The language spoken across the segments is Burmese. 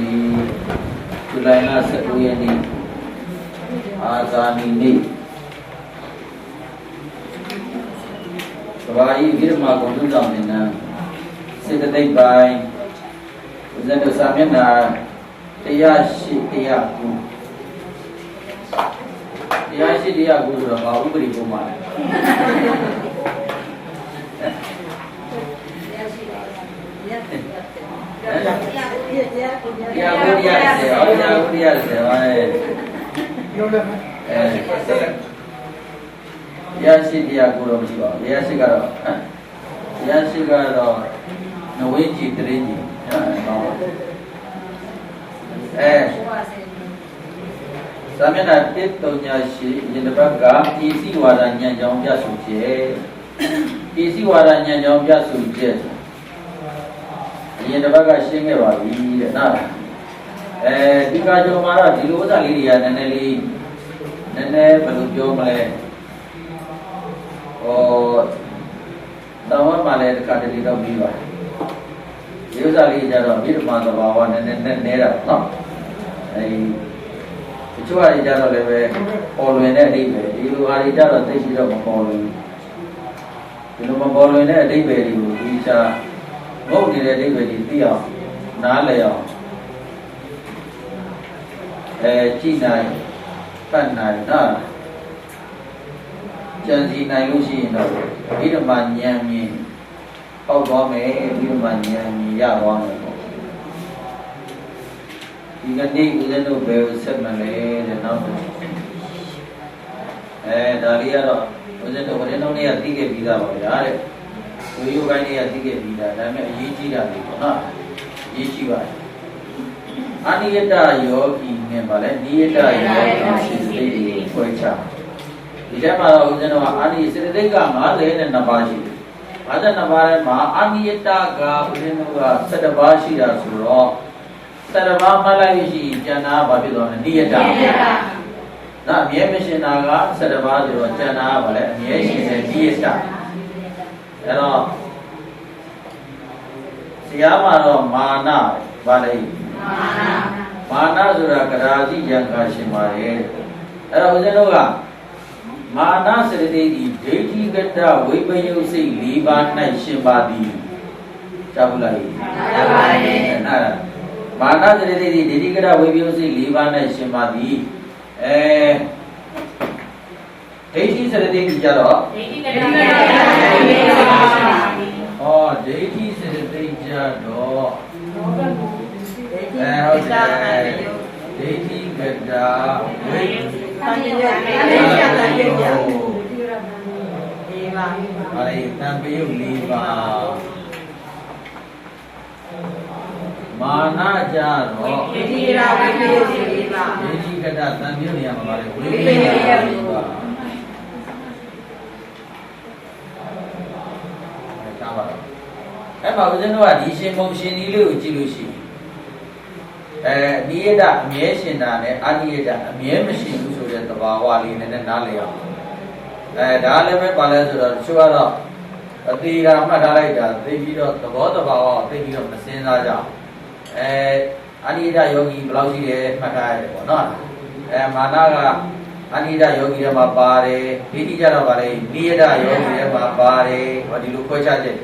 ni Julailah sebuah ni Azani ni Sebagai firma kondu zamina Sedetik baik Uzan dosamnya na Tiyashi tiyaku Tiyashi tiyaku sudah mau beri rumah Yasi dia guru juga, yasi karo, naweji tereji, sampai nanti tuhnya si, jadi baga isi warnanya jauh biasa suci, isi warnanya jauh biasa suci. Ini baga singe wali, nah, jika jauh marah di luar tadi dia nenek belum jauh malay. Oh, tahun malah dekat di dalam biwa. Ia sekali jalan firman terbawa nenek nera, no. Kecuali jalan lebih polanya di beri. Ilu hari jalan tidak mempolui. Ilu mempolui ni di beri. Bisa, mau ni di beri tiap, nalaya. Cina, panai, nah. Janji nailusi no, firman nyami, kau gome firman nyami ya gome. Ikan di ujian tu berusaha malay dan apa. Dari ada ujian tu orang ni ada tiga bida boleh, tujuh kali ni ada tiga bida, tapi ini dah di mana, ini bah. Ani ada yogi ni boleh, ni ada yogi sendiri kuaca. Ia mahu ujian awak ani sedikit gambar ni nabaji. Ada nabar ma ani itu ga ujian awak sedabaji dah surau. Sedabah malai si jana babi doan ni itu. Nah biar mesin naga sedabah surau jana boleh biar si ni itu. Kalau siapa orang mana balai. Mana surau kerasi yang kasih mari. Kalau ujian awak Mana sedih jadi ganda wibaya usai liban naik sembadi, cabulai. Nah, mana sedih jadi ganda wibaya usai liban naik sembadi, jadi sedih bicara. Oh, jadi sedih jado. Jadi ganda Malay tampiyuk liba. Mana jaro? Jadi kada tampiyuk ni apa malay liba. Bagus tu ada isi mungkin ni lu cilusi. Dia dah mesin dah ni, ani dah mesin sudah terbawa ni nenek nalaya. Dah lepas pada sudah tiada mana dah lagi, tiada terbawa, tiada mesin saja. Ani dah yogi belausi dia macam mana? Mana ga ani dah yogi dia mapare, ini cara balik, dia dah yogi dia mapare, wadi lu kau caje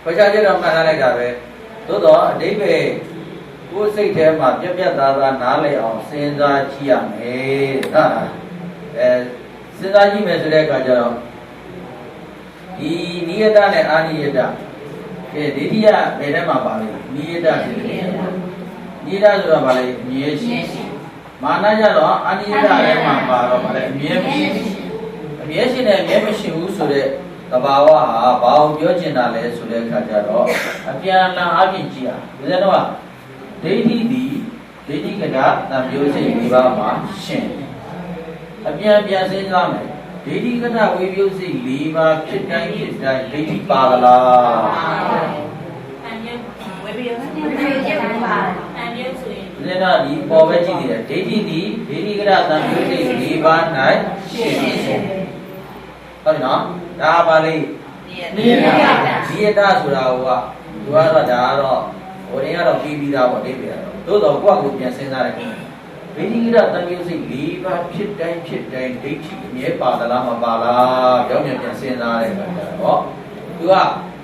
dah mana lagi dah be. Tu dia Ku sekte ma piap dada nalai aw senza chia me na senza ji me so de ka ja di niyata ne aniyata didiya be de ma ba le niyata niyata so ba le miye shi mana ja ro aniyata le ma ba ro ba le miye shi ne miye shi hu so de tabawa ha ba ho pyo chin da le so de ka ja ro apyan la a pyin ji a de no ba Dehi kada tampiyuk sei liba ma shin. Apyan sen sama. Dehi kada wibiyuk sei liba fit dai dehi pagala. Lena di pawe ji dia. Dehi kada tampiyuk sei liba nai shin. Hari na dah balik. Dia dah surau wa. Dua dah dah. Orang yang ada bibi dah boleh biar. တို့တော့ကိုယ့်ကိုပြန်စဉ်းစားတယ်ဒိဋ္ဌိကတန်မျိုးစိတ်၄ပါးဖြစ်တိုင်းဒိဋ္ဌိအမြဲပါသလားမပါလားကြောင်းပြန်စဉ်းစားတဲ့အခါကျတော့သူက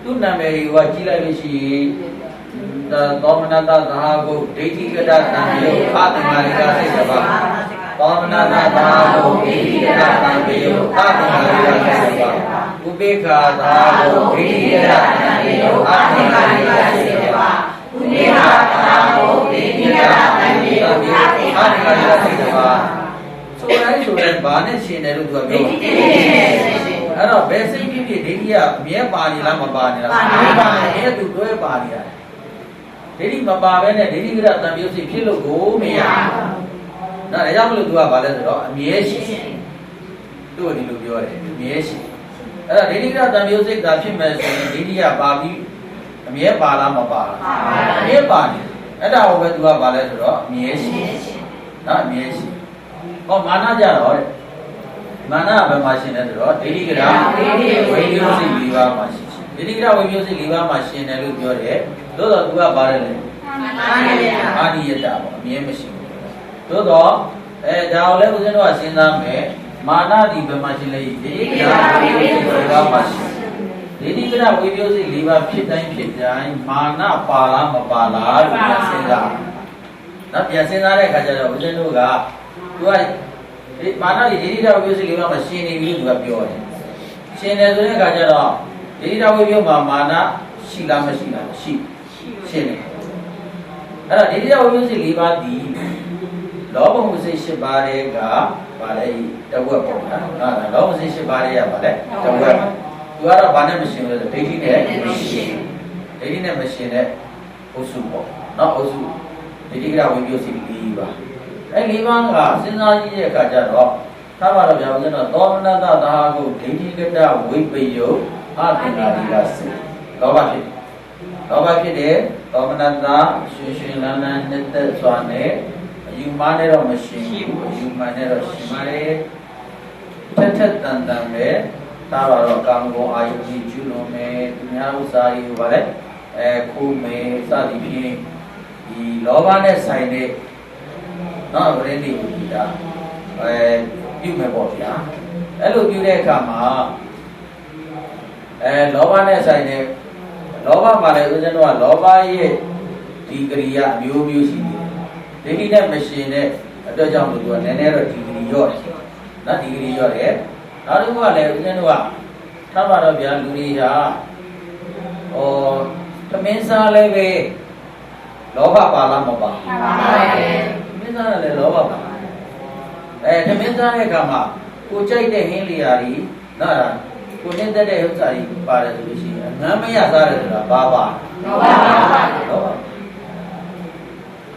သူ့နာမည်ကကြီးလိုက်လို့ရှိရင်သောမနတသဟာကုဒိဋ္ဌိကတတံယောအာတငါရိကစိတ်တစ်ပါးသောမနတသဟာကုဒိဋ္ဌိကတတံယောအာတငါရိကစိတ်တစ်ပါးဥပေက္ခသဟာကုဒိဋ္ဌိကတတံယောအာတငါရိကစိတ်တစ်ပါးဥပေက္ခသဟာကုဒိဋ္ဌိကတတံယောအာတငါရိကစိတ်တစ်ပါးဆိုတိုင်းဆိုရင်ဘာနဲ့ရှင်းတယ်လို့သူကပြောတယ်အဲ့တော့ဘယ်စိတ်ဖြစ်ဖြစ်ဒိဋ္ဌိကအမြဲပါနေလားမပါနေလားပါနေတယ်သူတွဲပါနေရတယ်ဒိဋ္ဌိမပါဘဲနဲ့ဒိဋ္ဌိကတံမျိုးစိဖြစ်လို့ကိုမရဘူးနော်ဒါကြောင့်မလို့သူကဘာလဲဆိုတော့အမြဲရှိသူ့ဒီလိုပြောတယ်အမြဲရှိအဲ့တော့ဒိဋ္ဌိကတံမျိုးစိသာဖြစ်မယ်ဆိုရင်ဒိဋ္ဌိကပါပြီးအမြဲပါလားမပါလားအမြဲပါနေအဲ့ဒါကိုပဲသူကဘာလဲဆိုတော့အမြဲရှိနော်အမြဲရှိဟောမာနကြတော့တဲ့မာနဘယ်မှာရှင်လဲဆိုတော့ဒိဋ္ဌိကဝိမျိုးစိ၄ပါးမှာရှင်ဒိဋ္ဌိကဝိမျိုးစိ၄ပါးမှာရှင်တယ်လို့ပြောတယ်သို့တော့သူကပါတယ်လေအာနိယတပေါ့အမြဲမရှိဘူးသို့တော့ဒါကိုလည်းဦးဇင်းတို့ကစဉ်းစားမယ်မာနဒီဘယ်မှာရှင်လဲဒိဋ္ဌိကဝိမျိုးစိ၄ပါးမှာရှင်ဒိဋ္ဌိကဝိမျိုးစိ၄ပါးဖြစ်တိုင်းမာနပါလားမပါလားလို့ပြန်စဉ်းစားနော်ပြန်စဉ်းစားတဲ့အခါကျတော့ဦးဇင်းတို့ကသူကမာနဒီဒိဋ္ဌိကဝိမျိုးစိ၄ပါးမှာရှင်နေပြီလို့သူကပြောတယ်ရှင်တယ်ဆိုတဲ့အခါကျတော့ဒိဋ္ဌိကဝိမျိုးမှာမာနရှိလားမရှိလားရှိရှင်းတယ်အဲ့တော့ဒိဋ္ဌိဝိမျိုးစိ၄ပါးဒီလောဘမှုစိတ်၈ပါးတွေကဗာလဲတဝက်ပေါ့နော်လောဘစိတ်၈ပါးတွေကဗာလဲတဝက်သူကတော့ဗာနဲ့မရှင်းလို့ဒိဋ္ဌိနဲ့မရှင်းဒိဋ္ဌိနဲ့မရှင်းတဲ့အုပ်စုပေါ့နော်အုပ်စုဒိဋ္ဌိကဝိမျိုးစိ၄ပါးအဲ့၄ပါးကစဉ်းစားကြည့်တဲ့အခါကျတော့သာပါတော့ဗျာဦးဇင်းတော့သောမနတသဟာကုဒိဋ္ဌိကတဝိပယုအာသင်္ဃာရိကစိလောဘဖြစ်တယ်သောမနတရှင်လန်းလန်းနှစ်သက်စွာနဲ့အယူမှနဲ့တော့မရှင်ဘူးအယူမှနဲ့တော့ရှင်ပါတယ်ထက်တန်တန်ပဲဒါပါတော့ကာမဂုဏ်အာယုကြီးကျူးလွန်မယ်သူများဥစ္စာတွေကိုဗါလဲခိုးမယ်စသည်ဖြင့်ဒီလောဘနဲ့ဆိုင်တဲ့နော်ဗရင်းဒီဒါပြုမယ်ပေါ့ဗျာအဲ့လိုပြုတဲ့အခါမှာလောဘနဲ့ဆိုင်တဲ့လောဘမှာလည်းဦးဇင်းတို့ကလောဘရဲ့ဒီကရိယာမျိုးမျိုးရှိတယ်ဒိဋ္ဌိနဲ့မရှင်တဲ့အတွက်ကြောင့်လို့သူကနည်းနည်းတော့ဒီကရိရော့တယ်နော်ဒီကရိရော့တယ်နောက်တစ်ခုကလည်းဦးဇင်းတို့ကထားပါတော့ဗျာလူတွေဟာသမင်းစားလည်းပဲလောဘပါလားမပါသမင်းစားလည်းလောဘပါသမင်းစားတဲ့အခါမှာကိုကြိုက်တဲ့ဟင်းလျာကြီးနော်ကိုနှင်းတဲ့ဥစ္စာကြီးပါတယ်ဆိုလို့ရှိရင်ငမ်းမရသားတယ်ဆိုတာဘာပါလောဘ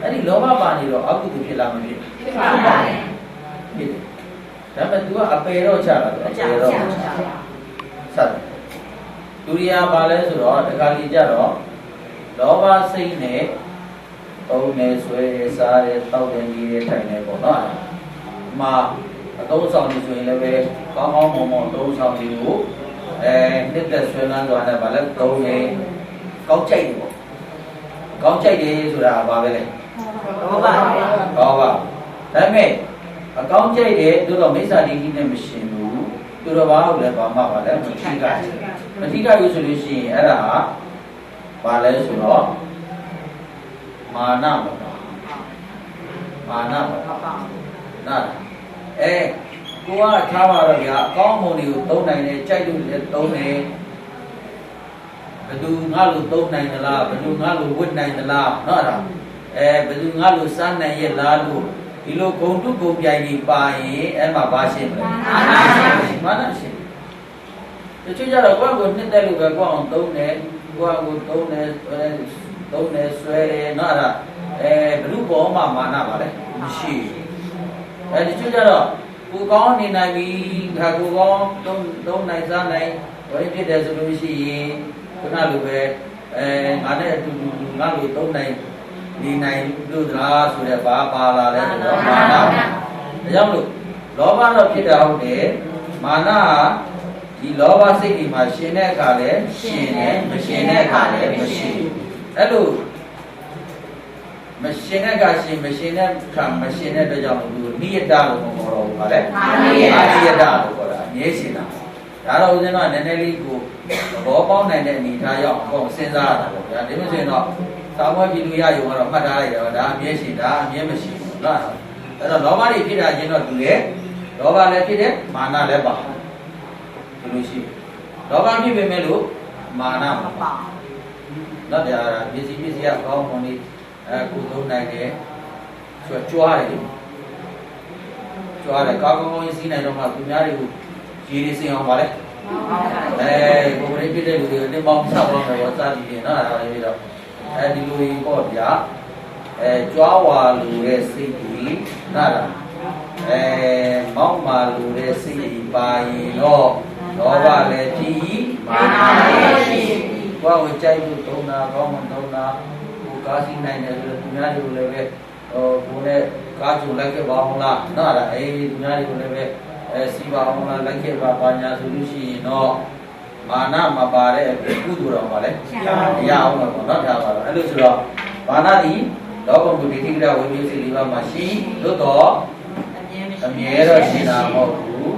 အဲ့ဒီလောဘပါနေတော့အကုသိုလ်ဖြစ်လာမဖြစ်ဖြစ်ပါဘူးဖြစ်တယ်ဒါပေမဲ့ तू ကအပေတော့ချတာအပေတော့ဆက်ဒုရိယာပါလဲဆိုတော့တခါလီကြတော့လောဘစိတ်နဲ့သုံးနေဆွဲစားတယ်တောက်တယ်ကြီးတယ်ထိုင်တယ်ပေါ့နော်မှာအသုံးဆောင်နေဆိုရင်လည်းပဲကောင်းကောင်းမွန်မွန်သုံးဆောင်တွေကိုနှစ်သက်ဆွဲလန်းသွားတယ်ဗာလဲသုံးနေကောင်းကြိုက်တယ်ပေါ့ကောင်းကြိုက်တယ်ဆိုတာဘာပဲလဲလောဘဒါပေမဲ့အကောင်းကြိုက်တယ်တို့တော့မိစ္ဆာဒိဋ္ဌိနဲ့မရှင်ဘူးတို့တော့ဘာလို့လဲဘာမှပါလဲမထိကယူဆိုလို့ရှိရင်အဲ့ဒါဘာလဲဆိုတော့မာနမပါနာကိုကထားပါတော့ဗျာအကောင်းမွန်တွေကိုသုံးနိုင်တယ်ကြိုက်လို့လည်းသုံးတယ်ဘယ်သူငါလို့သုံးနိုင်သလားဘယ်သူငါလို့ဝတ်နိုင်သလားနော်အဲ့ဒါဘယ်သူငါလို့စားနိုင်ရဲ့လားလို့ဒီလိုဂုံတုဂုံပြိုင်ကြီးပါရင်အဲ့မှာဘာရှင်းမလဲမာနရှင်းတချို့ကြတော့ကိုယ့်ကိုနှစ်သက်လို့ပဲကိုယ့်အောင်သုံးတယ်ကိုယ့်ကိုသုံးတယ်ဆွဲတယ်နော်အဲ့ဒါဘယ်သူပေါ်မှာမာနပါလဲမရှိဘူးတချို့ကြတော့ကိုကောင်းနေနိုင်ပြီဒါကိုကောင်းသုံးနိုင်စားနိုင်ဘယ်ဖြစ်တယ်ဆိုလို့ရှိရင်ခုနလိုပဲငါနဲ့အတူတူငါလိုသုံးနိုင်နေနိုင်လို့သလားဆိုတဲ့ဘာပါလာလဲဆိုတော့မာနဒါကြောင့်လို့လောဘတော့ဖြစ်တာဟုတ်တယ်မာနကဒီလောဘစိတ်ဒီမှာရှင်တဲ့အခါလဲရှင်တယ်မရှင်တဲ့အခါလဲမရှိအဲ့လို machine gashi machine kam machine do jam du niyata lo mo ro ba le niyata lo ko da mye shin da da do usin no nene li ko bo paung nai de ni tha yaw ko sin sa da lo ya di ma so yin no sa mo pi lu ya yo ma do mat da lai da mye shin da mye ma shin laအဲ့တော့လောဘတွေဖြစ်တာချင်းတော့တူတယ်လောဘလည်းဖြစ်တယ်မာနလည်းပါဒီလိုရှိလောဘဖြစ်ပေမဲ့လို့မာနမပါတော့ဒါပစ္စည်းကကောင်းကောင်းလေးကုသိုလ်နိုင်တယ်ဆိုတော့ကြွားတယ်ကောင်းကောင်းစီးနိုင်တော့မှသူများတွေကိုရေတွေစင်အောင်ပါလေကိုယ်ရေးပြတဲ့လူတွေတင်ပေါင်းဆောက်တော့မယ်ရောစသည်ဖြင့်နော်အဲ့ဒါလေးပြီးတော့ဒီလူတွေပေါ့ဗျာကြွားဝါလူရဲ့စိတ်ကြီးနားလားမောက်မာလူရဲ့စိတ်ကြီးပါရင်တော့လောဘလည်းကြီးမာနလည်းကြီးဘာဝကြိုက်လို့သုံးတာကောင်းမသုံးတာကိုကားစီနိုင်တယ်ဆိုတော့သူများတွေကိုလည်းပဲကိုယ်နဲ့ကားကြုံလိုက်ခဲ့ပါအောင်လားနားလားသူများတွေကိုလည်းပဲစီပါအောင်လားလိုက်ခဲ့ပါညာဆိုလို့ရှိရင်တော့မာနမပါတဲ့ကုသိုလ်တော်ပါလေရအောင်ပါတော့ထားပါတော့အဲ့လိုဆိုတော့မာနဒီလောဘကိုဒိဋ္ဌိကရဝိပဿနာ၄ပါးမှာရှိလို့တော့အမြဲတော့ရှိတာမဟုတ်ဘူး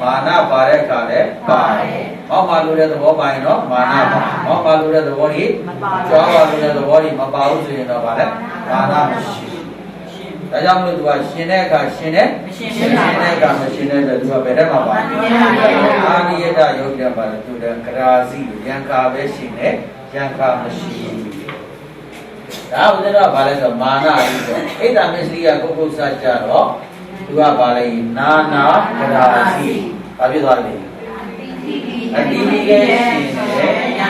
မာနပါတဲ့အခါလည်းပါတယ်။မောက်ပါလို့တဲ့သဘောပါရင်တော့မာနပါ။မောက်ပါလို့တဲ့သဘောကြီးကြွားပါလို့တဲ့သဘောကြီးမပါဘူးဆိုရင်တော့ဗါလဲမာနမရှိဘူး။ဒါကြောင့်မလို့သူကရှင်တဲ့အခါရှင်တဲ့မရှိတဲ့အခါမရှင်တဲ့သူကဘယ်တဲ့မှာပါလဲ။အာနိယတယုတ်တဲ့ပါလေသူတဲ့ကရာစီယံကာပဲရှင်တဲ့ယံကာမရှိဘူး။ဒါဥဒ္ဒရာဗါလဲဆိုမာနအပြီးတော့ဣဒ္ဓမစ္စရိယကုက္ကုစကြတော့သူကဗါလဲနာနာကရာစီဘာဖြစ်သွားလဲအတိတိရဲ့ရှင်တဲ့ယံ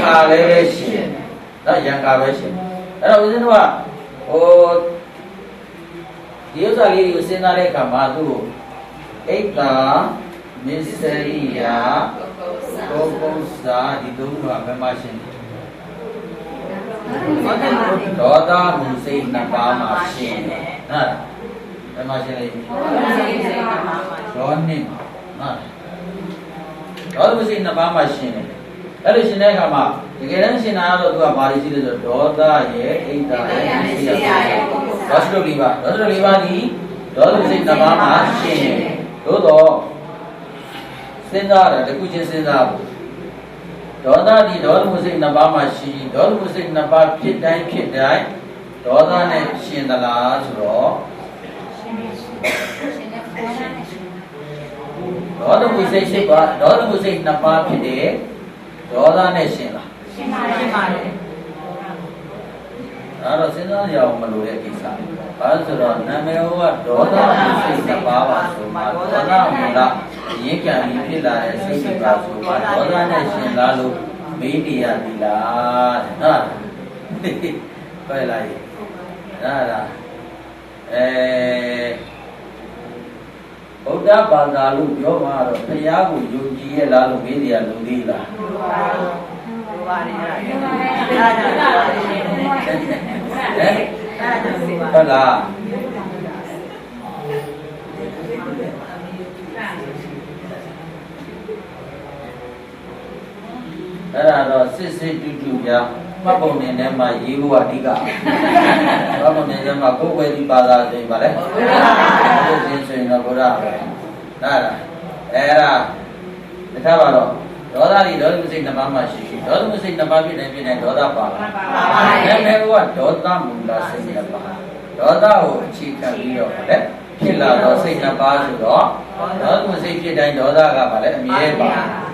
ကာလည်းပဲရှင်နော်ယံကာပဲရှင်အဲ့တော့ဦးဇင်းတို့ကဒီဥစ္စာလေးကိုစဉ်းစားတဲ့အခါမှာသူ့ကိုဣဒ္ဓမစ္စရိယကုက္ကုစဒီသုံးခုကဘယ်မှာရှင်ဒေါသမုစိတ်နှစ်ပါးမှာရှင်တယ်နော်ဘယ်မှာရှင်လဲဒေါနှစ်နော်ဒေါသမုစိတ်နှစ်ပါးမှာရှင်တယ်အဲ့လိုရှင်တဲ့အခါမှာတကယ်တမ်းရှင်တာကတော့သူကဘာလို့ရှိလဲဆိုတော့ဒေါသရဲ့ဣဒ္ဓရဲ့မစ္စရိယရဲ့ဒေါသတို့လေးပါဒီဒေါသမုစိတ်နှစ်ပါးမှာရှင်တယ်သို့တော့စဉ်းစားတာတခုချင်းစဉ်းစားဖို့ဒေါသဒီဒေါသမုစိတ်နှစ်ပါးမှာရှိဒေါသမုစိတ်နှစ်ပါးဖြစ်တိုင်းဒေါသနဲ့ရှင်သလားဆိုတော့ဒေါသမုစိတ်နှစ်ပါးဖြစ်တယ်ဒေါသနဲ့ရှင်လားရှင်ပါတယ်အဲ့တော့စဉ်းစားရအောင်မလို့တဲ့ကိစ္စဘာလို့ဆိုတော့နာမည်ကဒေါသမုစိတ်နှစ်ပါးပါဆိုမှဒေါသမူလရင်းပြန်ပြီးဖြစ်လာတဲ့စိတ်တွေပါဆိုမှဒေါသနဲ့ရှင်လားလို့မေးနေရပြီလားနော်ပဲလိုက်လားဗုဒ္ဓဘာသာလို့ပြောမှာတော့ဘုရားကိုယုံကြည်ရဲ့လားလို့မေးနေရလူသေးလားဟုတ်ပါတယ်ဟုတ်လားအဲ့ဒါတော့စစ်တူတူပြမှတ်ပုံနေထဲမှာရေးဖို့အဓိကမှတ်ပုံနေထဲမှာကိုယ်ဝေဒီဘာသာဆိုရင်ဗါလဲဘုရားရှင်ဆိုရင်တော့ဘုရားပဲအဲ့ဒါတခါပါတော့ဒေါသဒီဒေါသမုစိတ်နှစ်ပါးမှာရှိဒေါသမုစိတ်နှစ်ပါးဖြစ်နေဒေါသပါလားနာမည်ကဒေါသမူလစိတ်နှစ်ပါးဒေါသကိုအခြေခံပြီးတော့ဗါလဲဖြစ်လာတော့စိတ်နှစ်ပါးဆိုတော့ဒေါသမုစိတ်ဖြစ်တိုင်းဒေါသကဗါလဲအမြဲပါ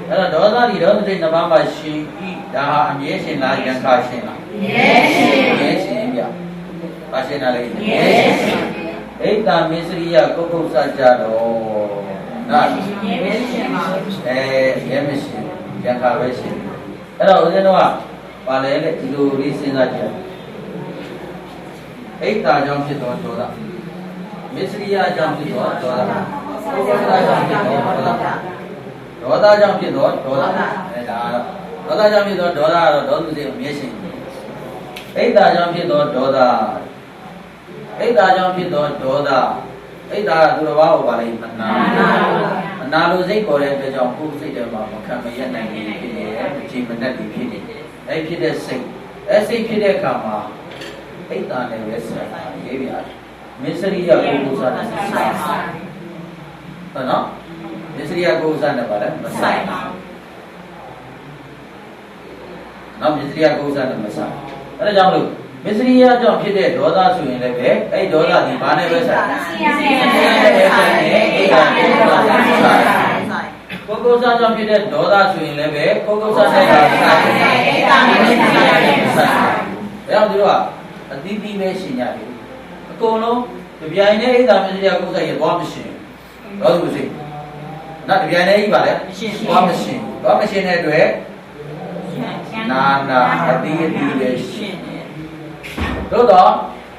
အဲ့တော့ဒေါသဒီဒေါသမုစိတ်နှစ်ပါးမှာရှိဤဒါဟာအမြဲရှင်လားယံခါရှင်လားအမြဲရှင်ပြဘာရှင်လားလဲအမြဲရှင်ဣဒ္ဓမစ္စရိယကုက္ကုစကြတော့နာအမြဲရှင်ပါအမြဲမရှိယံခါပဲရှင်အဲ့တော့ဦးဇင်းတို့ကပါလဲလေဒီလိုလေးစဉ်းစားကြည့်ဣဒ္ဓကြောင့်ဖြစ်သောဒေါသမစ္စရိယကြောင့်ဖြစ်သောဒေါသကုက္ကုစကြောင့်ဖြစ်သောဒေါသကြောင့်ဖြစ်သောဒေါသဒေါသကြောင့်ဖြစ်သောဒေါသကတော့ဒေါသစိတ်ကိုမြဲရှင်ဣဒ္ဓကြောင့်ဖြစ်သောဒေါသဣဒ္ဓကြောင့်ဖြစ်သောဒေါသဣဒ္ဓကသူတစ်ပါးကိုပါလိမ့်မနာလိုစိတ်ပေါ်တဲ့အတွက်ကြောင့်ကိုယ်စိတ်ထဲမှာမခံမရနိုင်နေဖြစ်နေတယ်မကြည်မနှက်ပြီးဖြစ်နေတယ်အဲ့ဖြစ်တဲ့စိတ်ဖြစ်တဲ့အခါမှာ အိတ်တာနဲ့ပဲဆိုင်ပါရေးပြမစ္စရိယကိုကုသနဲ့ဆိုင်ပါဟုတ်နော်မစ္စရိယကိုကုသနဲ့ပါလဲမဆိုင်ပါနော်မစ္စရိယကိုကုသနဲ့မဆိုင်အဲဒါကြောင့်လို့မစ္စရိယကြောင့်ဖြစ်တဲ့ဒေါသဆိုရင်လည်းပဲအဲ့ဒေါသဒီဘာနဲ့ပဲဆိုင်မစ္စရိယနဲ့ပဲဆိုင်နေအိတ်တာကိုကုသနဲ့ဆိုင်ကိုကုသကြောင့်ဖြစ်တဲ့ဒေါသဆိုရင်လည်းပဲကိုကုသနဲ့ဆိုင်အိတ်တာနဲ့ဆိုင်ဒါကြောင့်တို့ကအသီးသီးပဲရှင်ရတယ်အကုန်လုံးကြပြိုင်နဲ့အိဒါမစ္စရိယကုသရဲ့ဘာမရှင်ဘာလို့မရှင်နော်ကြပြိုင်နဲ့ကြီးပါလေဘာမရှင်ဘာမရှင်တဲ့အတွက်နာနာအသီးအသီးပဲရှင်တယ်တို့တော့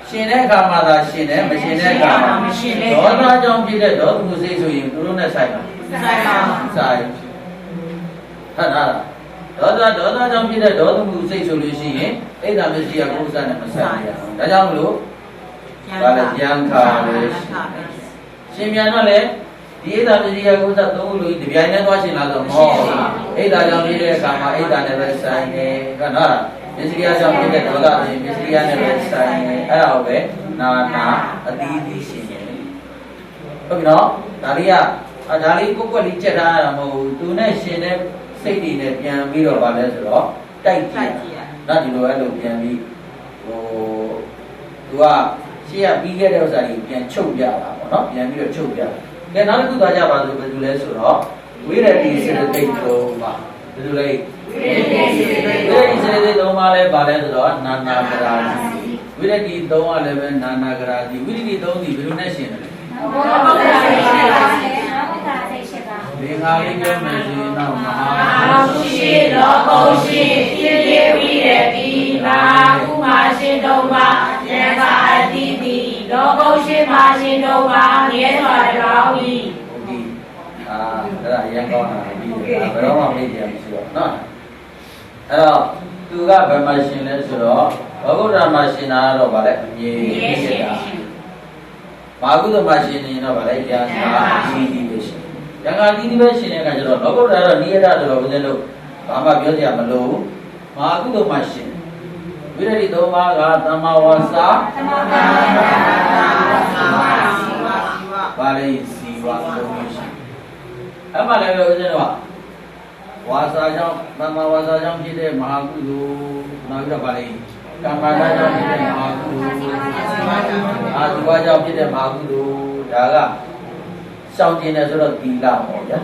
ရှင်တဲ့အခါမှာသာရှင်တယ်မရှင်တဲ့အခါမှာမရှင်တယ်ဒေါသကြောင့်ဖြစ်တဲ့ဒေါသမှုစိတ်ဆိုရင်သူတို့နဲ့ဆိုင်ပါဆိုင်ပါဆိုင်ဟုတ်လားဒေါသကြောင့်ဖြစ်တဲ့ဒေါသမှုစိတ်ဆိုလို့ရှိရင်အိဒါမစ္စရိယကုသနဲ့မဆိုင်ရဘူးဒါကြောင့်မလို့ဘာလဲဉာဏ်ခါပဲရှင်ပြန်တော့လေဒီအိဒါမစ္စရိယကုသသုံးခုလို့ဒီပြိုင်နဲ့သွားရှင်လာတော့မဟုတ်အိဒါကြောင့်ဖြစ်တဲ့အခါမှာအိဒါနဲ့ပဲဆိုင်တယ်ဟုတ်လားမစ္စရိယကြောင့်ဖြစ်တဲ့ဒေါသဆိုရင်မစ္စရိယနဲ့ပဲဆိုင်တယ်အဲ့ဒါပဲနာနာအသီးသီးရှင်တယ်ဟုတ်ပြီနော်ဒါလေးကိုကွက်လေးချက်ထားရတာမဟုတ်ဘူးသူနဲ့ရှင်တဲ့စိတ်တွေနဲ့ပြန်ပြီးတော့ဗာလဲဆိုတော့တိုက်ကြည့်နော်ဒီလိုအဲ့လိုပြန်ပြီးသူကရှေ့ကပြီးခဲ့တဲ့ဥစ္စာတွေပြန်ချုပ်ပြတာပေါ့နော်ပြန်ပြီးတော့ချုပ်ပြတယ်နောက်တစ်ခုသွားကြပါစို့ဘယ်လိုလဲဆိုတော့ဝိရတိစေတသိက်လုံးပါဘယ်လိုလဲဝိရတိစေတသိက်လုံးပါလဲဗာလဲဆိုတော့နာနာကရာတိဝိရတိသုံးကလည်းပဲနာနာကရာတိဝိရတိသုံးဒီဘယ်လိုနဲ့ရှင်တယ်ဘောဂုတ္တရာရှိပါဘင်္ဂါလေးပြောမယ်ဆိုရင်တော့မဟာရှိလောကုရှိဖြစ်ဖြစ်ဝိရတိမာကုမရှိတုံးပါဉာဏ်ပါအတိတိလောကုရှိမရှိတုံးပါမြဲစွာတော်ဤဟုတ်ပြီအဲ့ဒါအရင်ကောင်းတာပြီးတယ်ဘယ်တော့မှမေ့ကြမရှိတော့နော်အဲ့တော့သူကဘယ်မှာရှင်လဲဆိုတော့ဘောဂုတ္တရာမှာရှင်တာကတော့ဗာလဲအမြဲဖြစ်တာမာကုသမှာရှင်နေတော့ဗာလဲဉာဏ်ပါအတိတိပဲရှင်ဉာဏ်ကတိတိပဲရှင်တဲ့အခါကျတော့လောကုတ္တရာတော့နိယတဆိုတော့ဦးဇင်းတို့ဘာမှပြောစရာမလိုဘူးမာကုသမှာရှင်ဝိရတိသုံးပါးကသမ္မာဝါစာသမ္မာကမ္မန္တပါဠိစီဝါသုံးမျိုးရှိအဲ့မှာလည်းပဲဦးဇင်းတို့ကဝါစာကြောင့်သမ္မာဝါစာကြောင့်ဖြစ်တဲ့မဟာကုသိုလ်နောက်ပြီးတော့ပါဠိကမ္မန္တကြောင့်ဖြစ်တဲ့မဟာကုသိုလ်အာဒီဝါကြောင့်ဖြစ်တဲ့မဟာကုသိုလ်ဒါကရှောင်ကျင်တယ်ဆိုတော့သီလပေါ့ဗျာ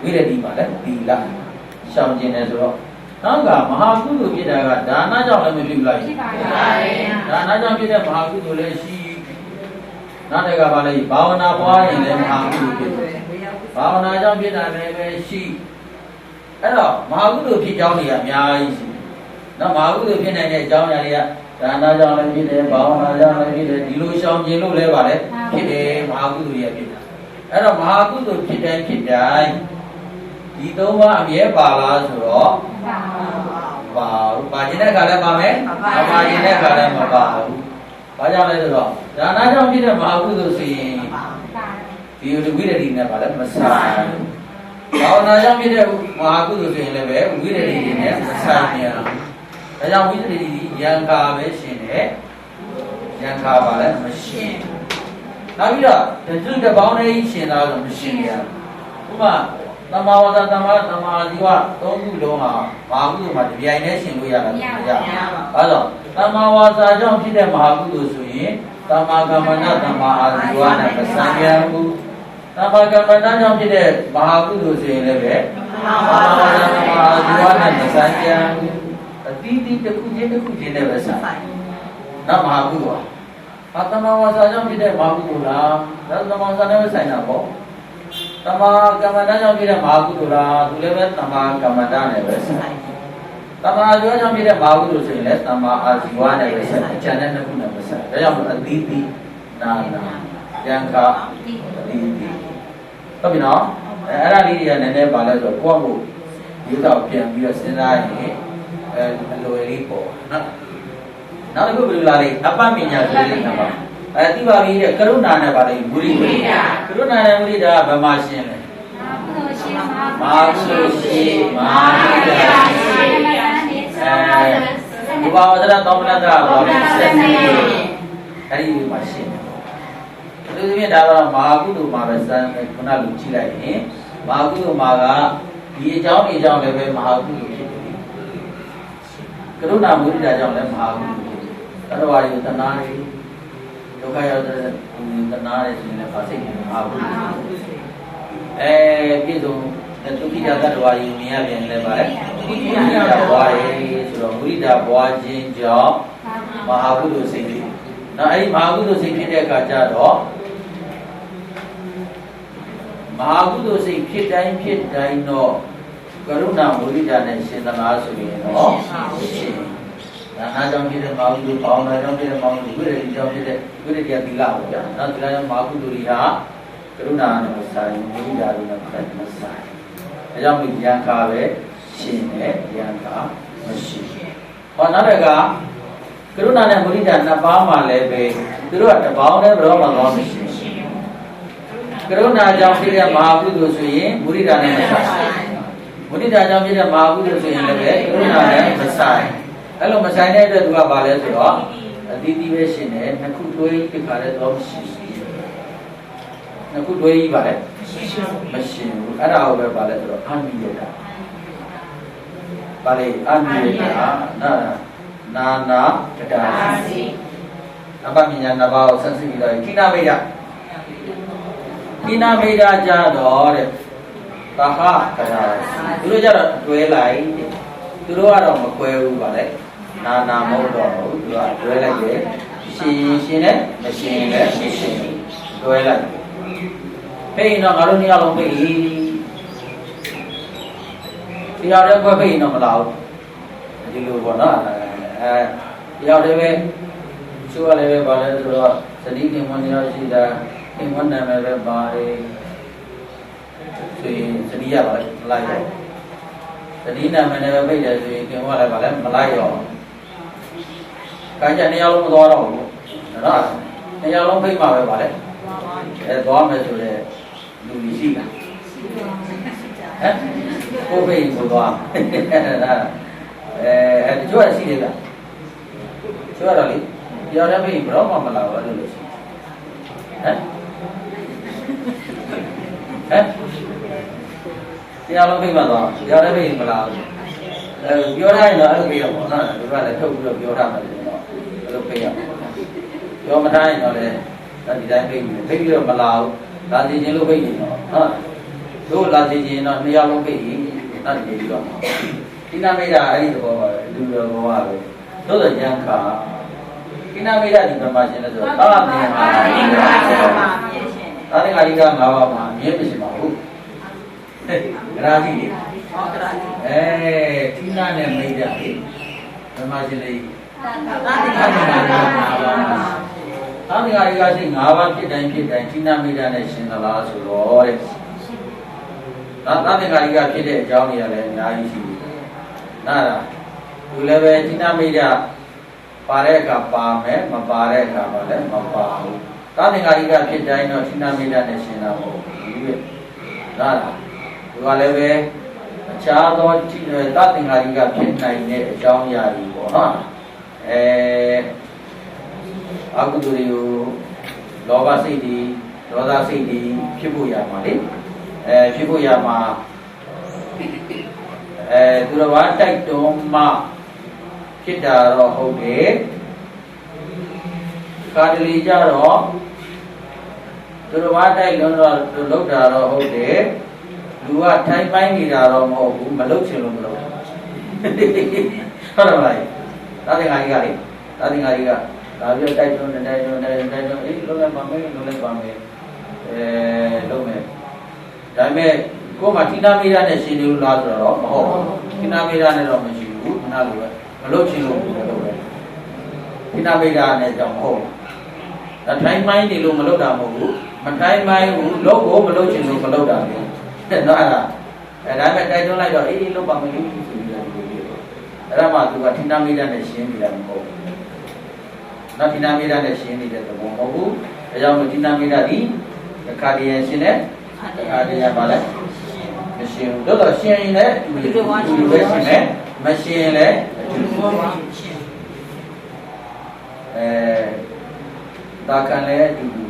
ဝိရတိပါလေသီလရှောင်ကျင်တယ်ဆိုတော့နောက်ကမဟာကုသိုလ်ဖြစ်တာကဒါနကြောင့်လည်းမဖြစ်ဘူးလားဖြစ်ပါဘူးဒါနကြောင့်ဖြစ်တဲ့မဟာကုသိုလ်လည်းရှိနောက်တစ်ခါပါလေဘာဝနာပွားရင်လည်းမဟာကုသိုလ်ဖြစ်တယ်ဘာဝနာကြောင့်ဖြစ်တာလည်းပဲရှိအဲ့တော့မဟာကုသိုလ်ဖြစ်ကြောင်းတွေကအများကြီးရှိနော်မဟာကုသိုလ်ဖြစ်နိုင်တဲ့အကြောင်းအရာတွေကဒါနကြောင့်လည်းဖြစ်တယ်ဘာဝနာကြောင့်လည်းဖြစ်တယ်ဒီလိုရှောင်ကျင်လို့လည်းပါလေဖြစ်တယ်မဟာကုသိုလ်ရဖြစ်တာအဲ့တော့မဟာကုသိုလ်ဖြစ်တိုင်းဖြစ်တိုင်းဒီသုံးပါးအမြဲပါလားဆိုတော့ပါဘူးပါခြင်းတဲ့ခါလည်းပါမယ်မပါခြင်းတဲ့ခါလည်းမပါဘူးဘာကြောင့်လဲဆိုတော့ဒါနကြောင့်ဖြစ်တဲ့မဟာကုသိုလ်ဆိုရင်ဒီဝိရတိနဲ့ပါလည်းမဆိုင်ဘာဝနာကြောင့်ဖြစ်တဲ့မဟာကုသိုလ်ဆိုရင်လည်းပဲဝိရတိနဲ့မဆိုင်ပြန်ဒါကြောင့်ဝိရတိယံခါပဲရှင်တယ်ယံခါပါလည်းမရှင်နောက်ပြီးတော့သူတပေါင်းလေးရှင်သားလို့မရှင်ရဘူးဥပမာသမ္မာဝါစာသမ္မာဒီဝသုံးခုလုံးဟာမဟာကုသိုလ်မှာတပြိုင်တည်းရှင်လို့ရတာမရဘူး။အဲတော့သမ္မာဝါစာကြောင့်ဖြစ်တဲ့မဟာကုသိုလ်ဆိုရင်သမ္မာကမ္မန္တသမ္မာအာဇီဝနဲ့မဆံပြန်ဘူး။သမ္မာကမ္မန္တကြောင့်ဖြစ်တဲ့မဟာကုသိုလ်ဆိုရင်လည်းပဲသမ္မာဝါစာသမ္မာအာဇီဝနဲ့မဆံပြန်ဘူး။အတိအကျတစ်ခုချင်းနဲ့ပဲဆိုင်။နောက်မဟာကုသိုလ်ဟာသမ္မာဝါစာကြောင့်ဖြစ်တဲ့မဟာကုသိုလ်လား။ဒါသမ္မာဝါစာနဲ့ပဲဆိုင်တာပေါ့။သမ္မာကမ္မန္တကြောင့်ဖြစ်တဲ့မဟာကုသိုလ်လားသူလည်းပဲသမ္မာကမ္မန္တနဲ့ပဲဆိုင်သမ္မာအာဇီဝကြောင့်ဖြစ်တဲ့မဟာကုသိုလ်ဆိုရင်လည်းသမ္မာအာဇီဝနဲ့ပဲဆိုင်အကျန်တဲ့နှစ်ခုနဲ့ပဲဆိုင်ဒါကြောင့်အသီးသီးနာယံခါအသီးသီးဟုတ်ပြီနော်အဲ့ဒါလေးတွေကနည်းနည်းပါလဲဆိုတော့ကိုယ့်ကိုရုပ်တော့ပြန်ပြီးတော့စဉ်းစားရင်အလိုလေးပေါ်နော်နောက်တစ်ခုဘယ်လိုလာလဲအပ္ပမညာဆိုတဲ့နံပါတ်တိပါဠိရဲ့ကရုဏာနဲ့ပါလေမုရိဒာကရုဏာနဲ့မုရိဒာကဘယ်မှာရှင်းလဲမာကုသိုလ်ရှိမာနိဒာရှိ ဘာဝဇ္ဇသောမနတဘာလို့ဆက်နေအဲ့ဒီမှာရှင်းတယ်သူပြင်ဒါကမဟာကုသိုလ်မှာပဲစမ်းခုနလူကြည့်လိုက်ရင်မဟာကုသိုလ်မှာကဒီအကြောင်းလည်းပဲမဟာကုသိုလ်ဖြစ်တယ်ကရုဏာမုဒိတာကြောင့်လည်းမဟာကုသိုလ်ဖြစ်တယ်တတ္တဝါတွေတဏှာတွေဒုက္ခရောက်တဲ့တဏှာတွေဆိုရင်လည်းပါစိတ်ကမဟာကုသိုလ်ပြည့်စုံဒုက္ခိတတ္တဝါယုံမြင်ရပြန်လဲပါလေမုဒိတာဘွားရေဆိုတော့မုဒိတာဘွားခြင်းကြောင့်မဟာကုသိုလ်စိတ်ဖြစ်နောက်အဲ့ဒီမဟာကုသိုလ်စိတ်ဖြစ်တဲ့အခါကျတော့မဟာကုသိုလ်စိတ်ဖြစ်တိုင်းတော့ကရုဏာမုဒိတာနဲ့ရှင်သလားဆိုရင်တော့ရှင်ဒါနာကြောင့်ဖြစ်တဲ့မဟာကုသိုလ်ပေါင်းတာကြောင့်ဖြစ်တဲ့မဟာကုသိုလ်ဝိရဒိကြောင့်ဖြစ်တဲ့ဝိရဒိယသီလပေါ့ဗျာနောက်ဒီလိုမဟာကုသိုလ်တွေဟာကရုဏာနဲ့မဆိုင်မုဒိတာနဲ့မဆိုင်ဒါကြောင့်ဉာဏ်ခါပဲရှင်တယ်ဉာဏ်ခါမရှိဟောနောက်တစ်ခါကရုဏာနဲ့မုဒိတာနှစ်ပါးမှလည်းပဲသူတို့ကတပေါင်းနဲ့ဘယ်တော့မှကောင်းမရှိကရုဏာကြောင့်ဖြစ်တဲ့မဟာကုသိုလ်ဆိုရင်မုဒိတာနဲ့မဆိုင်မုဒိတာကြောင့်ဖြစ်တဲ့မဟာကုသိုလ်ဆိုရင်လည်းကရုဏာနဲ့မဆိုင်အဲ့လိုမဆိုင်တဲ့အတွက်သူကဘာလဲဆိုတော့အတိတိပဲရှင်တယ်နှစ်ခုတွဲဖြစ်ခါတဲ့တော့မရှိနှစ်ခုတွဲကြီးပါလေမရှိဘူးအဲ့ဒါကိုပဲပါလဲဆိုတော့အမိယတာပါလေအမိယတာနာနာတတာစီအပမညာနှစ်ပါးကိုဆက်စစ်ပြီးတော့ခိနာမေယကြတော့တဲ့သာဟကရာသူတို့ကြတော့တွဲလိုက်သူတို့ကတော့မကွဲဘူးပါလေနာမဟုတ်တော့ဘူးသူကတွဲလိုက်တယ်ရှင်နဲ့မရှင်လည်းရှင်တွဲလိုက်ဖိရင်တော့ငါတို့နှစ်ယောက်လုံးဖိတရားတဲ့ဘက်ဖိရင်တော့မလာဘူးဒီလိုပေါ့နော်တရားတဲ့ပဲချိုးရလည်းပဲပါလဲဆိုတော့သတိဉာဏ်ဝင်ရရှိတာဉာဏ်ဝင်နာမည်ပဲပါတယ်ဆိုရင်သတိရပါလိုက်တော့သတိနာမည်လည်းပဲဖိတယ်ဆိုရင်ဉာဏ်ဝင်လည်းပါလဲမလိုက်တော့ခိုင်းကြနှစ်ယောက်လုံးမသွားတော့ဘူးနော်နှစ်ယောက်လုံးဖိမှပဲပါလဲသွားမယ်ဆိုတဲ့လူကြီးရှိလားကိုဖိကိုသွားတချို့ကရှိသေးလားချို့ကတော့လေတရားတဲ့ဖိဘယ်တော့မှမလာဘူးလို့ရှိတရားလုံးဖိမှသွားတရားတဲ့ဖိမလာဘူးပြောထားရင်တော့အဲ့လိုပြေးတော့ပေါ့နော်သူကလည်းထုတ်ပြီးတော့ပြောထားမှလည်းတော့အဲ့လိုပြေးရပြောမထားရင်တော့လည်းဒီတိုင်းဖိပြီးတော့မလာဘူးလာစီခြင်းလို့ဖိနေတော့ဟုတ်တို့လာစီခြင်းတော့နှစ်ယောက်လုံးဖိရင်နောက်တည်ပြီးတော့ကိနာမေတာအဲ့ဒီသဘောပါပဲလူတော်ဘောပါပဲတို့ဆိုဉာဏ်ခါကိနာမေတာဒီမှာရှင်းလို့ဆိုတော့သာသင်္ဟာသာသင်္ဟာဒီက၅ပါးမှာအမြဲမရှိပါဘူးဂရာတိလေထိနာနဲ့မိတာလေဓမ္မရှင်လေးသာသင်္ဟာဒီက၅ပါးသာသင်္ဟာဒီကရှိ၅ပါးဖြစ်တိုင်းထိနာမိတာနဲ့ရှင်သလားဆိုတော့တဲ့သာသင်္ဟာဒီကဖြစ်တဲ့အကြောင်းတွေလည်းအများကြီးရှိတယ်နားလားသူလည်းပဲထိနာမိတာပါတဲ့အခါပါမယ်မပါတဲ့အခါပါလည်းမပါဘူးသာသင်္ဟာဒီကဖြစ်တိုင်းတော့ထိနာမိတာနဲ့ရှင်တာမဟုတ်ဘူးတဲ့နားလားသူကလည်းပဲအခြားသောသာသင်္ဟာဒီကဖြစ်နိုင်တဲ့အကြောင်းအရာတွေပေါ့နော်အကုသိုလ်တွေကိုလောဘစိတ်တွေဒေါသစိတ်တွေဖြစ်ဖို့ရမှာလေဖြစ်ဖို့ရမှာသူတော်ဘာတိုက်တွန်းမှဖြစ်တာတော့ဟုတ်တယ်ကာတလီကြတော့သူတော်ဘာတိုက်တွန်းတော့လုပ်တာတော့ဟုတ်တယ်လူကထိုင်ပိုင်းနေတာတော့မဟုတ်ဘူးမလုပ်ချင်လို့မလုပ်ဟုတ်တယ်မလားသာသင်္ဃာကြီးကလေသာသင်္ဃာကြီးကဒါပြတိုက်တွန်းနေအေးလုံးလိုက်ပါမယ်လုပ်မယ်လုပ်မယ်ဒါပေမဲ့ကိုယ်မှထိနာမိတာနဲ့ရှင်နေလို့လားဆိုတော့မဟုတ်ဘူးထိနာမိတာနဲ့တော့မရှိဘူးခဏလိုပဲမလုပ်ချင်လို့မလုပ်ပဲထိနာမိတာနဲ့ကြောင့်မဟုတ်ဒါထိုင်ပိုင်းနေလို့မလုပ်တာမဟုတ်ဘူးမထိုင်ပိုင်းဘူးလုပ်ကိုမလုပ်ချင်လို့မလုပ်တာလေနော်အဲ့ဒါတိုက်တွန်းလိုက်တော့အေးလုပ်ပါမယ်ဆိုပြီးတော့အဲ့ဒါမှသူကထိနာမိတာနဲ့ရှင်နေတာမဟုတ်ဘူးနော်ထိနာမိတာနဲ့ရှင်နေတဲ့သဘောမဟုတ်ဘူးဒါကြောင့်ထိနာမိတာဒီခါတည်းရှင်တဲ့ခါတည်းပါလဲမရှင်ဘူးတော့ရှင်ရင်လည်းဒီလိုပဲရှင်တယ်မရှင်ရင်လည်း တာခံလဲအတူတူ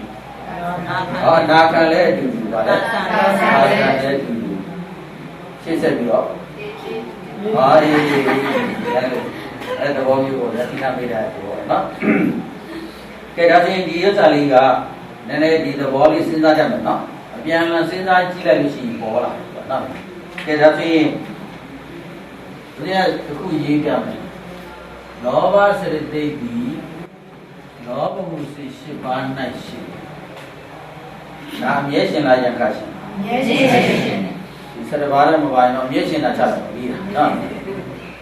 နာခံလဲအတူတူပါလေနာခံလဲအတူတူရှင်းဆက်ပြီးတော့ဟာအေးအဲ့သဘောမျိုးကိုလက်သိနာပေးတာပေါ့နော်ကဲဒါဆိုရင်ဒီဥစ္စာလေးကနည်းနည်းဒီသဘောလေးစဉ်းစားကြမယ်နော်အပြန်အလှန်စဉ်းစားကြည့်လိုက်လို့ရှိရင်ပေါ်လာတယ်ပေါ့နော်ကဲဒါဆိုရင်ဒီကအခုရေးပြမယ်လောဘစေတသိက်ဒီလောဘမှုစိတ်၈ပါး၌ရှိဒါအမြဲရှင်လားယံခရှင်အမြဲရှင်ဒီ7ပါးနဲ့မပါရင်တော့အမြဲရှင်တာချတယ်ပြီးတာနော်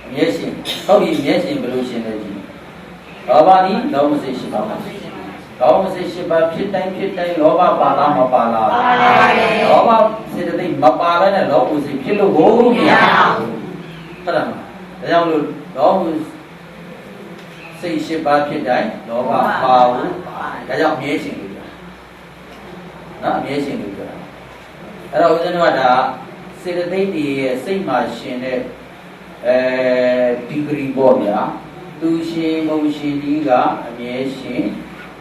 အမြဲရှင်ဟုတ်ပြီအမြဲရှင်ဘယ်လိုရှင်လဲကြီးလောဘဒီလောဘစိတ်၈ပါးမှာလောဘစိတ်၈ပါးဖြစ်တိုင်းလောဘပါလားမပါလားပါပါတယ်လောဘစေတသိက်မပါဘဲနဲ့လောဘစိတ်ဖြစ်လို့ကိုမရဘူးဟုတ်လားဒါကြောင့်လို့လောဘစိတ်၈ပါးဖြစ်တိုင်းလောဘပါဘူးဒါကြောင့်အမြဲရှင်လို့ပြောနော်အမြဲရှင်လို့ပြောအဲ့တော့ဦးဇင်းတို့ကဒါစေတသိက်တွေရဲ့စိတ်မှာရှင်တဲ့ဒီဂရီပေါ့ဗျာသူရှင်မုံရှင်ဒီကအမြဲရှင်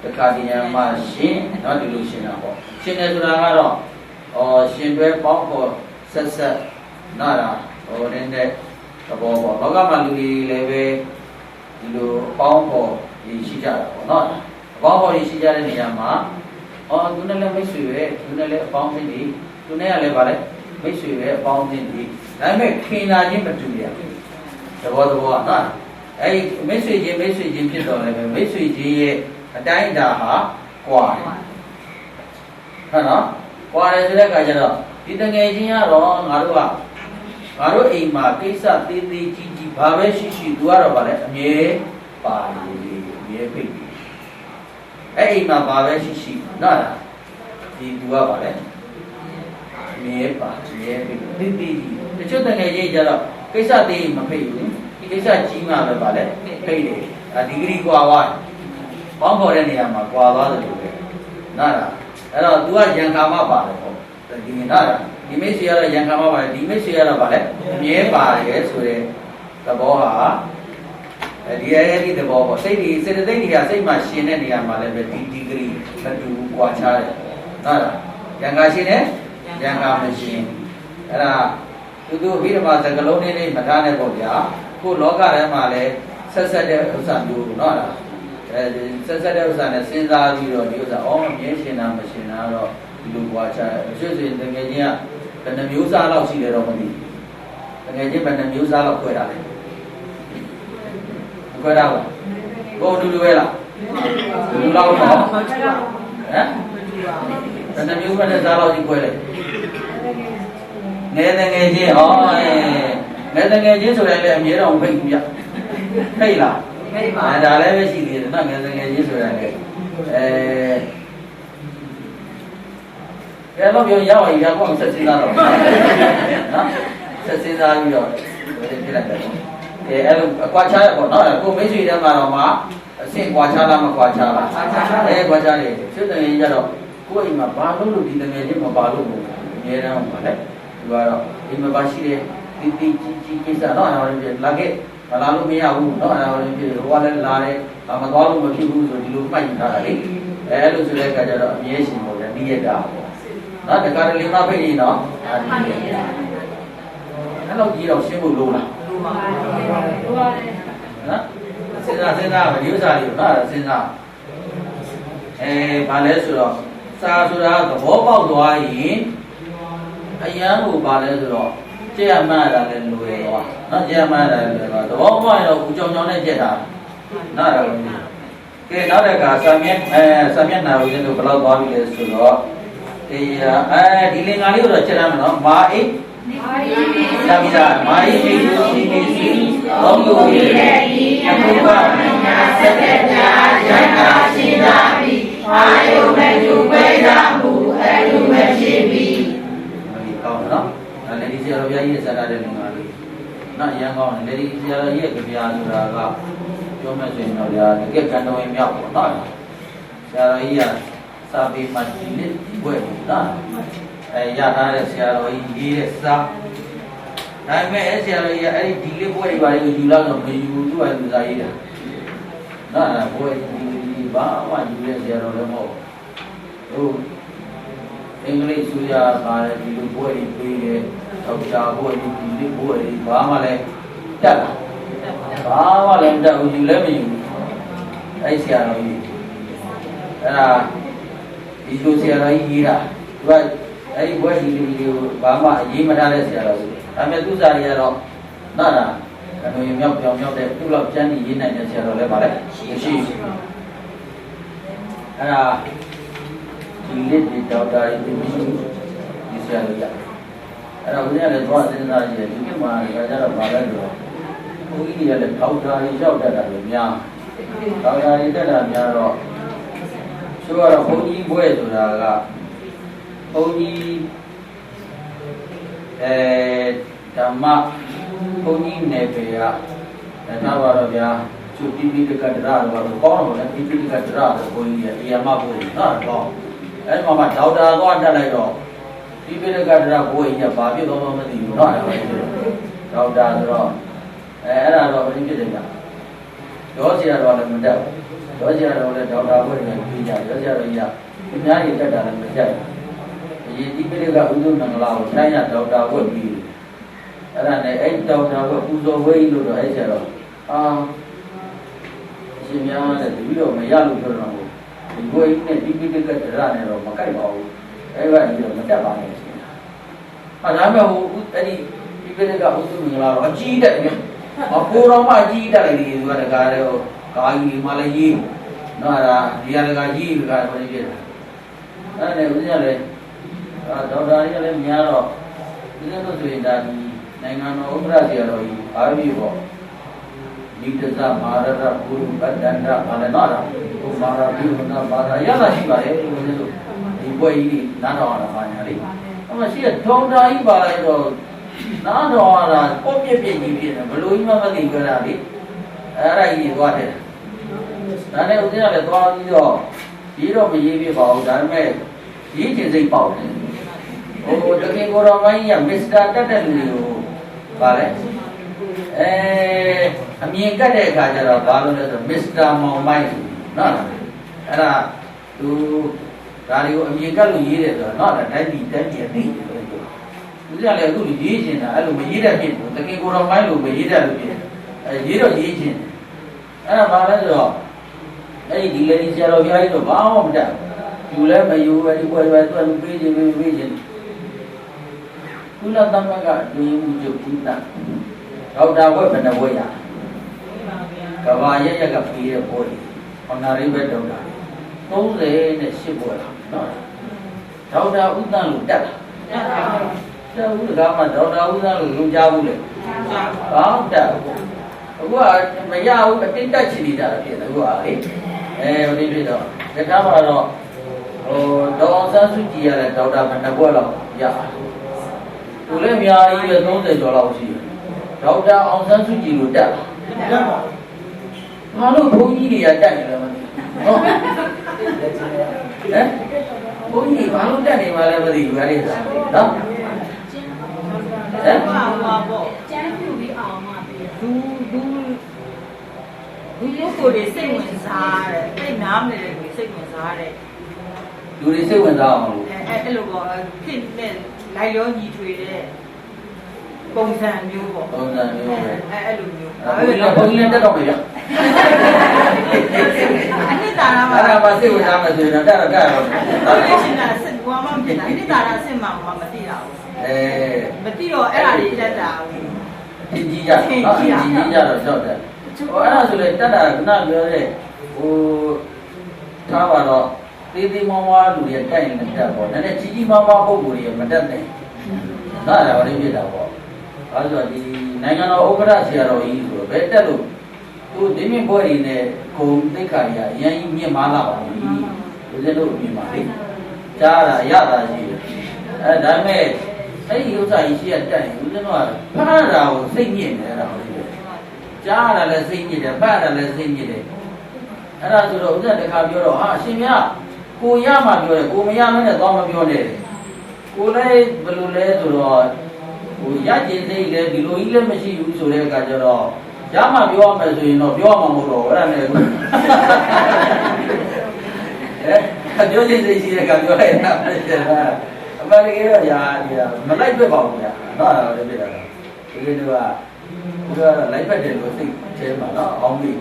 တခါတည်းမှာရှင်နော်ဒီလိုရှင်တာပေါ့ရှင်တယ်ဆိုတာကတော့ရှင်တွဲပေါင်းဖို့ဆက်နာတာနေတဲ့သဘောပေါ့လောကမှာလူတွေလည်းပဲဒီလိုပေါင်းဖို့ရှိကြတာပေါ့နော်အပေါင်းဖို့ရှိကြတဲ့နေရာမှာသူနဲ့လည်းမိတ်ဆွေပဲသူနဲ့လည်းအပေါင်းအသင်းတွေသူနဲ့ကလည်းဗာလဲမိတ်ဆွေပဲအပေါင်းအသင်းတွေဒါပေမဲ့ခင်လာခြင်းမတူရဘူးသဘောကနော်အဲဒီမိတ်ဆွေချင်းဖြစ်တော့လည်းပဲမိတ်ဆွေချင်းရဲ့အတိုင်းအတာဟာကွာတယ်ဟုတ်နော်ကွာတယ်ဆိုတဲ့အခါကျတော့ဒီတငယ်ချင်းကတော့ငါတို့အိမ်မှာကိစ္စသေးသေးကြီးဘာပဲရှိသူကတော့ဗာလဲအမြဲပါနေအမြဲဖိတ်အဲ့အိမ်မှာဘာပဲရှိနော်လားဒီသူကဗာလဲအမြဲပါအမြဲဖိတ်သေးသေးကြီးတချို့တငယ်ချင်းကျတော့ကိစ္စသေးမဖိတ်ဘူးဒီကိစ္စကြီးမှပဲဗာလဲဖိတ်တယ်ဒီဂရီကွာသွားပေါင်းပေါ်တဲ့နေရာမှာကွာသွားတယ်လို့ပဲနားလားအဲ့တော့ तू ကယံကာမပါတယ်ပေါ့ဒီနားလားဒီမိတ်ဆွေကတော့ယံကာမပါတယ်ဒီမိတ်ဆွေကတော့ဗာလဲအမြဲပါတယ်ဆိုတဲ့သဘောဟာဒီရဲ့ဒီသဘောပေါ့စိတ်တွေစေတသိက်တွေကစိတ်မှာရှင်တဲ့နေရာမှာလည်းပဲဒီဒီဂရီမတူကွာခြားတယ်နားလားယံကာရှင်နဲ့ယံကာမရှင်အဲ့ဒါသူအဘိဓမ္မာစကလုံးလေးမထားနဲ့ပေါ့ဗျာကိုလောကထဲမှာလည်းဆက်တဲ့ဥစ္စာမျိုးနော်လားဆက်တဲ့ဥစ္စာနဲ့စဉ်းစားပြီးတော့ဒီဥစ္စာမြဲရှင်တာမရှင်တာတော့ဒီလိုကွာခြားတယ်ဖြစ်စဉ်တကယ်ချင်းကဘယ်နှမျိုးစားလောက်ရှိတယ်တော့မသိတကယ်ချင်းဘယ်နှမျိုးစားလောက်ခွဲတာလဲခွဲတာလားကိုတူတူပဲလားလူလောက်တော့ဟမ်ဘယ်နှမျိုးပဲစားလောက်ကြီးခွဲတယ်ငယ်တကယ်ချင်းငယ်တကယ်ချင်းဆိုရင်လည်းအမြဲတမ်းဖိတ်ဘူးပြဖိတ်လားဒါလည်းပဲရှိသေးတယ်နော်ငယ်ငယ်ချင်းဆိုတာလေအဲ့တော့ပြောရအောင်ရအောင်ဆက်စဉ်းစားတော့နော်ဆက်စဉ်းစားပြီးတော့ပြလိုက်တယ်အဲ့လိုအကွာခြားရပေါ့နော်ကိုမိတ်ဆွေတန်းမှာတော့မှအဆင့်ကွာခြားလားမကွာခြားလားကွာခြားတယ်စစ်တရင်ကြတော့ကိုယ့်အိမ်မှာဘာလို့ဒီတငယ်ချင်းမပါလို့ဘူးအများတန်းပါလေဒီကတော့ဒီမှာပါရှိတဲ့ဒီကြီးကိစ္စတော့လာခဲ့မလာလို့မရဘူးเนาะအဲ့ဒါလည်းဖြစ်တယ်ဟိုကလည်းလာတယ်မသွားလို့မဖြစ်ဘူးဆိုဒီလိုမှတ်ယူထားတာလေအဲ့လိုဆိုတဲ့အခါကျတော့အမြဲရှင်ပေါ့ဗျာနိယတာပေါ့เนาะတခါတလေမှဖိတ်ရင်တော့အဲ့လိုကြီးတော့ရှင်းဖို့လိုလားလိုပါဘူးနော်စဉ်းစားပဲဒီဥစ္စာလေးကိုနော်စဉ်းစားဘာလဲဆိုတော့စာဆိုတာသဘောပေါက်သွားရင်အရန်ကိုဘာလဲဆိုတော့ကြည့်ရမှန်းတာလည်းလိုရတော့နော်ကြည့်ရမှန်းတာလည်းလိုတော့သဘောပေါက်ရင်တော့ဦးကြောင်နဲ့ကြက်တာနားရဘူးကဲနောက်တစ်ခါစာမျက်နှာကိုရင်းလို့ဘယ်လောက်သွားပြီလဲဆိုတော့ဒီလင်္ကာလေးကိုတော့ချက်ရမယ်နော်မာအိသာမိတာမာအိရှိစီဘောင်းကိုရည်တဲ့ဒီအမှုကညာစက်တဲ့ညာရတာရှိတာပြီအာယုမဲ့သူပဲတာမှုအဲ့လိုပဲရှိပြီဒီကောင်းနော်လေဒီဆရာတော်ဘုရားကြီးရဲ့စာရတဲ့လင်္ကာလေးနော်ရန်ကောင်းတယ်လေဒီဆရာတော်ကြီးရဲ့ကြပြာဆိုတာကပြောမယ်ဆိုရင်တော့ဗျာတကယ်ကံတော်ရင်မြောက်ပေါ့နော်ဆရာတော်ကြီးကစာပေမှာဒီနေ့ဒီဘွဲ့နော်ရထားတဲ့ဆရာတော်ကြီးရေးတဲ့စာဒါပေမဲ့ဆရာတော်ကြီးကအဲ့ဒီဒီလေးဘွဲ့တွေပါလေယူလာတော့မယူသူ့အတူစာရေးတာနော်ဘွဲ့ဒီ ba ma you le sia ro le mo o English su ya ba le di lu bo ri pi le thau cha bo ri di lu bo ri ba ma le tat la ba ma le tat you le me you ai sia ro yi era di lu sia ro yi ra ba ai bo ri lu ba ma yi ma ta le sia ro da me tu sa ri ya ro na na no youမြောက်ပြောင်းတဲ့သူ့လောက်ကျန်းနေရေးနိုင်တဲ့ဆရာတော်လည်းပါလေရှိအဲ့ဒါဒီလက်ဒီဒေါက်တာကြီးမရှိဒီဆရာတော်ကြီးအဲ့ဒါဘုရားလည်းသွားစဉ်းစားကြည့်ဒီကမှာကြတော့ပါလဲတော့ဘုန်းကြီးတွေကလည်းဒေါက်တာကြီးရောက်တတ်တာလည်းများဒေါက်တာကြီးတက်တာများတော့ဆိုတော့ဘုန်းကြီးဘွဲဆိုတာကဘုန်းကြီးဓမ္မဘုန်းကြီးနယ်ပယ်ကဒါပါတော့ဗျာသူတိပိဋကတရတော့ကောင်းတော့လေတိပိဋကတရတော့ဘုန်းကြီးရဲ့အရာမဘုန်းကြီးနော်တော့အဲ့ဒီမှာဒေါက်တာသွားတက်လိုက်တော့တိပိဋကတရဘုန်းကြီးကဘာဖြစ်တော့မသိဘူးနော်ဒေါက်တာဆိုတော့အဲ့ဒါတော့ဘယ်လိုဖြစ်တယ်ဗျာရောဆရာတော်လည်းမတက်ဘူးရောဆရာတော်လည်းဒေါက်တာဘုန်းကြီးကပြီးကြရောဆရာတော်ကြီးကအများကြီးတက်တာလည်းမကြိုက်ဘူးဒီတိပိဋကဥဒ္ဓမင်္ဂလာကိုဆိုင်ရဒေါက်တာဘုန်းကြီးအဲ့ဒါနဲ့အဲ့ဒေါက်တာကပူဇော်ဝေးလို့တော့အဲ့ကျတော့ရှင်များတဲ့ဒီလိုမရလို့ပြောတော့ဒီဘွေးနဲ့ဒီပိဋကဒရနဲ့တော့မကိုက်ပါဘူးအဲ့ဒါကြီးတော့မတက်ပါနဲ့ရှင်ဒါပေမဲ့ဟိုအဲ့ဒီဒီပိဋကဥဒ္ဓမင်္ဂလာတော့အကြီးတက်တယ်မဖိုးတော်မှအကြီးတက်လိုက်တယ်ဆိုတာတကားတဲ့ကာကြီးမှလည်းကြီးနော်အဲ့ဒါဒီရတကာကြီးတကားဘယ်လိုဖြစ်လဲအဲ့ဒါနဲ့ဦးဇင်းကလည်းဒေါက်တာကြီးကလည်းများတော့ဦးဇင်းတို့ဆိုရင်ဒါဒီနိုင်ငံတော်ဥပဒေဆရာတော်ကြီးအားပြီးပေါ့ဒီတစ္ဆမာရရဘုရုပတ္တန္တဘာလဲနော်လားဘုမာရဘိဝနာဘာသာရတာရှိပါလေဒီလိုဒီဘွဲကြီးနားတော်ရတာပါညာလေအမရှိဒေါက်တာကြီးပါလိုက်တော့နားတော်ရတာပေါ့ပြက်ပြက်ကြီးဖြစ်တယ်ဘလို့ကြီးမှမသိကြတာလေအဲ့ဒါကြီးသွားတယ်ဒါနဲ့ဦးဇင်းကလည်းသွားပြီးတော့ရေးတော့မရေးပြပါဘူးဒါပေမဲ့ရေးချင်စိတ်ပေါက်တယ်ဟိုတကယ်ကိုတော်မိုင်းကမစ္စတာတက်တဲ့လူတွေကိုပါလေအမြင်ကတ်တဲ့အခါကျတော့ဘာလို့လဲဆိုမစ္စတာမောင်မိုင်းနော်အဲ့ဒါသူဒါတွေကိုအမြင်ကတ်လို့ရေးတယ်ဆိုတော့နော်တိုင်းပြည်အသိတယ်လို့ပြောဦးဇင်းလည်းအခုရေးချင်တာအဲ့လိုမရေးတတ်ဖြစ်ဘူးတကယ်ကိုတော်မိုင်းလို့မရေးတတ်လို့ဖြစ်ရေးတော့ရေးချင်အဲ့ဒါဘာလဲဆိုတော့အဲ့ဒီလေဒီဆရာတော်ဘုရားကြီးတော့ဘာမှမတတ်ဘူးယူလဲမယူအဲ့ဒီဘွယ်ဘွယ်သူပေးခြင်းပေးခြင်းကုလသမဂ္ဂလူမှုချုပ်ကူတာဒေါက်တာဘွဲ့ဘယ်နှဘွဲ့ရကဘာရရကပြေးတဲ့ဘွဲ့ဟောနာရိဘဲဒေါက်တာ38ဘွဲ့လားနော်ဒေါက်တာဥဒ္ဒန်လို့တက်လာတက်ဦးတကားမှဒေါက်တာဥဒ္ဒန်လို့လူကြဘူးလေဘာတက်အခုကမရဘူးအတင်းတက်ချင်နေတာဖြစ်တယ်အခုကလေဟိုဒီဖြစ်တော့တခါမှတော့ဟိုဒေါအောင်ဆန်းစုကြည်ရတဲ့ဒေါက်တာဘယ်နှဘွဲ့လောက်ရသူလည်းအများကြီးပဲ30ကျော်လောက်ရှိတယ်ဒေါက်တာအောင်ဆန်းစုကြည်လို့တက်လာဘာလို့ဘုန်းကြီးတွေကတက်နေလဲမသိဘူးဟမ်ဘုန်းကြီးဘာလို့တက်နေမှလည်းမသိဘူးအဲ့ဒီစားနော်ဟမ်ပါပေါ့ကျန်းပြူပြီးအောင်မှပြီးဒူကိုတွေစိတ်ဝင်စားတယ်ပြိတ်နားမလဲကိုစိတ်ဝင်စားတယ်လူတွေစိတ်ဝင်စားအောင်လို့အဲ့လိုပေါ့ဖြစ်နဲ့လိုက်ရောညီထွေတဲ့ပုံစံမျိုးပေါ့ပုံစံမျိုးပဲအဲ့လိုမျိုးဘုန်းကြီးလည်းတက်တော့ပြီဗျအနှစ်သာရမှာအဲ့ဒါမှစိတ်ဝင်စားမှဆိုရင်တော့တက်တော့တက်တော့တော်လေးရှင်ကစစ်ကွာမှမဖြစ်တာအနှစ်သာရအစ်မှမသိတာဘူးမသိတော့အဲ့ဒါလေးတက်တာကြီးကြီးကြတော့ကြီးကြတော့ကြောက်တယ်ဟိုအဲ့ဒါဆိုလေတက်တာကနပြောတဲ့ဟိုထားပါတော့သေးသေးမောင်းဝါလူတွေတက်ရင်တက်ပေါ့နည်းနည်းကြီးကြီးမောင်းဝါပုံကိုယ်တွေမတက်နဲ့နားရပါလိမ့်ပြတာပေါ့အဲဆိုတော့ဒီနိုင်ငံတော်ဥက္ကဋ္ဌဆရာတော်ကြီးဆိုတော့ဘယ်တက်လို့သူဒီမြင့်ဘွဲတွေနဲ့ဂုံသိက္ခာကြီးအရင်ကြီးမြင့်မားလာပါဘူးဦးဇင်းတို့အမြင်ပါလေကြားတာရတာရှိတယ်ဒါပေမဲ့အဲ့ဒီဥစ္စာကြီးရှိရတက်ရင်ဦးဇင်းတို့ကဖတ်တာကိုစိတ်ညစ်နေတာဟုတ်တယ်ကြားရတာလည်းစိတ်ညစ်တယ်ဖတ်ရတာလည်းစိတ်ညစ်တယ်အဲ့ဒါဆိုတော့ဦးဇင်းတခါပြောတော့ဟာအရှင်မြတ်ကိုရမှပြောတယ်ကိုမရမနဲ့တော့မပြောနဲ့ကိုလည်းဘယ်လိုလဲဆိုတော့ဟိုရကျင်စိတ်လည်းဒီလိုကြီးလည်းမရှိဘူးဆိုတဲ့အခါကျတော့ Jama biwa mesuino biwa mamuro ora ne biwa ji ji ka biwa na apa ni kira ya malai pe ba ya no le pe da ke ni wa lai pe de lo sei che ma no ong bi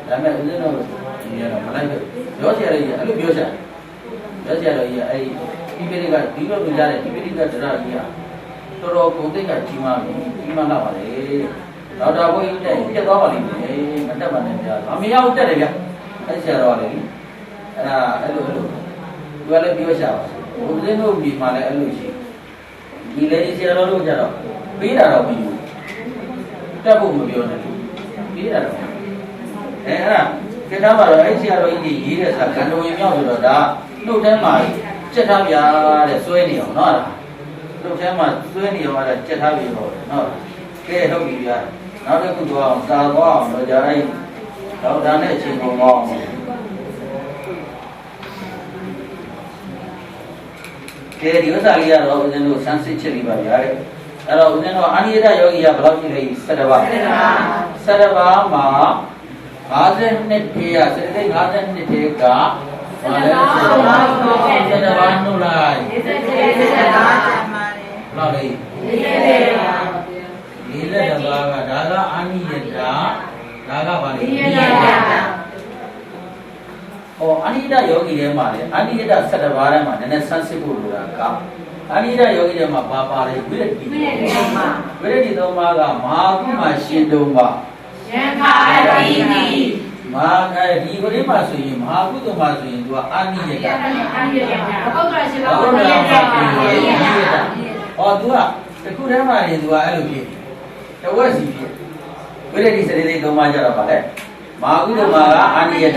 da me usin no ni ya malai pe biwa sia ri ya lu biwa sia ro ya ai di pe ka di lo lu ja de di pe ka dara ji ya to ko te ka ji ma la ba le Đó đâu có ý này, cái đó là gì? Mình đã mình làm mấy áo cái này kìa, cái xe đó này, cái đồ lấy biểu sao? Hôm nay nó bị mà lại lấy gì lấy xe đó luôn chứ đâu? Biết là đâu bị, cái bụng mà biểu này, biết là đâu? Cái đó mà lấy xe đó gì để sao? Cái đồ như nhau rồi đó, lúc đấy mà chết tháo giờ để xuôi nhiều nó, lúc đấy mà xuôi nhiều mà chết tháo bị rồi nó, cái không bị gì nó đây cũng được ta có bây giờ đây đâu ra này chỉ còn ngon cái điều gì vậy rồi nên nó sáng suốt chơi bài vậy rồi nên nó anh ấy đã yogi ya bao nhiêu này sadaba mà ngazen nít kia sẽ thấy ngazen nít kia cả mà lấy sadaba nô lại lo đi Nila dabaga daga aniyata daga bali niyata anida yogi de ma le aniyata sadaba re ma nene sansit ko lo da ka anida yogi de ma pa le virati thoma ga mahaku ma shin dong ba yankha ati ma di ko de ma so yin mahaku to ma so yin tu aniyata bhagavata shiva tu ka taku de ma ni tu ka ai lo pi Đâu có gì vậy? Bây giờ đi sẽ đi đâu mà cho nó phải. Mà cứ đâu mà ăn gì vậy?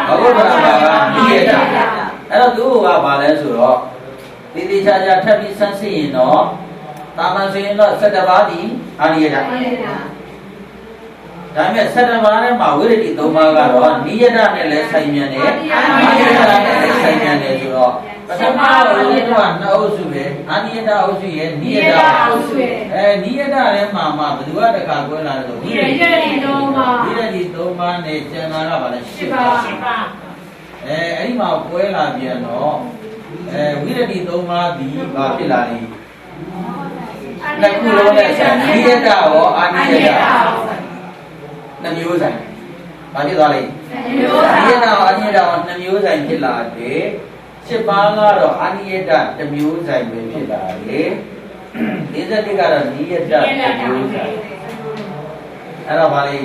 Có đâu mà đi vậy?အဲ့တော့သူကဘာလဲဆိုတော့ဒီဒီချာချာထပ်ပြီးဆန်းစစ်ရင်တော့တာမန်ဆိုရင်တော့17ပါးဒီအာနိယတဒါပေမဲ့17ပါးထဲမှာဝိရတိ3ပါးကတော့နိယတနဲ့လည်းဆိုင်မြန်တယ်အာနိယတနဲ့လည်းဆိုင်မြန်တယ်ဆိုတော့ပထမတော့ဝိရတိက2အုပ်စုပဲအာနိယတအုပ်စုရဲ့နိယတအုပ်စုနိယတထဲမှာဘယ်သူကတခါကွဲလာလဲဆိုဝိရတိ3ပါးဝိရတိ3ပါးနဲ့ကျန်တာကဘာလဲ10ပါးအဲ့ဒီမှာကွဲလာပြန်တော့ဝိရတိ3ပါးဒီဘာဖြစ်လာလဲနှစ်ခုလုံးနဲ့ဆိုင်နိယတရောအာနိယတနှမျိုးဆိုင်ဘာဖြစ်သွားလဲနှမျိုးဆိုင်နိယတရောအာနိယတရောနှမျိုးဆိုင်ဖြစ်လာတယ်7ပါးကတော့အာနိယတတစ်မျိုးဆိုင်ပဲဖြစ်လာတယ်41ကတော့နိယတတစ်မျိုးဆိုင်အဲ့တော့ဘာလဲ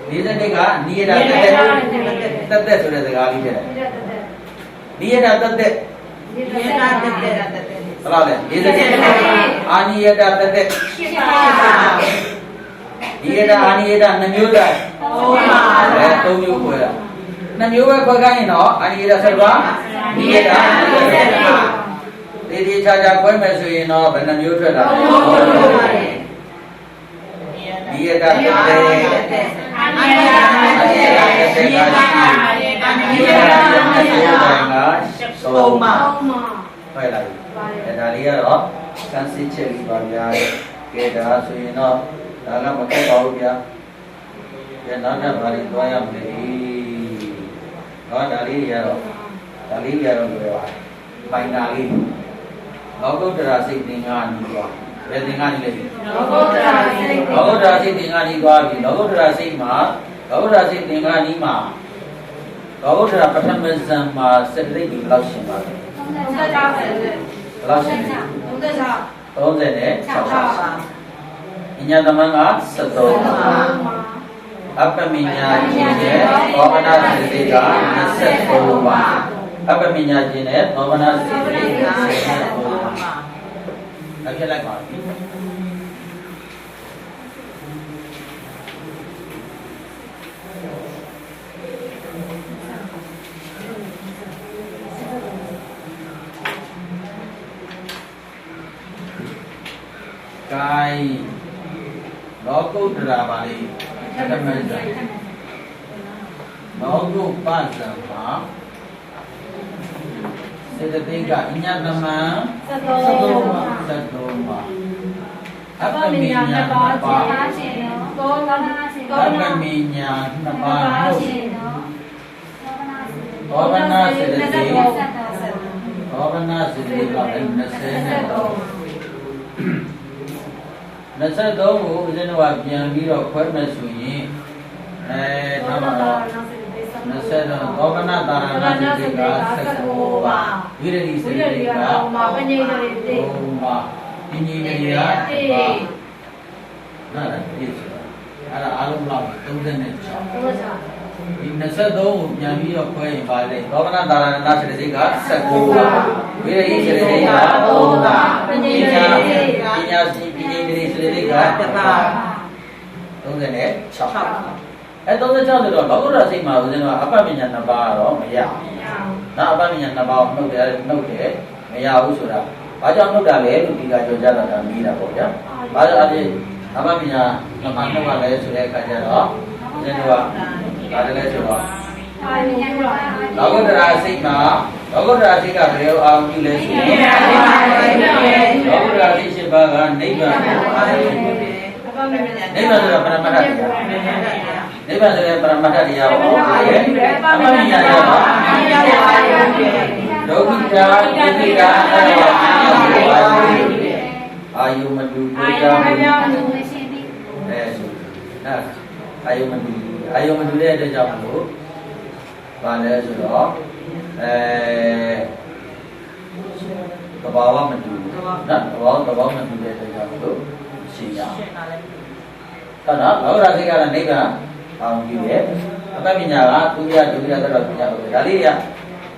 41ကနိယတတက်ဆိုတဲ့စကားလေးဖြစ်တယ်နိယတတက်ဟုတ်လားလေ41အာနိယတတက်နိယတအာနိယတ2မျိုးဆိုင်3မျိုးခွဲတာ2မျိုးပဲခွဲခိုင်းရင်တော့အာနိယတ7ပါးနိယတဒီချာချာခွဲမယ်ဆိုရင်တော့ဘယ်နှမျိုးထွက်လာလဲနိယတတက်အာနိယတတက်ရှိနိယတ3ပါးခွဲလိုက်ဒါလေးကတော့စမ်းစစ်ချက်ပြီးပါဗျာကဲဒါဆိုရင်တော့ဒါကမကက်ပါဘူးဗျာကဲနောက်ထပ်ဘာတွေသွားရမလဲဒါလေးရတော့လွယ်ပါပိုင်တာလေးလောကုတ္တရာစိတ်သင်္ကန်းကြီးသွားဘယ်သင်္ကန်းကြီးလဲလောကုတ္တရာစိတ်သင်္ကန်းကြီးသွားပြီလောကုတ္တရာစိတ်မှာလောကုတ္တရာစိတ်သင်္ကန်းကြီးမှာလောကုတ္တရာပထမဇန်မှာစက်တိတ်ကြီးဘယ်လောက်ရှင်ပါလဲ36ဘယ်လောက်ရှင်လဲ36ပါညသမန်က73ပါအပ္ပမညာခြင်းနဲ့ဘောမနာစိတ်က23ပါအပ္ပမညာခြင်းနဲ့ဘောမနာစိတ်က23ပါအဖြစ်လိုက်ပါပြီကိုင်လောကုတ္တရာပါဠိဓမ္မဇန်လောကုပ္ပဇံမှာစေတသိက်ကညသမံ73ပါအပ္ပမညာ2ပါး Apaminya nama Bhavana Siddhi Bhavana Siddhi Nasa Dobu Zenwa Bianviro Kwemesui Nama Nasa Bhavana Dharana Siddhi Sakova Viradi Siddhi Oma Injiniya Nada Ada alum lam tujuan itu. Ini sedang nyami apa yang balik. Bagaimana darah nasi desiga sekolah. Bila ini desiga oga. Ini diri desiga tetap. Tujuan itu cakap. Tujuan cakap itu bagus rasa mahu jenuh apa minyak nabah orang maya. Nah apa minyak nabah orang nuke maya usura. Baca nuda le tiga juta dalam mira boleh. Baca ada apa punya lembaga wala sudah kajar oh jenuh ada le sudah lagu terasi ka beliau awal le sudah lagu terasi sebagai neighbor sudah pernah dia oh apa punya dia kita ayu madu ayu madu dia ada jam tu, pada sudah ke bawah madu, ke bawah madu dia ada jam tu, siapa? Karena kalau rasa kalau ni kan, orang dia, apa minyak, tu dia terus minyak, kali ya,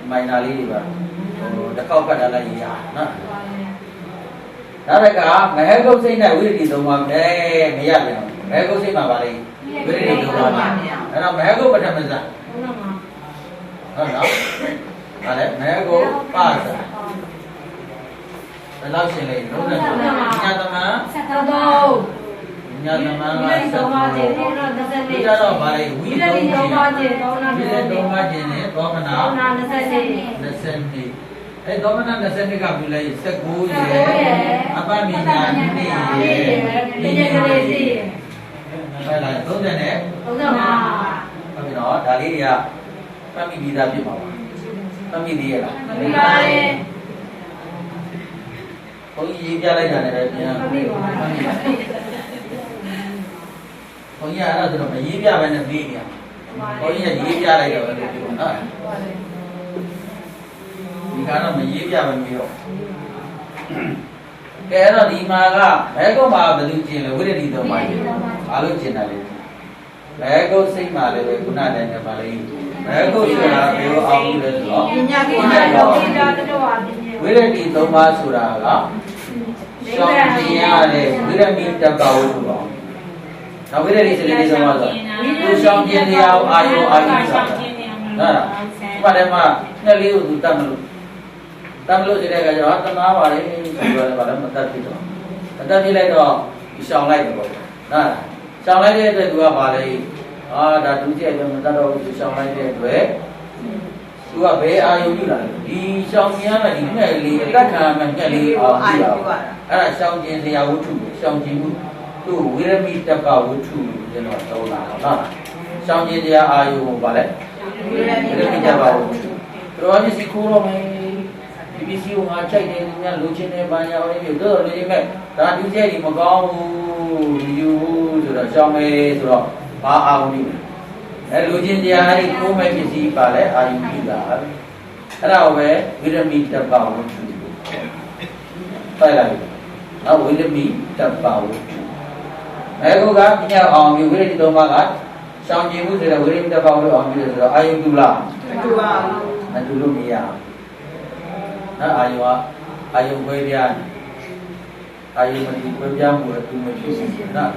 main kali dia, dekat pada lagi ya, nah. Naraka, mahal sih na wiri di rumah, maya ni, mahal sih mah balik, wiri di rumah, karena mahal pada masa, ada mahal pas, kalau sih lagi, nyata mah, kita balik, wiri rumah jenis, kau kenal, nasi. Domanan nasi ni kau bilai sekul apa minyak ni, baiklah, tu jenis, kami nak dari dia, kami bida pi bawa, kami dia lah. Kau ini dia lagi ada dia, kau ini ada tu, ini dia mana dia, kau ini dia lagi ada dia. Karena menjadi apa miro, kerana di mana, mereka mahu berjuang lebih dari itu macam, alu cina le, mereka sih malu guna dan kembali, mereka sudah beliau awal itu, lebih dari itu masuk raga, sampai le, lebih dari minta kau tu, nah lebih dari itu masuk, tu sampai dia ayu nah, pada mana, neliu tu Tamlu sudah kerja, tamam awal ini jual barang mentah itu lagi tu, isang lagi tu, nah, isang lagi tu dua balik, dah tujuh tu mentah tu isang lagi tu, dua be ayu juga, isang ni apa ni, ni tak kah ni ayu, ada isang jenis yang utuh, isang jenis tu, wirami tak utuh, jenis tahu lah, isang jenis ayu balik, wirami tak utuh, terus ni si kurang Bisi orang cai dia dengan lucin ni banyak orang ni betul lucin kan. Dah lucin ni makau, you sudah sampai sudah faham ni. Lucin dia hari tu mai bisi balik ayu juga. Ada apa? Wirami terbau. Baiklah. Wirami terbau. Aku kan punya orang ni wirami terbau kan. Sampai tu sudah wirami terbau orang ni sudah ayu juga. Dulu ni ya. Nah ayu berdian, ayu berdiam buat tu macam nah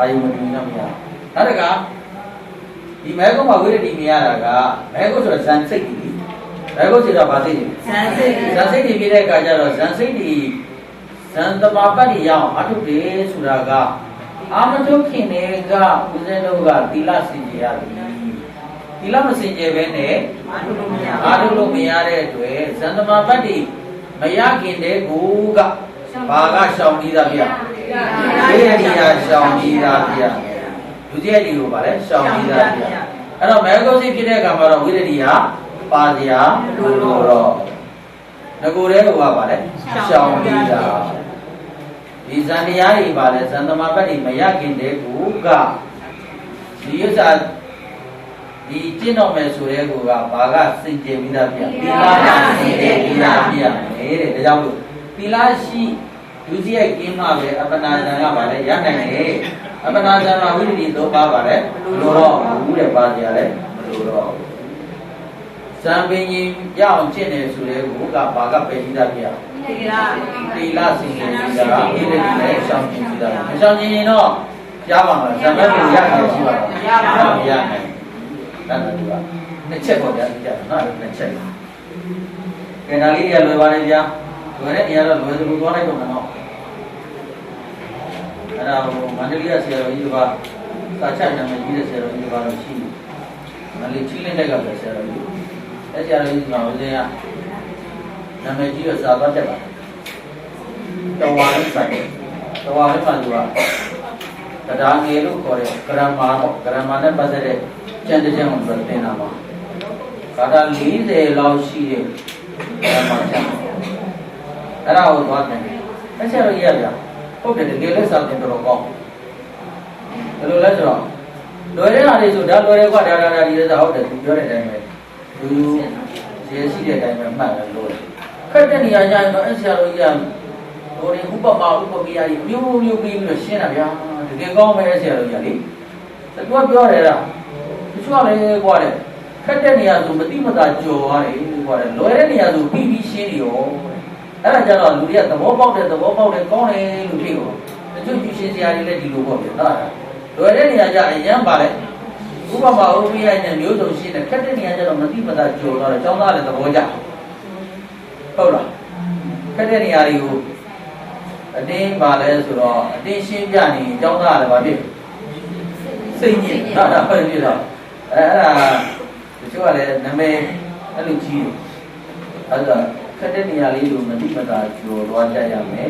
ayu berdiam ya. Ada kan? Di mereka mahu di miara kan? Mereka sudah sanksi ini, mereka sudah pasti. Sanksi di bila kajar, sanksi di santam apa di yang atu deh sudah kan? Amat tu kini kan? Ujian tu kan? Tilas sih Tila mesin jebene, aduh lu miare tu, sandama padi, maya kinde guga, baga sauni dah dia, dia sauni dah dia, လူကြီးရဲ့ဒီကိုပါလဲရှောင်ပြီးသားပြအဲ့တော့မဲကုတ်စိတ်ဖြစ်တဲ့အခါမှာတော့ဝိရတိဟာပါစရာလို့တော့ငကိုတဲ့ဟိုကပါလဲရှောင်ပြီးသားဒီဇန်တရားတွေပါလဲဇန်သမပတ်တွေမရခင်တည်းကဒီဥစ္စာဒီကျင့်တော်မယ်ဆိုတဲ့ကူကဘာကစင်ကြယ်ပြီးသားပြသီလစင်ကြယ်ပြီးသားပြမယ်တဲ့ဒါကြောင့်လို့သီလရှိလူကြီးရဲ့ကင်းမှပဲအပ္ပနာဇံကပါလဲရနိုင်တယ်အပ္ပနာဇံကဝိတ္တိ၃ပါးပါလဲမလိုတော့ဘူးတဲ့ပါကြလဲမလိုတော့ဇံပင်ကြီးရအောင်ကျင့်တယ်ဆိုတဲ့ကူကဘာကပဲပြီးသားပြသီလစင်ကြယ်ပြီးသားဒီလိုနဲ့ရှောင်ကျင်ပြီးသားမရှောင်ကျင်ရင်တော့ရပါမှာဇံပဲကိုရနိုင်ရှိပါတော့မရပါဘူးရနိုင်တန်တူကနှစ်ချက်ပေါ့ဗျာဒီကြတယ်နော်နှစ်ချက်ကဲဒါလေးရလွယ်ပါလေဗျာလွယ်တဲ့နေရာတော့လွယ်သလိုသွားလိုက်တော့မယ်နော်အဲ့ဒါမန္တလေးကဆရာတော်ကြီးကစာချနာမည်ကြီးတဲ့ဆရာတော်ကြီးကတော့ရှိတယ်မန္တလေးချင်းလင်းတဲ့ကပဲဆရာတော်ကြီးအဲ့ဆရာတော်ကြီးကဦးဇင်းကနာမည်ကြီးကစာသွားတက်ပါတော်ဝါလေးဆိုင်တော်ဝါလေးမှသူကတရားငယ်လို့ခေါ်တယ်ဂရမာတော့ဂရမာနဲ့ပတ်သက်တဲ့ကျန်တဲ့ကျန်ကိုသင်တာပါကာတာ40လောက်ရှိတဲ့ဂရမာကျန်အဲ့ဒါကိုသွားတယ်အဲ့ဆရာတော်ကြီးကဗျာဟုတ်တယ်တကယ်လဲစာသင်တော်ကောင်းဘယ်လိုလဲဆိုတော့လွယ်တဲ့ဟာတွေဆိုဒါလွယ်တယ်ကွာဒါဒီလဲဆိုဟုတ်တယ်သူပြောတဲ့အတိုင်းပဲသူရည်ရှိတဲ့အတိုင်းပဲမှတ်တယ်လို့ခက်တဲ့နေရာကျရင်တော့အဲ့ဆရာတော်ကြီးကဟိုဒီဥပမာဥပမေယာကြီးမျိုးပြီးပြီးတော့ရှင်းတာဗျာတကယ်ကောင်းပဲဆရာတော်ကြီးကလေသူကပြောတယ်လားသူကလည်းကွာတယ်ခက်တဲ့နေရာဆိုမတိမတာကြော်သွားတယ်ကွာတယ်လွယ်တဲ့နေရာဆိုပြီးပြီးရှင်းနေရောအဲ့ဒါကြတော့လူတွေကသဘောပေါက်တယ်ကောင်းတယ်လို့ဖြစ်ရောတချို့ယူရှင်ဆရာတွေလည်းဒီလိုပေါ့ဗျာဟုတ်လားလွယ်တဲ့နေရာကျအရန်ပါလေဥပမာဥပမေယာနဲ့မျိုးစုံရှင်းတယ်ခက်တဲ့နေရာကျတော့မတိမတာကြော်သွားတယ်ကျောင်းသားလည်းသဘောကျဟုတ်လားခက်တဲ့နေရာတွေကိုအတင်းပါလဲဆိုတော့အတင်းရှင်းပြနေကျောင်းသားလည်းပါဖြစ်စိတ်ညစ်ဟုတ်လားဟုတ်ပြီတော့အဲ့ဒါတချို့ကလည်းနာမည်အဲ့လိုကြီးတယ်အဲ့ဒါခက်တဲ့နေရာလေးလိုမတိမတာကျော်သွားကြရမယ်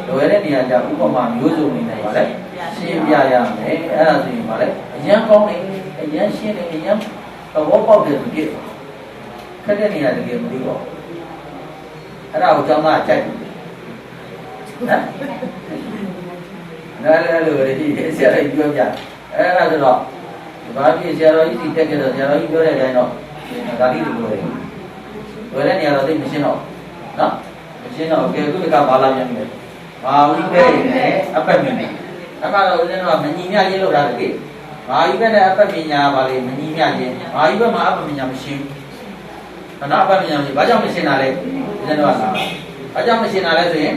လွယ်တဲ့နေရာကျဥပမာမျိုးစုံနေတယ်ပါလေရှင်းပြရမယ်အဲ့ဒါဆိုရင်ပါလေအရန်ကောင်းတယ်အရန်ရှင်းတယ်အရန်သဘောပေါက်တယ်ဆိုဖြစ်ခက်တဲ့နေရာတကယ်မသိပါဘူးအဲ့ဒါကိုကျောင်းသားကြိုက်တယ်နော်နားလည်းလို့ရည်ဆရာကြီးပြောပြအဲ့ဒါဆိုတော့ဘာဖြစ်ဆရာတော်ကြီးတက်ကြတော့ဆရာတော်ကြီးပြောတဲ့အတိုင်းတော့ဒါလေးတွေပြောတယ်ဝယ်တဲ့နေရာတော့သိမရှင်းတော့နော်မရှင်းတော့ကဲခုတကဘာလာပြန်ပြီဘာဝိပဲနဲ့အပတ်မြင်တယ်အမှတော့ဦးဇင်းတော့မညီမျှရေးလို့ထားတယ်ဘာဝိပဲနဲ့အပတ်ပညာပါလေမညီမျှရေးဘာဝိပဲမှာအပတ်ပညာမရှင်းဘူးနော်အပတ်ပညာမရှိဘာကြောင့်မရှင်းတာလဲဦးဇင်းတော့လာဘာကြောင့်မရှင်းတာလဲဆိုရင်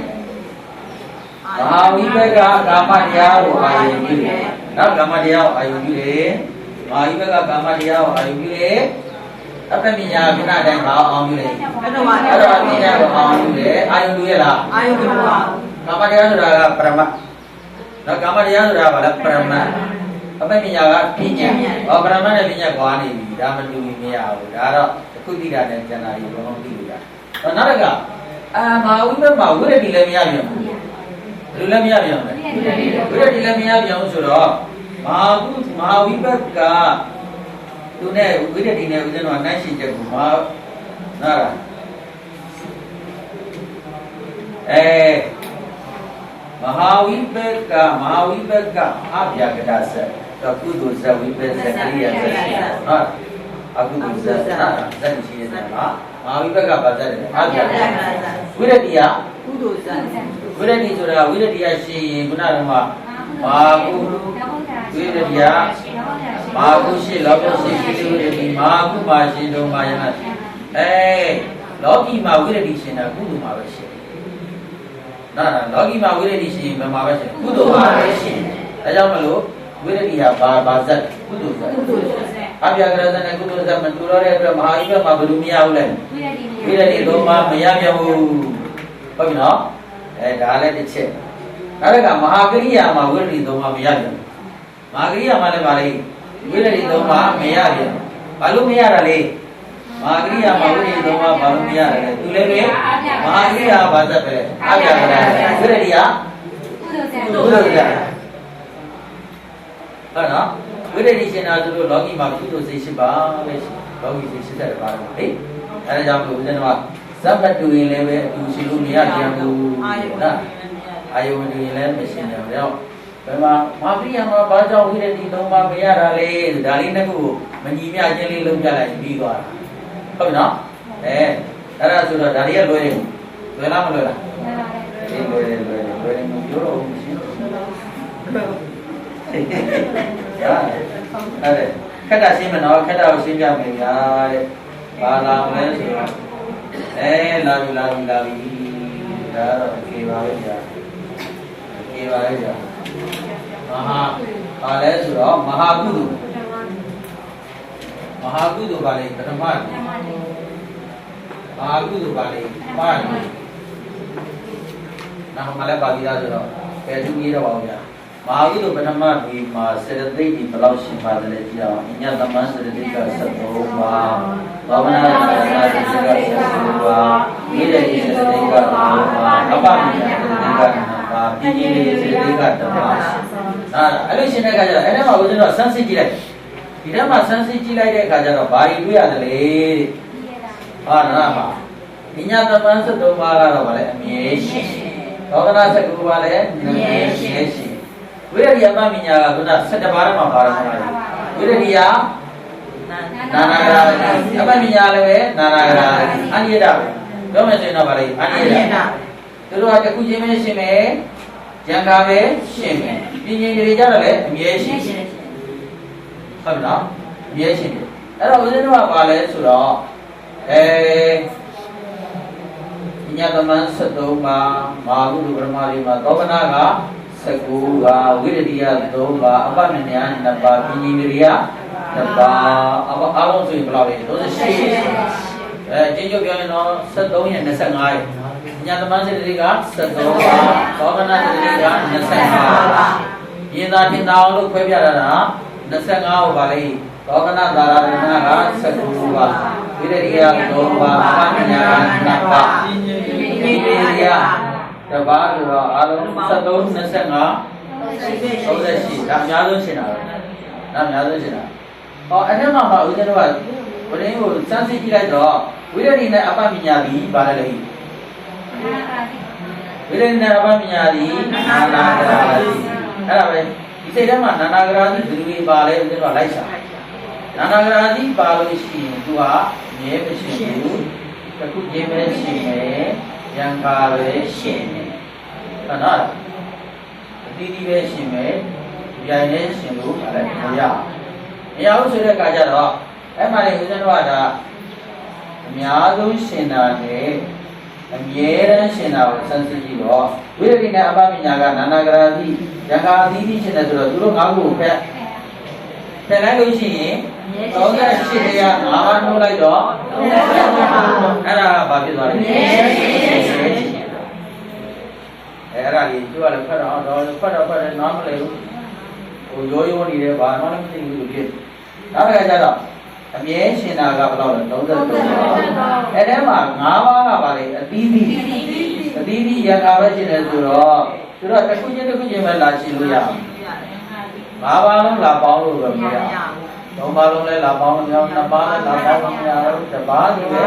ဘာဝိဘကကာမတရားကိုအာယုပြုတယ်။နောက်ကာမတရားကိုအာယုပြုတယ်။ဘာဝိဘကကာမတရားကိုအာယုပြုတယ်။အပ္ပမညာခုနအတိုင်းဘာအောင်ပြုတယ်။အဲ့တော့ဒီတရားကိုအောင်ပြုတယ်။အာယုပြုရလား။အာယုပြုပါ။ကာမတရားဆိုတာကပရမတ်။နောက်ကာမတရားဆိုတာကလည်းပရမတ်။အပ္ပမညာကပညာ။ဟောပရမတ်နဲ့ပညာကွာနေပြီ။ဒါမတူဘူးမရဘူး။ဒါတော့အခုသိတာနဲ့ကျန်တာကြီးဘယ်လိုသိလို့ရ။နောက်တစ်ခါဘာဝိဘမှာဝိရတိလည်းမရပြန်ဘူး။လူလည်းမရပြန်ဘူးဝိရတိလည်းမရပြန်ဘူးဆိုတော့မဟာဝိဘကသူနဲ့ဝိရတိနဲ့ဦးဇင်းတော်နိုင်ရှိချက်ကိုမဟာဝိဘကအဗျာကတဆက်တော့ကုသိုလ်ဇဝိဘဇကရိယာဇက်ရှိနော်အကုသိုလ်ဇက်ဇက်ရှိတဲ့မှာမဟာဝိဘကဘာဇက်လဲအဗျာကတဝိရတိကကုသိုလ်ဇက်ဝိရတိဆိုတာဝိရတိရရှိရင်ခုနကမှဘာကုဝိရတိယဘာကုရှိလောကုရှိရှိဝိရတိမာကုပါရှင်တို့မာယနာလောကီမှာဝိရတိရှင်တာကုသိုလ်မှာပဲရှိတယ်။လောကီမှာဝိရတိရှင်ဘယ်မှာပဲရှိတယ်ကုသိုလ်မှာပဲရှိတယ်။ဒါကြောင့်မလို့ဝိရတိဟာဘာဇက်ကုသိုလ်ဇက်အပြာကရဇနဲ့ကုသိုလ်ဇက်မတူတော့တဲ့အတွက်မဟာဣဘမှာဘယ်လိုမရဘူးလဲဝိရတိတို့မှာမရပြန်ဘူးဟုတ်ပြီနော်ဒါလည်းတစ်ချက်နောက်တစ်ခါမဟာကရိယာမှာဝိရတိသုံးပါမရပြန်မဟာကရိယာမှာလည်းဗာလေဝိရတိသုံးပါမရပြန်ဘာလို့မရတာလဲမဟာကရိယာမှာဝိရတိသုံးပါဘာလို့မရတာလဲသူလည်းပဲမဟာကရိယာဘာသက်ပဲအပြာကရဝိရတိကကုသိုလ်ဇက်ဟုတ်နော် ဝိရဒိရှင်နာဆိုလို့လောကီမှာကုသိုလ်စိတ်ရှိပါပဲလောကီစိတ်ရှိတဲ့ပါတော့လေအဲဒါကြောင့်ဦးဇင်းကဇတ်မတူရင်လည်းပဲအတူရှိလို့မရပြန်ဘူးနော်အာယုန်တူရင်လည်းမရှင်းတယ်တော့ဘယ်မှာမာပိယမှာဘာကြောင့်ဝိရဒိသုံးပါမရတာလေဒါလေးနှစ်ခုမညီမျှခြင်းလေးလုံးပြလိုက်ပြီးသွားတာဟုတ်ပြီနော်အဲ့ဒါဆိုတော့ဒါတွေကလွယ်လားမလွယ်လားလွယ်တယ်မပြောတော့ဘူးရှင်းဟာအဲ့ခက်တာရှင်းမနော်ခက်တာကိုရှင်းပြမယ်ဗျာတဲ့ဘာလာမလဲဆိုတော့လာပြီဒါတော့ကေပါပဲဗျာကေပါပဲဗျာဘာလဲဆိုတော့မဟာကုသိုလ်ပါလေပထမမဟာကုသိုလ်ပါလေပါတယ်နောက်မှလည်းပါဠိသားဆိုတော့ဘယ်သူကြီးတော့ပါဦးဗျာမဟာကုသိုလ်ပထမဒီမှာစေတသိက်ဒီဘယ်လောက်ရှိပါသလဲကြည့်အောင်အညတမန်စေတသိက်က73ပါဘာဝနာစေတသိက်က73ပါမိတဲ့စေတသိက်က3ပါအပ္ပမိစေတသိက်က2ပါပြင်းပြင်းလေးစေတသိက်က1ပါအဲ့လိုရှင်းတဲ့အခါကျတော့အဲ့ဒါမှဦးဇင်းတို့ဆန်းစစ်ကြည့်လိုက်ဒီထဲမှာဆန်းစစ်ကြည့်လိုက်တဲ့အခါကျတော့ဘာတွေတွေ့ရသလဲတဲ့ဟာနာမှာအညတမန်73ပါကတော့ဗာလဲအမြဲရှိဘောဂနာ19ပါလဲအမြဲရှိဝိရဒိယမမညာကခုန17ပါးမှာပါရမလားဝိရဒိယနာနာဂရာအမမညာလည်းပဲနာနာဂရာအနိယတပဲပြောမယ်ဆိုရင်တော့ဗာလေအနိယတသူတို့ကတခုချင်းပဲရှင်းမယ်ဉာဏ်ကားပဲရှင်းမယ်ပြင်းရင်တွေကြတော့လေအမြဲရှိဟုတ်ပြီနော်အမြဲရှိတယ်အဲ့တော့ဦးဇင်းတို့ကပါလဲဆိုတော့ညသမန်73ပါမာဟုပရမလေးမှာသောကနာက19ပါဝိရဒိယ3ပါအပ္ပမညာ2ပါပိညိရိယ2ပါအားလုံးဆိုရင်ဘယ်လောက်လဲ38ကျင်းချုပ်ပြောရင်တော့73ရဲ့25ရဲ့ညသမန်စေတသိက်က73ပါသောကနာစေတသိက်က25ပါယင်သာထင်သာအောင်လို့ခွဲပြတာက25ကိုပါလေသောကနာသာရဏက19ပါဝိရဒိယ3ပါအပ္ပမညာ2ပါပိညိရိယတပါးဆိုတော့အားလုံး73 25 38ဒါအများဆုံးရှင်းတာပဲဒါအများဆုံးရှင်းတာအဲ့ဒီမှာဦးဇင်းတို့ကဝိရင်းကိုစမ်းစစ်ကြည့်လိုက်တော့ဝိရဒိနဲ့အပ္ပမညာဒီဘာလဲလဲဝိရဒိနဲ့အပ္ပမညာဒီနာနာဂရာတိအဲ့ဒါပဲဒီစိတ်ထဲမှာနာနာဂရာတိဘယ်လိုကြီးပါလဲဦးဇင်းတို့ကလိုက်ရှာနာနာဂရာတိပါလို့ရှိရင်သူကမြဲမရှိဘူးတစ်ခုချင်းပဲရှိမယ်ဉာဏ်ကားပဲရှင်းတယ်ဟုတ်နော်အတီးတီးပဲရှင်းမယ်ပြိုင်နေရှင်းလို့လည်းမရဘူးဆိုတဲ့အခါကျတော့အဲ့မှာလေဦးဇင်းတို့ကဒါအများဆုံးရှင်းတာနဲ့အမြဲတမ်းရှင်းတာကိုစမ်းစစ်ကြည့်တော့ဝိရဒိနဲ့အပ္ပမညာကနာနာဂရာတိဉာဏ်ကားအတီးတီးရှင်းတယ်ဆိုတော့သူတို့၅ခုကိုဖက်လိုက်လို့ရှိရင်38တရား5ပါးနှုတ်လိုက်တော့အဲ့ဒါကဘာဖြစ်သွားလဲအဲ့ဒါကြီးသူကလည်းဖတ်တော့ဖတ်တယ်နားမလဲဘူးဟိုရိုးနေတယ်ဘာမှလည်းမသိဘူးလို့ဖြစ်နောက်တစ်ခါကျတော့အမြဲရှင်တာကဘယ်လောက်လဲ33အဲ့ထဲမှာ5ပါးကပါလေအသီးသီးရတာပဲရှင်တယ်ဆိုတော့သူတို့တစ်ခုချင်းပဲလာရှင်လို့ရအောင်5ပါးလုံးလာပေါင်းလို့ပဲမရဘူး3ပါးလုံးလည်းလာပေါင်းလို့မရဘူး2ပါးလည်းလာပေါင်းလို့မရဘူး1ပါးဒီပဲ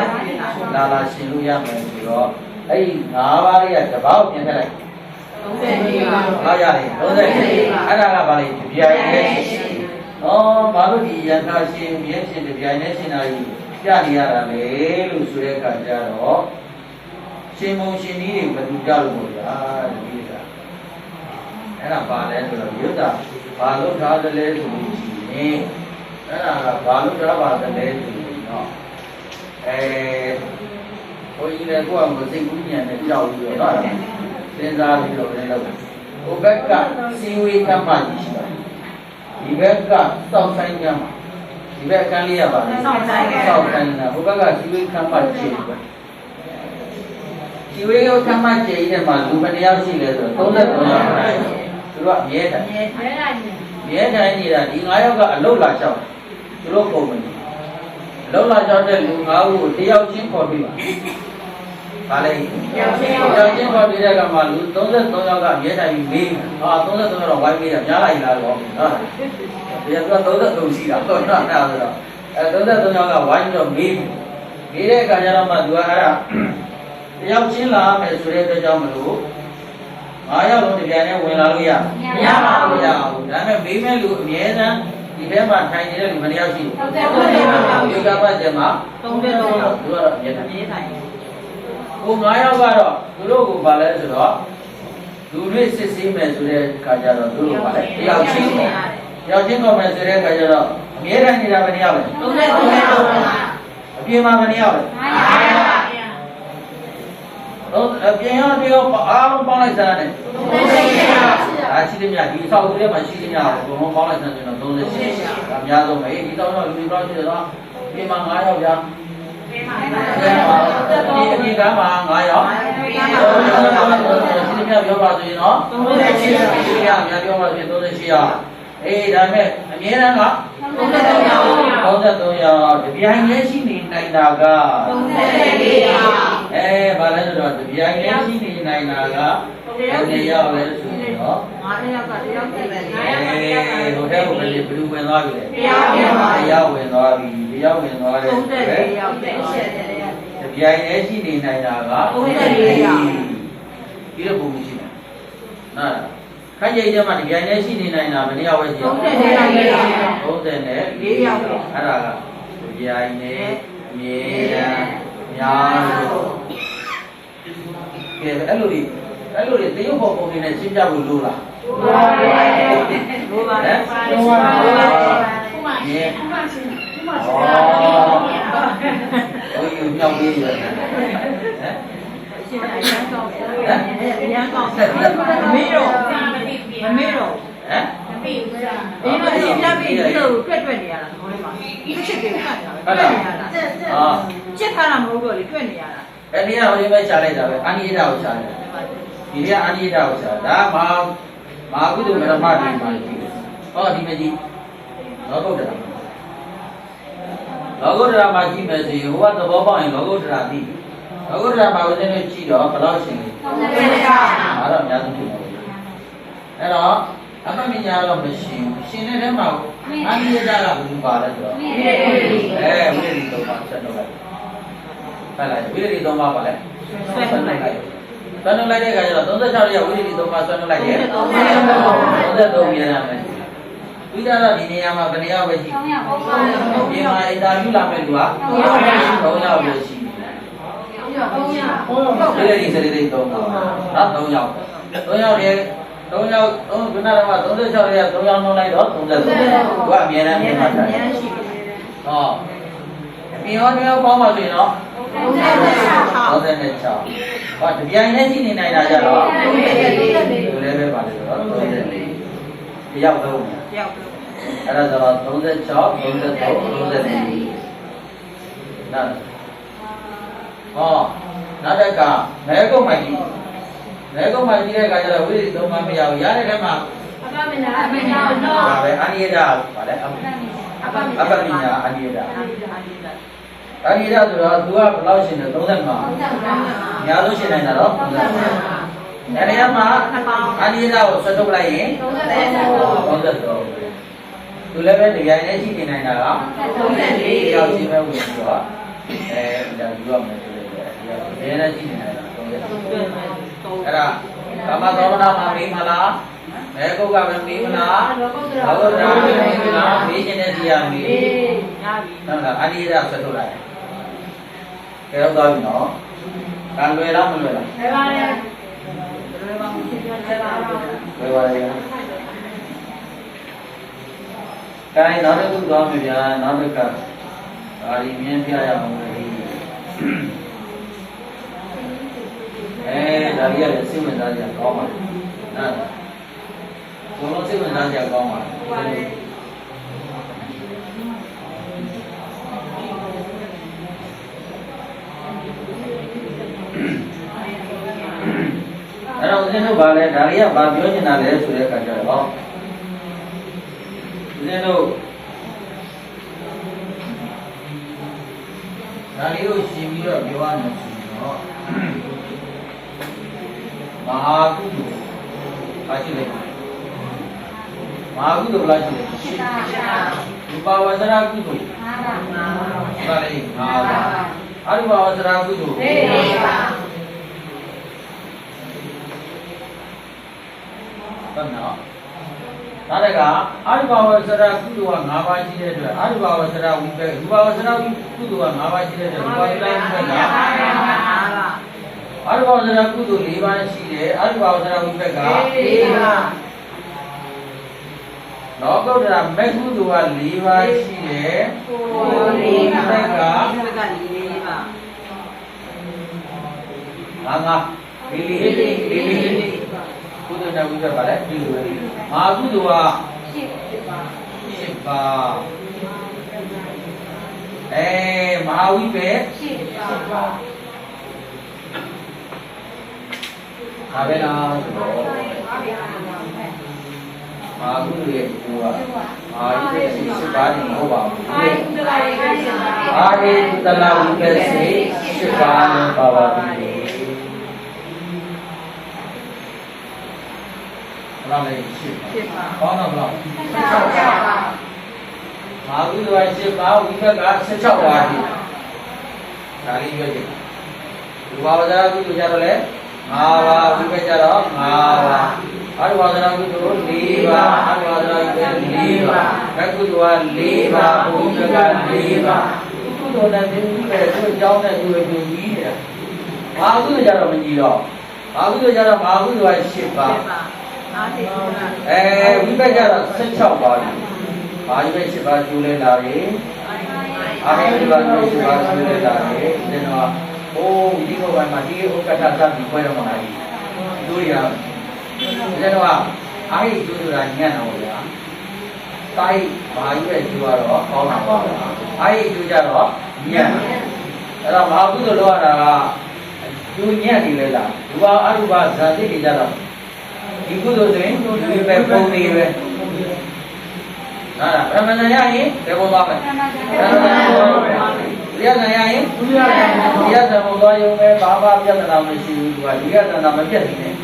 လာရှင်လို့ရမယ်ဆိုတော့အဲ့ဒီ5ပါးလေးက1ပါးကိုပြင်ထည့်လိုက်34ပါးရတယ်34အဲ့ဒါကဘာလဲပြိုင်နေဘာလို့ဒီယထာရှင်မြဲရှင်ပြိုင်နေရှင်တာကြီးပြနေရတာလေလို့ဆိုတဲ့အခါကျတော့ရှင်မုံရှင်ကြီးတွေဘယ်သူကြလို့မို့လားဒီကအဲ့ဒါပါလဲဆိုတော့ယုဒ္ဓဘာလို့ထားတယ်လဲဆိုလို့ရှိရင်အဲ့ဒါကဘာလို့ထားပါတယ်လဲဆိုရင်တော့ဘုန်းကြီးလည်းကိုယ့်အမှုစိတ်ကူးဉာဏ်နဲ့ကြောက်ပြီးတော့စဉ်းစားပြီးတော့လည်းလုပ်တယ်ဟိုဘက်ကစီဝေကမ္မကြီးရှိတယ်ဒီဘက်ကစောက်ဆိုင်ကမ္မဒီဘက်ကန်းလေးရပါမယ်စောက်ဆိုင်ကဟိုဘက်ကစီဝေကမ္မကြီးပဲစီဝေကမ္မကြီးတဲ့မှာလူဘယ်နှယောက်ရှိလဲဆိုတော့33ယောက်ပဲသူကမြဲတိုင်းနေတာဒီ9ယောက်ကအလုတ်လာလျှောက်သူတို့ပုံမနေအလုတ်လာလျှောက်တဲ့လူ9ဦးကိုတယောက်ချင်းခေါ်ပြီးပါ ဘာလဲကြောက်ချင်းပေါ်ပြတဲ့ကမှလူ33ယောက်ကမြဲတိုင်ပြီးမေးဟာ33ယောက်တော့ဝိုင်းမေးတာများလိုက်လားတော့နော်ဒီက33ရှိတာတော့နော်အဲ့ဒါဆိုတော့33ယောက်ကဝိုင်းပြီးတော့မေးတဲ့အခါကျတော့မှသူကအဲ့ဒါတယောက်ချင်းလာမယ်ဆိုတဲ့အတွက်ကြောင့်မလို့9ယောက်လုံးတပြိုင်တည်းဝင်လာလို့ရမရပါဘူးဒါပေမဲ့မေးမဲ့လူအမြဲတမ်းဒီထဲမှာထိုင်နေတဲ့လူမတယောက်ရှိတယ်ဒီကပတ်ကျမှာ33ယောက်သူကတော့အမြဲတမ်းထိုင်ဟို9ယောက်ကတော့သူတို့ကိုပါလဲဆိုတော့လူတွေစစ်ဆေးမယ်ဆိုတဲ့ခါကျတော့သူတို့ပါလဲတယောက်ချင်းတော့မယ်ဆိုတဲ့ခါကျတော့အမြဲတမ်းနေတာမတယောက်ပဲ33ယောက်အပြင်မှာမတယောက်ပဲတော့အပြင်ရောတယောက်အားလုံးပေါင်းလိုက်စားတယ်38ရှိတယ်မြတ်ဒီဆောက်ဦးထဲမှာရှိတယ်မြတ်ဘုံပေါင်းလိုက်စားရင်တော့38အများဆုံးပဲဒီတော့လူတွေတော့ရှိတယ်တော့ပြင်မှာ9ယောက်ဗျာဒီအပြင်ကမှာ9ယောက်ရှိတယ်မြတ်ပြောပါဆိုရင်တော့38ရှိတယ်မြတ်ပြောပါဆိုရင်38ယောက်အေးဒါမဲ့အမြဲတမ်းက33ယောက်တပြိုင်တည်းရှိနေနိုင်တာက34ယောက်ဘာလဲဆိုတော့တပြိုင်တည်းရှိနေနိုင်တာက34ယောက်လဲဆိုတော့9ယောက်ကတယောက်တည်းပဲဟိုထဲကိုဘယ်လိုဝင်သွားပြီလဲတယောက်ဝင်သွားပြီတယောက်ဝင်သွားတယ်34ယောက်တည်းတပြိုင်တည်းရှိနေနိုင်တာက34ယောက်ပြီးတော့ပုံရှိတယ်နားခိုင်ကြိတ်ထဲမှာဒီကြိုင်နဲ့ရှိနေနိုင်တာဘယ်နှယောက်ပဲရှိအောင်34ယောက်အဲ့ဒါကဒီကြိုင်နဲ့မြေတန်းများလို့ကဲအဲ့လိုတွေတရုပ်ပေါ်ပုံနေနဲ့ရှင်းပြဖို့လိုလားလိုပါတယ်မြေဟိုယူမြောက်လေးရဟမ်အရန်ကောင်းဆက်မမေးတော့ဟမ်မမေးဘူးလားဒီလိုအရင်ပြပြီးဒီလိုတွက်နေရတာဟိုထဲမှာဒီချက်တွေကတ်တာပဲတွက်နေရတာချက်ထားတာမဟုတ်တော့လေတွက်နေရတာအဲ့ဒီကဟိုဒီပဲရှားလိုက်တာပဲအာနိယတာကိုရှားတယ်ဒီကအာနိယတာကိုရှားဒါမာကုသိုလ်ဓမ္မတွေမှာရှိတယ်ဟောဒီမကြီးလောကုတ္တရာမှာကြည့်မယ်ဆိုရင်ဟိုကသဘောပေါက်ရင်လောကုတ္တရာသိလောကုတ္တရာမှာဦးဇင်းတို့ကြည့်တော့ဘယ်လောက်ရှင်လဲအဲ့တော့အများဆုံးဖြစ်တယ်အဲ့တော့အမှတ်ပညာတော့မရှိဘူးရှင်တဲ့ထဲမှာအာနိယတာကဘယ်လိုပါလဲဆိုတော့ဝိရဒိသုံးပါဆက်တော့လိုက်ဟုတ်လားဝိရဒိသုံးပါပါလဲဆက်တော့လိုက်တဲ့အခါကျတော့36ရက်ဝိရဒိသုံးပါဆက်တော့လိုက်ရဲ့33ပြန်ရမယ်ဝိရဒဒီနေရာမှာဘယ်နေရာပဲရှိ3ယောက်ပြင်မှာအင်တာဗျူးလာမဲ့လူက3ယောက်ပဲရှိဒီလေဒီစရိတ်3ပါနော်3ယောက်3ယောက်ရဲ့3ယောက်ခုနက36ရဲ့3ယောက်နှုတ်လိုက်တော့33သူကအမြဲတမ်းပြင်မှာတယ်ဟောပြင်ရော2ယောက်ပေါင်းပါဆိုရင်တော့36ဟောတပြိုင်နဲ့ကြည့်နေနိုင်တာကြတော့ဒီလည်းပဲပါလေဆိုတော့34တယောက်လုံးအဲ့ဒါဆိုတော့36 33 34နားဟောနောက်တစ်ခါမဲကုတ်မှကြီးတဲ့အခါကျတော့ဝိရိသုံးပါမရဘူးရတဲ့ထဲမှာအပမညာတော့ဒါပဲအာနိယတာဗါလဲအပမညာအာနိယတာဆိုတော့သူကဘယ်လောက်ရှင်လဲ35အများဆုံးရှင်နိုင်တာတော့35အဲ့ဒီမှာအာနိယတာကိုဆွတ်ထုတ်လိုက်ရင်33သူလည်းပဲတရားနဲ့ရှိနေနိုင်တာက34ယောက်ရှိမဲ့ဝင်ပြီးတော့ဒါယူရမယ်ဆိုတော့တရားနဲ့ရှိနေနိုင်တာအဲ့ဒါကာမသောမနာမှာမေးမလားမဲကုတ်ကပဲမေးမလားလောကုတ္တရာမေးမလားမေးခြင်းနဲ့စီရမေးရပြီဟုတ်လားအနိယဆက်ထုတ်လိုက်ကဲတော့သွားပြီနော်ကံလွယ်လားမလွယ်လားလွယ်ပါဘူးလွယ်ပါဘူးတိုင်းနောက်တစ်ခုသွားပြီဗျာနောက်တစ်ခါဒါဒီမြင်ပြရအောင်လေဒါကြီးလည်းစိတ်ဝင်စားကြကောင်းပါလားဘုံလုံးစိတ်ဝင်စားကြကောင်းပါလားအဲ့တော့ဦးဇင်းတို့ဗာလဲဒါတွေကဗာပြောနေတာလဲဆိုတဲ့အခါကျတော့ဦးဇင်းတို့ဒါလေးကိုရှင်းပြီးတော့ပြောရမယ်ဆိုတော့ Mahakudu. Kasih Mahakudu lagi. Upawasana kudu. Balik. Arupawasana kudu. Benar. Tadaka arupawasana kudu ang ngawaji dia. Arupawasana wika. Upawasana kudu ang ngawaji dia. Upawasana wika. Arupawasana kudu liban sih. Arupawasana wika. Logo dalam megu dua liwa sih, mereka angah pilih, kudu nak buka balik pilih. Magu dua, siapa? Mawi pe, Abena. Magu dia dua, itu sekarang bawa. Hari dalam kasih sekarang bawa ini. Orang lain siapa? Orang orang. Magu dua siapa? Uika gas secah wadi. Kali ini. Dua wajar aku tujar oleh. Mawa, uika jara mawa. Arwazana kudu liba, arwazana kudu liba, kuduan liba, kuduan liba. Kudu nanti kudu jauh nanti kudu liba. Magu tu cara menjilo, magu tu cara magu tu siapa? Uika cara secah bagi, bagi siapa jule lari, akhir bulan siapa jule lari. Jenama, ini kau mati, kata kata dibayar mahal. Itu yang Jadi apa? Air itu ranya nampaknya. Tai bayi itu ada kau nampak. Air itu ada niat. Kalau mahu tu luar ada dunia di lela. Dua aru bahasa di dalam. Ibu tu ni, ibu pun ni. Nah, ramai nanya ni, temu apa? Lihat nanya ni, lihat temu doa yang bapa dia nama mesti dua, dia nama dia ni.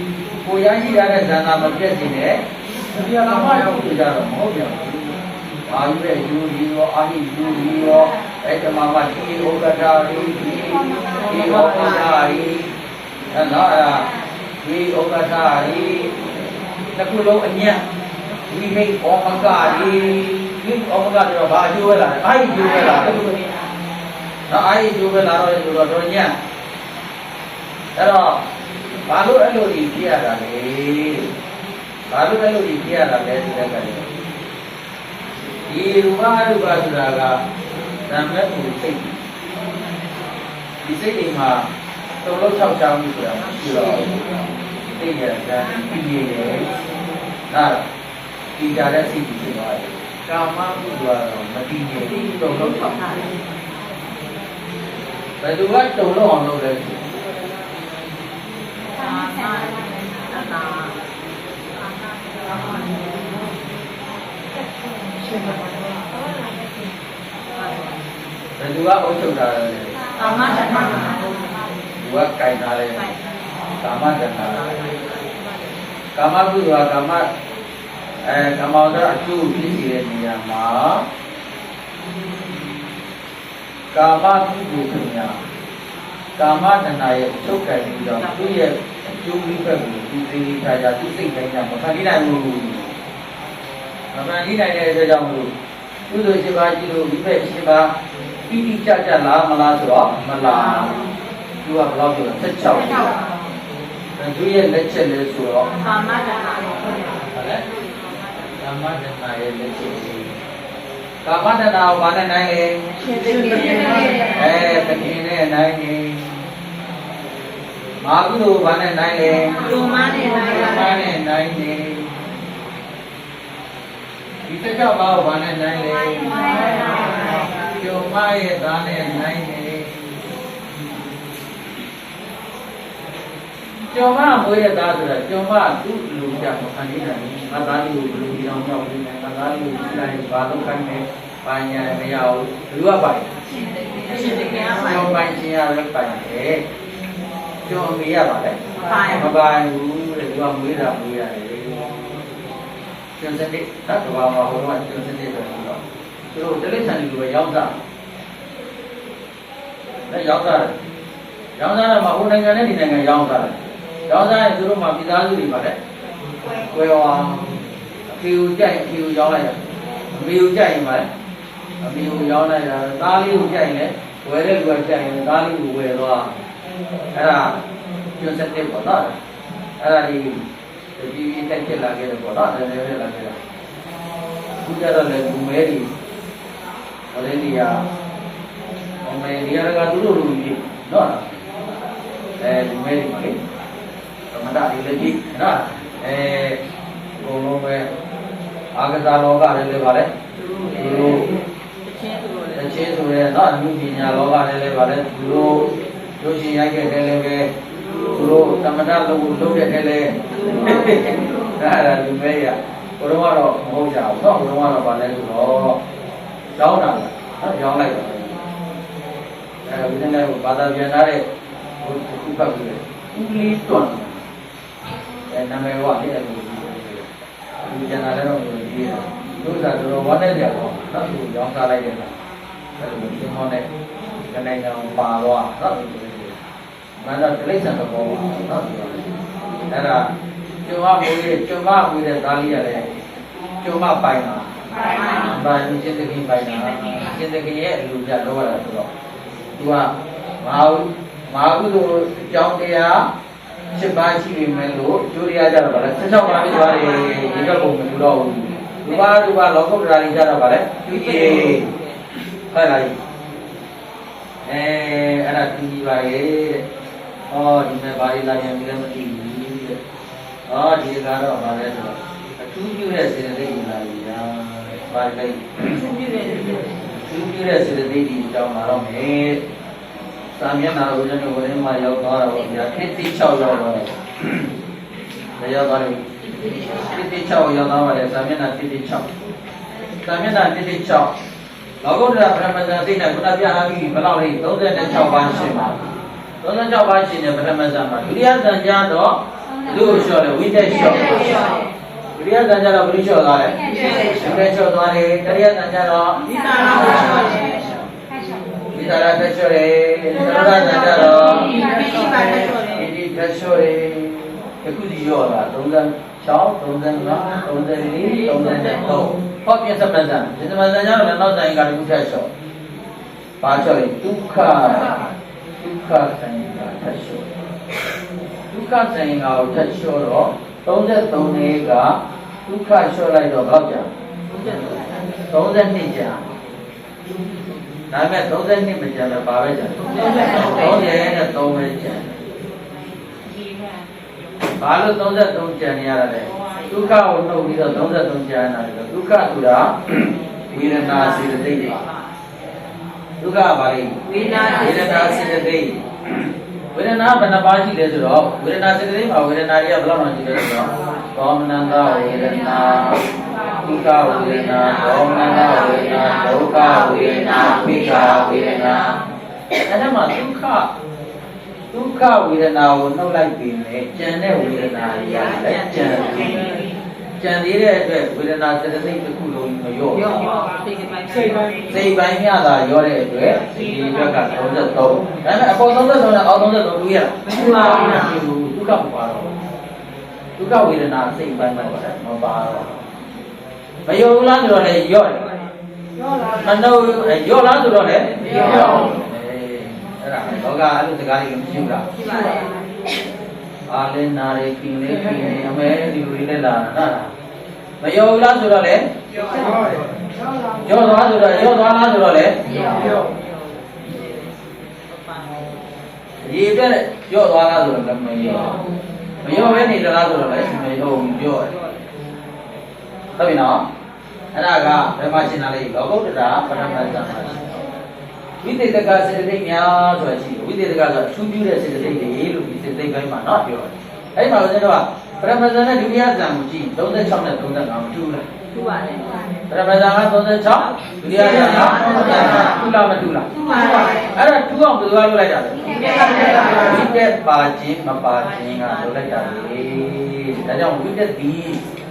कोई ऐसी जगह जाना मध्य जिन्हे दुनिया का मार्ग गुजार हो गया आयु है जूरी वो आही जूरी वो ऐसे मामा जी हो गजारी जी हो गजारी ना जी हो गजारी नकुल लोग अन्य जी है ओमकारी जी ओमकारी तो बाजू वाला आई जू वाला ना आई जू वाला रो न्या Baru elu dia dah le, baru elu dia dah le sudah kali. Di rumah sudah agak ramai musik. Musik ni mah, tolong caw ni sudah. Tiga dan tiga. Nah, tiga ada sih di bawah. Kamar dua, mati ni tolong caw. Berdua tolong orang lagi. Kedua ucap dah. Sama dan dua kain dah. Sama dan kamar tu dua kamar. Kamar tu di sini ni ama. Kamar tu bukannya. Kamar dan ayat tu kain dah. Tu ye curi perlu. Tu sini saja tu sini kainnya. Masa ni nak dulu. Masa ni nak dia saja dulu. Tu tu siapa jiru, ibu siapa. Ini caca lah malah surah malah dua belah tu secau. Dan tu yang leceh le surah. Sama dan naik leceh. Sama dan naik mana naik? Begini naik. Magu tu mana naik? Mana naik? Kita coba mana naik? Cuma ye dane naik ni. Cuma boleh dah tu, cuma tu lu jangan makan ni. Mata lu belum bilang jauh ni. Mata lu lain baru kan ni banyak meyau dua baik. Cuma banyak lepas ni. ကျော်မေးရပါလေမပိုင်ဘူးတဲ့သူကမွေးတာမွေးရတယ်ကျွန်းစနစ်တဘာမှာဟိုကကျွန်းစနစ်ဆိုတော့သူတို့တိရစ္ဆာန်တွေပဲရောက်တာနဲ့ရောက်တာရောင်းစားတယ်မှာဟိုနိုင်ငံနဲ့ဒီနိုင်ငံရောင်းစားတယ်ရောင်းစားရင်သူတို့မှာပြည်သားစုတွေပါလေကွယ်ဝါအဖေကိုကြိုက်အဖေကိုရောင်းလိုက်ရအမေကိုကြိုက်ရင်ပါလေအမေကိုရောင်းလိုက်တာသားလေးကိုကြိုက်ရင်လည်းဝယ်တဲ့လူကကြိုက်ရင်သားလေးကိုဝယ်သွားအဲ့ဒါကျွန်းစက်တစ်ပေါ့နော်အဲ့ဒါဒီတက်ဖြစ်လာခဲ့တယ်ပေါ့နော်နည်းနည်းဖြစ်လာခဲ့တာခုကြတော့လေလူမဲတွေဟိုလေးတွေကမဲနေရာကသူတို့လူကြီးနော်လူမဲတွေပါလေသမဏတွေလည်းကြီးနော်ဘုံလုံးပဲအာဂသာလောကလည်းပါလေသူတို့တချင်းဆိုရဲနော်အမှုပညာလောကလည်းပါလေသူတို့တို့ရှင်ရိုက်ခဲ့တယ်လည်းပဲသူတို့သမဏလုပ်ခဲ့တယ်လည်းအဲ့ဒါလူမဲရဘုံတော့မဟုတ်ကြဘူးနော်ဘုံတော့ပါလဲဆိုတော့ကြောင်းတာနော်ကြောင်းလိုက်တာဝိနည်းနဲ့ဘာသာပြန်လာတဲ့ဟိုခုပတ်ပြီးဥပလီတွန်းနာမည်ဝလေးအဲ့လိုဒီကျန်တာလည်းတော့ဒီတို့သာတော်ဝမ်းနဲ့ကြတော့နောက်သူရောင်းစားလိုက်တဲ့အဲ့လိုဒီမောင်းနဲ့ကနေကြောင်ပါတော့နော်မန္တတိလိษံတော့နော်အဲ့ဒါကျွမ်းမွေးတဲ့သားလေးရတယ်ကျွမ်းမပိုင်တာဘာလို့ရှင်းတခင်ပိုင်တာရှင်းတခင်ရဲ့အလူကြတော့ရတာဆိုတော့သူကမဟာကုသိုလ်အကြောင်းတရား7ပါးရှိပြီမယ်လို့ကျိုးတရားကြတော့ဗါလဲ16ပါးပြီးသွားတယ်ဒီကပုံမတူတော့ဘူးဒီပါလောကုတ္တရာကြီးကြတော့ဗါလဲသူကြီးဟုတ်လားအဲ့ဒါသူကြီးပါရဲ့ဟောဒီမဲ့ဘာလေးလာရင်ဒီလည်းမသိဘူးတဲ့ဟောဒီကတော့ဗါလဲဆိုတော့အထူးပြုတဲ့စေတသိက်လာပြီလားဘာလဲအထူးပြုတဲ့စေတသိက်ဒီအကြောင်းလာတော့မယ်သာမျက်နာဦးဇင်းတို့ဘယ်မှာရောက်သွားတာပေါ့ဗျာခေတိ6ရောက်တော့တယ်ရောက်သွားတယ်ခေတိ6ရောက်သွားပါတယ်သာမျက်နာခေတိ6သာမျက်နာခေတိ6လောကုတ္တရာပရမဇန်သိတဲ့ခုနပြထားပြီးဘယ်လောက်လဲ36ပါးရှင်းပါ36ပါးရှင်းတဲ့ပရမဇန်မှာဒုတိယဇန်ကြတော့လူ့လျှော့တယ်ဝိတက်လျှော့ဒုတိယဇန်ကြတော့ဘယ်လိုလျှော့သွားလဲဝိတက်လျှော့သွားတယ်တတိယဇန်ကြတော့ဒီသာနာလျှော့တယ်ဒီသာရတက်လျှော့တယ်သရဏဇန်ကြတော့ဒီတက်လျှော့တယ်အခုဒီရောလား36 35 34 33ဟောပြစမဇန်ပြစမဇန်ကြတော့နောက်ဇန်ကတခုထက်လျှော့ပါလျှော့တယ်ဒုက္ခဆိုင်ကထက်လျှော့ဒုက္ခဆိုင်ကိုထက်လျှော့တော့33နှစ်ကဒုက္ခလျှော့လိုက်တော့ဘယ်လောက်ကြာ32ကြာဒါပေမဲ့32မကြာတော့ဘာပဲကြာ30နဲ့3ပဲကြာဘာလို့33ကြာနေရတာလဲဒုက္ခကိုနှုတ်ပြီးတော့33ကြာနေတာလေဒုက္ခဆိုတာဝေဒနာစေတသိက်တွေဒုက္ခကဘာလဲဝေဒနာစေတသိက်ဝေဒနာဘယ်နှပါးရှိလဲဆိုတော့ဝေဒနာစေတသိက်မှာဝေဒနာတွေကဘယ်လောက်မှရှိလဲဆိုတော့သောမနန္တဝေဒနာဒုက္ခဝေဒနာသောမနန္တဝေဒနာဒုက္ခဝေဒနာမိစ္ဆာဝေဒနာအဲ့ဒါမှဒုက္ခဝေဒနာကိုနှုတ်လိုက်ပြီးနဲ့ကြံတဲ့ဝေဒနာတွေကလည်းကြံသေးတဲ့အတွက်ဝေဒနာစေတသိက်တစ်ခုလုံးမရော့စိတ်ပိုင်းမျှတာရောတဲ့အတွက်ဒီအတွက်က33ဒါပေမဲ့အပေါ်33နဲ့အောက်33တူရတာဘူးဒုက္ခပါတော့ဒုက္ခဝေဒနာစိတ်ပိုင်းမှာပါတယ်မပါတော့မရောဘူးလားဆိုတော့လေရော့တယ်မနှုတ်ရော့လားဆိုတော့လေရော့အဲ့ဒါလောကအဲ့လိုစကားတွေမရှိဘူးလားရှိပါတယ်အာလင်းနာရီကင်းလေးကင်းနေအမဲဒီလိုလေးလည်းလာတာမရောဘူးလားဆိုတော့လေရော့သွားဆိုတော့ရော့သွားလားဆိုတော့လေရော့ဒီအတွက်ရော့သွားလားဆိုတော့လည်းမရော့ပဲနေသလားဆိုတော့လည်းမရော့ဘူးပြောတယ်ဟုတ်ပြီနော်အဲ့ဒါကဘယ်မှာရှင်းတာလဲလောကုတ္တရာပရမဇ္ဇာမှာဝိသေသကစေတသိက်များဆိုတာရှိတယ်ဝိသေသကဆိုအထူးပြုတဲ့စေတသိက်တွေလို့ဒီစေတသိက်ပိုင်းမှာနော်ပြောတယ်အဲ့ဒီမှာဦးဇင်းတို့ကပရမဇ္ဇာနဲ့ဒုတိယဇန်ကိုကြည့်36နဲ့35မတူလား သူပါလေ ပထမဇန်က36ဒုတိယဇန်ကတူလားမတူလား သူပါလေ အဲ့ဒါတူအောင်ဘယ်လိုလုပ်လိုက်တာလဲဝိတက်ပါခြင်းမပါခြင်းကလုပ်လိုက်တာလေဒါကြောင့်ဝိတက်ဒီ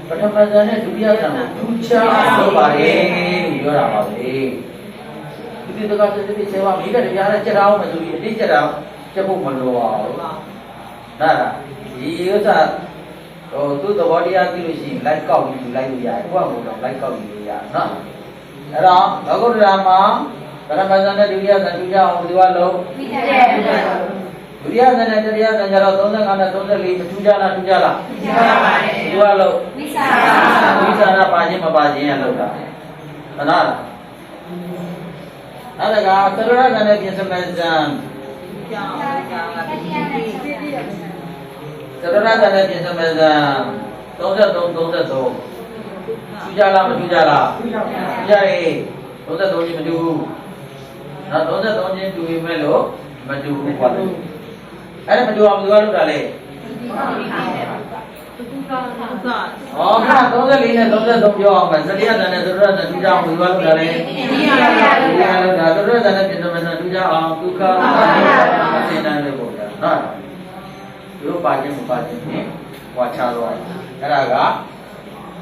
ပထမဇန်နဲ့ဒုတိယဇန်ကိုထူးခြားလုပ်ပါလေလို့ပြောတာပါလေဒီတကားစစ်စစ်ဆေးပါမိကတရားနဲ့ကြက်အောင်မဆိုပြီးအတိကျတာကြက်ဖို့မလိုပါဘူးဒါလားဒီဥစ္စာဟိုသူ့သဘောတရားသိလို့ရှိရင် like ကောက်ပြီးလိုက်လို့ရတယ်ကိုယ့်အကူတော့ like ကောက်ပြီးလို့ရတယ်နော်အဲ့တော့ဘဂဝတ္တရာမှာပထမဇန်နဲ့ဒုတိယဇန်ထူးခြားအောင်ဒီကလုံးဒုတိယဇန်နဲ့တတိယဇန်ကျတော့35နဲ့34မထူးခြားလားထူးခြားလားထူးခြားပါဘူးဒီကလုံးဝိသရာပါခြင်းမပါခြင်းရလောက်တာဟုတ်လားအဲ့ဒါကသရရဇန်နဲ့ပြင်စမဲ့ဇန်ကြောင်းကြောင်းကပြည့်ပြည့် သရရဇန်နဲ့ပြင်စမဲ့ဇန်33ထူးခြားလားမထူးခြားလားထူးခြားရေး33ချင်းမတူဘူးနော်33ချင်းတူပြီမဲ့လို့မတူဘူးကွာအဲ့ဒါမတူအောင်ဘယ်လိုလုပ်တာလဲဟောခါ34နဲ့33ပြောအောင်မယ်သတိရဇန်နဲ့သရရဇန်ထူးခြားအောင်ဘယ်လိုလုပ်တာလဲဒီဟာလုပ်တာသရရဇန်နဲ့ပြင်စမဲ့ဇန်ထူးခြားအောင်ဒုက္ခအစဉ်တိုင်းပဲပေါ့ဗျာနော်တို့ပါခြင်းမပါခြင်းနဲ့ဟောချတော့အဲ့ဒါက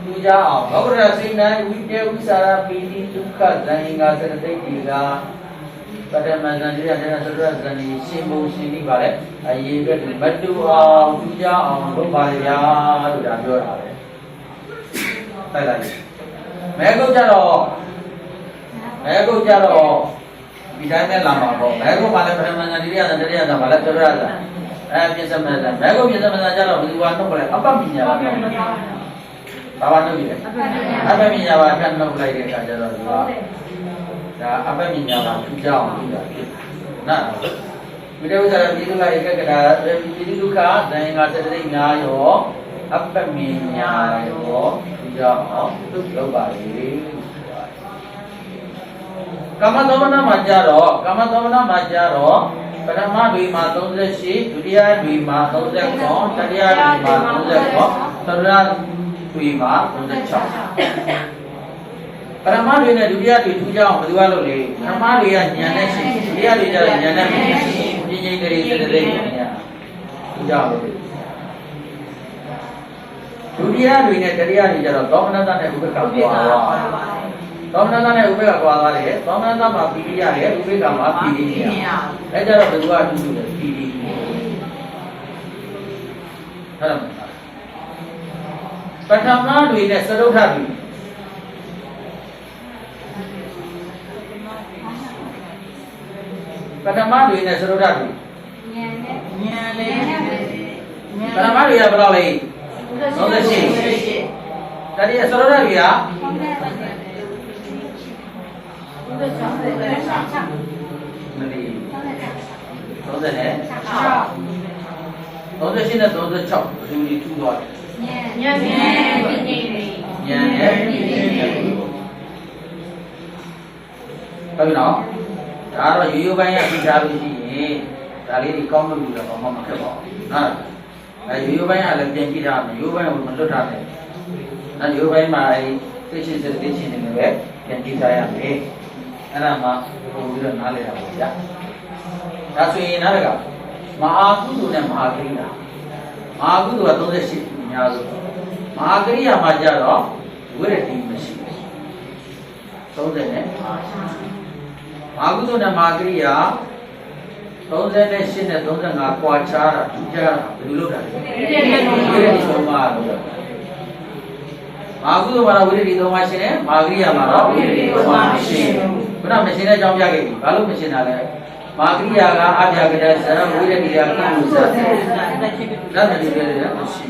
ထူးခြားအောင်ဘဂဝရစိဏဝိတေဝိစာရပိတိဒုက္ခဇန်ငါစရတိတ်ဒီကပထမဇန်တိယတရသရဇန်ဒီရှင်ဘုံရှင်ဒီပါလေအရေးပဲမတူအောင်ထူးခြားအောင်လုပ်ပါလေဗျာလို့ဒါပြောတာပဲတိုက်လိုက်မဲကုတ်ကြတော့ဒီတိုင်းနဲ့လာမှာပေါ့မဲကုတ်ပါလေပထမဇန်တိယဇန်တရဇန်ပါလေသရဇန်ပြင်စမဇန်မဲကုတ်ပြင်စမဇန်ကြတော့ဘယ်သူကနှုတ်ပလဲအပ္ပမညာပါဘာဘာလုပ်ရလဲအပ္ပမညာပါဖြတ်နှုတ်လိုက်တဲ့အခါကျတော့ဒီကဒါအပ္ပမညာပါထူးခြားအောင်လုပ်တာဖြစ်နော်ဝိတ္တဝိသရပိဒုက္ခဧကကတာပိဒုက္ခဇန်ငါစတရိနာယောအပ္ပမညာယောထူးခြားအောင်လုပ်ပါလေကမ္မသောမနာမှာကြတော့ပထမတွေမှာ38ဒုတိယတွေမှာ39တတိယတွေမှာ39သရဏတွေမှာ36ပထမတွေနဲ့ဒုတိယတွေထူးခြားအောင်ဘယ်သူကလုပ်လဲပထမတွေကဉာဏ်နဲ့ရှိဒုတိယတွေကျတော့ဉာဏ်နဲ့မရှိပြင်းပြင်းကလေးစတဲ့တွေညာထူးခြားလို့ဒုတိယတွေနဲ့တတိယတွေကျတော့သောမနတနဲ့ဥပ္ပခါကွာသောမနတနဲ့ဥပ္ပခါကွာသွားတယ်သောမနတမှာပီတိရတယ်ဥပ္ပခါမှာပီတိရအဲကြတော့ဘယ်သူကအတူတူလဲပီတိဟုတ်လားပထမတွေနဲ့သရုပ်ထပြီပထမတွေနဲ့သရုပ်ထပြီဉာဏ်လေးပထမတွေကဘယ်လောက်လဲ38တတိယသရုပ်ထပြီကမလီ30နဲ့38နဲ့36ဘယ်လိုကြီးထူသွားလဲဉာဏ်နဲ့ဟုတ်နော်ဒါတော့ရိုးရိုးပိုင်းကသိထားလို့ရှိရင်ဒါလေးတွေကောင်းလို့လို့တော့မခက်ပါဘူးနော်အဲရိုးရိုးပိုင်းကလည်းပြန်ကြည့်ထားမယ်ရိုးပိုင်းကမလွတ်ထားနဲ့အဲရိုးပိုင်းမှာသိချင်းစတဲ့ချင်းတွေပဲပြန်ကြည့်ထားရမယ်အဲ့ဒါမှပို့ပြီးတော့နားလည်တာပေါ့ဗျာဒါဆိုရင်နားလည်ကမဟာကုသိုလ်နဲ့မဟာကရိယာမဟာကုသိုလ်က38အများဆုံးမဟာကရိယာမှာကြတော့ဝိရတိမရှိဘူး30နဲ့မဟာကုသိုလ်နဲ့မဟာကရိယာ38နဲ့35ကွာခြားတာထူးခြားတာဘယ်လိုလုပ်တာလဲဝိရတိသုံးပါလို့မဟာကုသိုလ်မှာဝိရတိသုံးပါရှင်းတယ်မဟာကရိယာမှာတော့ဝိရတိသုံးပါမရှိဘူးခုနမရှင်းတဲ့အကြောင်းပြခဲ့ပြီဘာလို့မရှင်းတာလဲမဟာကရိယာကအပြာကတဲ့ဇာဝိရတိကကုသိုလ်ဇာလက်နဲ့ပြောရတယ်မရှိ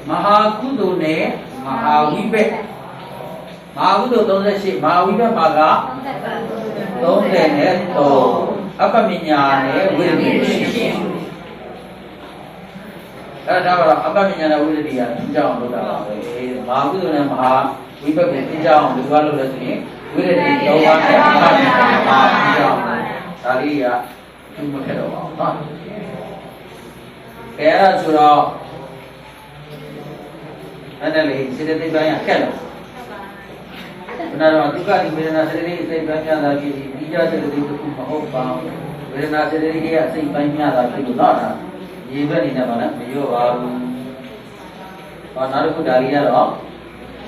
မဟာကုသိုလ်နဲ့မဟာဝိဘက်မဟာကုသိုလ်38မဟာဝိဘက်မှာက30နဲ့3အပ္ပမညာနဲ့ဝိရတိရှိအဲ့ဒါကတော့အပ္ပမညာနဲ့ဝိရတိကထူးခြားအောင်လုပ်တာပါပဲမဟာကုသိုလ်နဲ့မဟာဝိဘက်ကိုထူးခြားအောင်လုပ်လို့ဆိုရင်ဝိရတိ3ပါးနဲ့အပ္ပမညာမှာထူးခြားအောင်ဒါလေးကသူမခက်တော့ပါဘူးနော်ကဲအဲ့ဒါဆိုတော့ အဲ့ဒါလေစေတသိက်ပိုင်းကခက်လို့ဘုရားတော်ဒုက္ခဒီဝေဒနာစေတသိက်အစိတ်ပိုင်းများတာဖြစ်ပြီးပြီးကြစေတသိက်တစ်ခုမဟုတ်ပါဘူးဝေဒနာစေတသိက်ရဲ့အစိတ်ပိုင်းများတာဖြစ်လို့တော့ရေဘက်နေနေပါလားမရောပါဘူးဟောနောက်တစ်ခုဒါလေးကတော့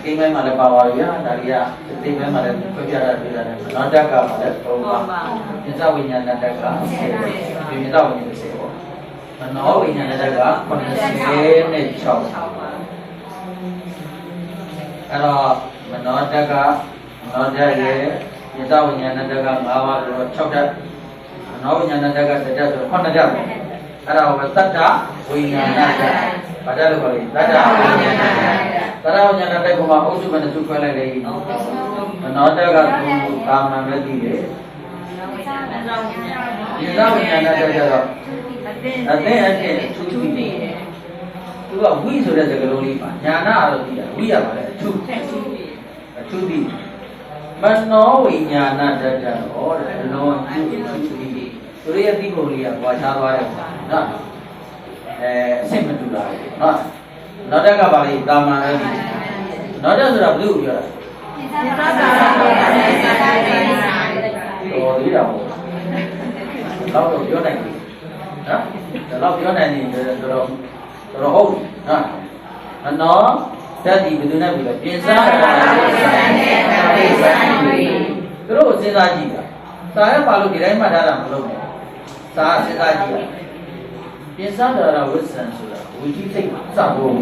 ကိန်းပိုင်းမှာလည်းပါပါဗျာဒါလေးကစိတ်ပိုင်းမှာလည်းဖွင့်ပြတာတွေ့ရတယ်နောက်တက်ကမှာလည်းပုံပါဉာဏ်ဝိညာဏတက်ကဒီဉာဏ်ဝိညာဉ်တစ်စေပေါ့မနောဝိညာဏတက်က86ပါအဲ့တော့မနောတက်ကမနောတက်ရဲ့ဉာဏ်ဝိညာဏတက်က5ပါးဆိုတော့6တက်မနောဝိညာဏတက်က7တက်ဆိုတော့9တက်ပေါ့အဲ့ဒါကိုသတ္တဝိညာဏတက်ဘာတက်လို့ခေါ်လဲသတ္တဝိညာဏတက်သတ္တဝိညာဏတက်ကမှာအုပ်စုပဲတစ်စုခွဲလိုက်လေမနောတက်ကကာမန်ပဲသိတယ်ဉာဏ်ဝိညာဏတက်ကြတော့အသိအသိအထူးသိတယ်သူကဝိဆိုတဲ့စကားလုံးလေးပါညာနာလို့သိတာဝိရပါလေအထူးသိမနောဝိညာဏတက်ကြတော့အလုံးအထူးသိသူရဲ့အသိပုံလေးကပွားချသွားတယ်နော်အဆင့်မတူတာနော်နောက်တက်ကပါလေတာမန်လည်းနောက်တက်ဆိုတာဘယ်လိုပြောတာတော်သေးတာပေါ့တော့ပြောနိုင်ပြီနော်တော့ပြောနိုင်နေတယ်ဆိုတော့ဟုတ်နော်နော်တက်ဒီဘယ်သူနဲ့ပြီလဲပြင်စားတာသူတို့စဉ်းစားကြည့်တာစာရပါလို့ဒီတိုင်းမှတ်ထားတာမလုပ်နဲ့စာစဉ်းစားကြည့်ပြင်စားတာဝိသံဆိုတာဝိကြီးစိတ်စဖို့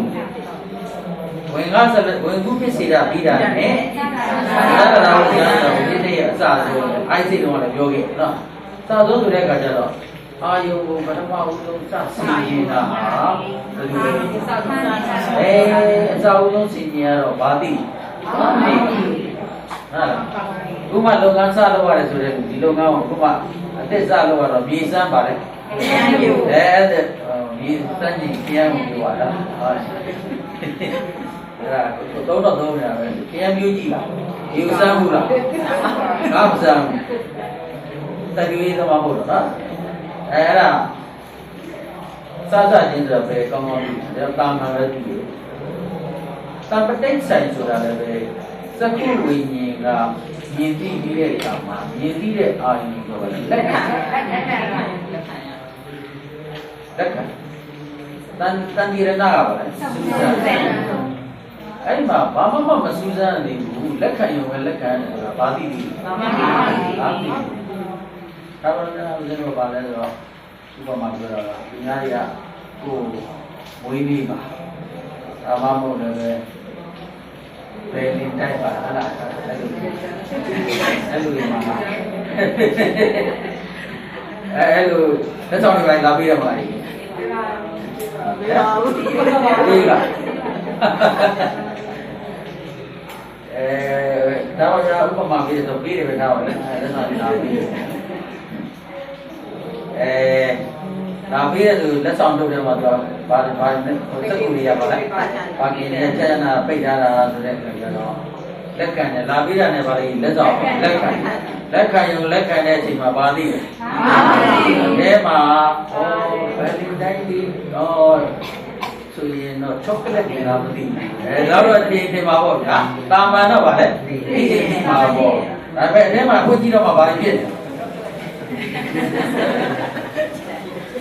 ဝင်ကားဆက်ဝင်ခုဖြစ်စေတာပြီးတာနဲ့သာသနာ့ဝိသံဆိုတာဝိကြီးရဲ့အစဆိုအိုက်စိတ်တော့လည်းပြောခဲ့နော်စာသုံးဆိုတဲ့အခါကျတော့အာယုကိုပထမဦးဆုံးစစီရင်တာဘယ်လိုလဲအစဦးဆုံးစီရင်ရတော့ဘာသိဟာခုမှလုပ်ငန်းစလုပ်ရတယ်ဆိုတဲ့ဒီလုပ်ငန်းကိုခုမှအသက်စလုပ်ရတော့မြေစမ်းပါလေတဲ့မြေစမ်းကြီးပြန်ဝင်ပြောတာဟုတ်အဲ့ဒါတော့ရပဲပြန်မျိုးကြည့်လားဒီစမ်းဘူးလားငါမစမ်းတကယ်သမားဟုတ်တော့နော်အဲ့ဒါစားစားချင်းဆိုတော့ပဲကောင်းကောင်းပြီးတော့တာမန်ပဲပြီးတယ်သံပတိတ်ဆိုင်ဆိုတာလည်းပဲစကုဝိညာဉ်ကမြင်သိပြီးတဲ့အခါမှာမြင်သိတဲ့အာရုံကိုလည်းလက်ခံတန်ဒီရနာကပါလေစူးစမ်းအဲ့ဒီမှာဘာမှမစူးစမ်းနေဘူးလက်ခံရုံပဲလက်ခံတယ်ဆိုတာဘာသိသိဘာမှမသိဒါပါလားဦးဇင်းတို့ပါလဲဆိုတော့ဥပမာပြောတာကဒီများတွေကကိုမွေးနေ့ပါဒါမှမဟုတ်လည်းပဲလင်းတိုက်ပါလားအဲ့လိုမှာအဲ့လိုလက်ဆောင်တွေလာပေးရမှာလေဒီကဒါမှမဟုတ်ဥပမာပေးတော့ပေးတယ်ပဲထားပါလေလက်ဆောင်တွေလာပေးဒါပေးရဆိုလက်ဆောင်ထုတ်တယ်မှာတော့ဘာစက်ကူလေးရပါလားဘာကင်းနဲ့ကျန်နာပိတ်ထားတာဆိုတဲ့အခါကျတော့လက်ခံတယ်လာပေးတာနဲ့ပါလေလက်ဆောင်လက်ခံရုံလက်ခံတဲ့အချိန်မှာဘာသိလဲအဲမှာဘယ်ဒီတိုင်းဒီဆိုရင်တော့ချောကလက်ကြီးလားမသိဘူးတော့ဒီအချိန်မှာပေါ့ဗျာတာမန်တော့ဗါလဲဒီအချိန်မှာပေါ့ဒါပေမဲ့အဲမှာခုကြည့်တော့မှဘာဖြစ်လဲ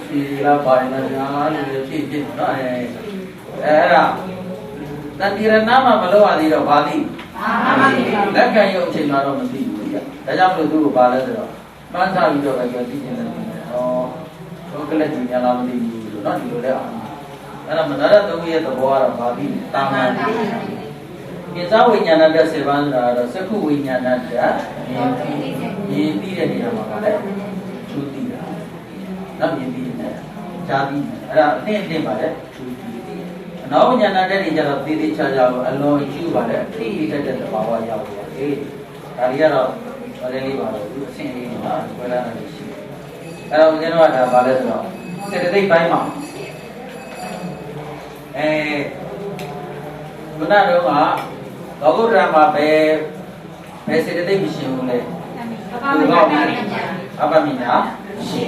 ဒီလာပိုင်းနဲ့ညာလို့ဖြစ်နော်အဲ့ဒါတန်တိရနာမှာမလို့ရသေးတော့ဘာသိလက်ခံရုပ်အချိန်မှာတော့မသိဘူးဗျာဒါကြောင့်မလို့သူ့ကိုပါလဲဆိုတော့မှန်းစားပြီးတော့ပဲပြောသိနေတယ်တော့ကလေးကြီးညာလားမသိဘူးလို့နော်ဒီလိုလဲအောင်အဲ့ဒါမနာရသုံးရဲ့သဘောကတော့ဘာသိတာမှန်ကိစ္စဝိညာဏတဲ့7ပါးဆိုတာတော့စက္ခုဝိညာဏတဲ့မြင်ပြီးတဲ့နေရာမှာပါလဲသူသိတာနောက်မြင်ပြီးတယ်ဈာတိအဲ့ဒါအင်းပါလေအနောဝိညာဏတဲ့တွေကျတော့သေသေးချာချာအလွန်ယူပါလေအသိတဲ့သဘာဝရောက်တယ်ဒါတွေကတော့ဘာလဲလေးပါတော့သူအဆင့်လေးမှာဆွဲလာတာရှိတယ်အဲ့တော့ဦးဇင်းတို့ကဒါဘာလဲဆိုတော့စေတသိက်ပိုင်းမှာခုနကတော့လောကုတ္တရာမှာပဲစေတသိက်မရှိဘူးလေသူကအပမိညာရှိ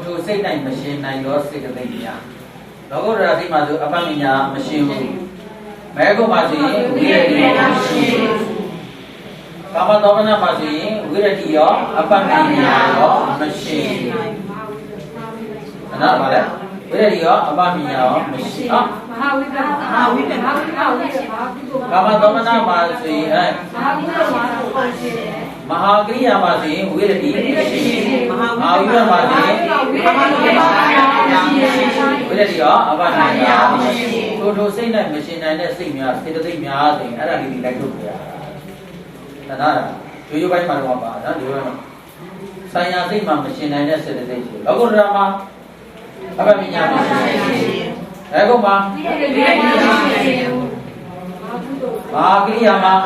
ထိုစိတ်နိုင်မရှင်နိုင်သောစေတသိက်များလောကုတ္တရာစိတ်မှာဆိုအပမိညာမရှိဘူး မဲကုမှာဆိုရင်ဝိရတိမရှိကာမသောမနမှာဆိုရင်ဝိရတိရောအပ္ပမညာရောမရှိနော်ဗါလဲဝိရတိရောအပ္ပမညာရောမရှိနော် မဟာဝိပ္ပမဟာဝိပ္ပမဟာဝိပ္ပကာမသောမနမှာဆိုရင်မဟာဝိပ္ပမှာပုံရှိတယ် မဟာကရိယာမှာဆိုရင်ဝိရတိမရှိမဟာဝိပ္ပမှာဆိုရင်ဝိရတိရောအပ္ပမညာမရှိထိုစိတ်နဲ့မရှင်နိုင်တဲ့စိတ်များစေတသိက်များဆိုရင်အဲ့ဒါလေးတွေလိုက်ထုတ်ပြရတာဒါရိုးရိုးပိုင်းမှာတော့ပါနော်ဒီလိုတော့ဆိုင်ရာစိတ်မှာမရှင်နိုင်တဲ့စေတသိက်ရှိလောကုတ္တရာမှာအပ္ပမညာမရှိအဲကုမှာမာကရိယာမှာမ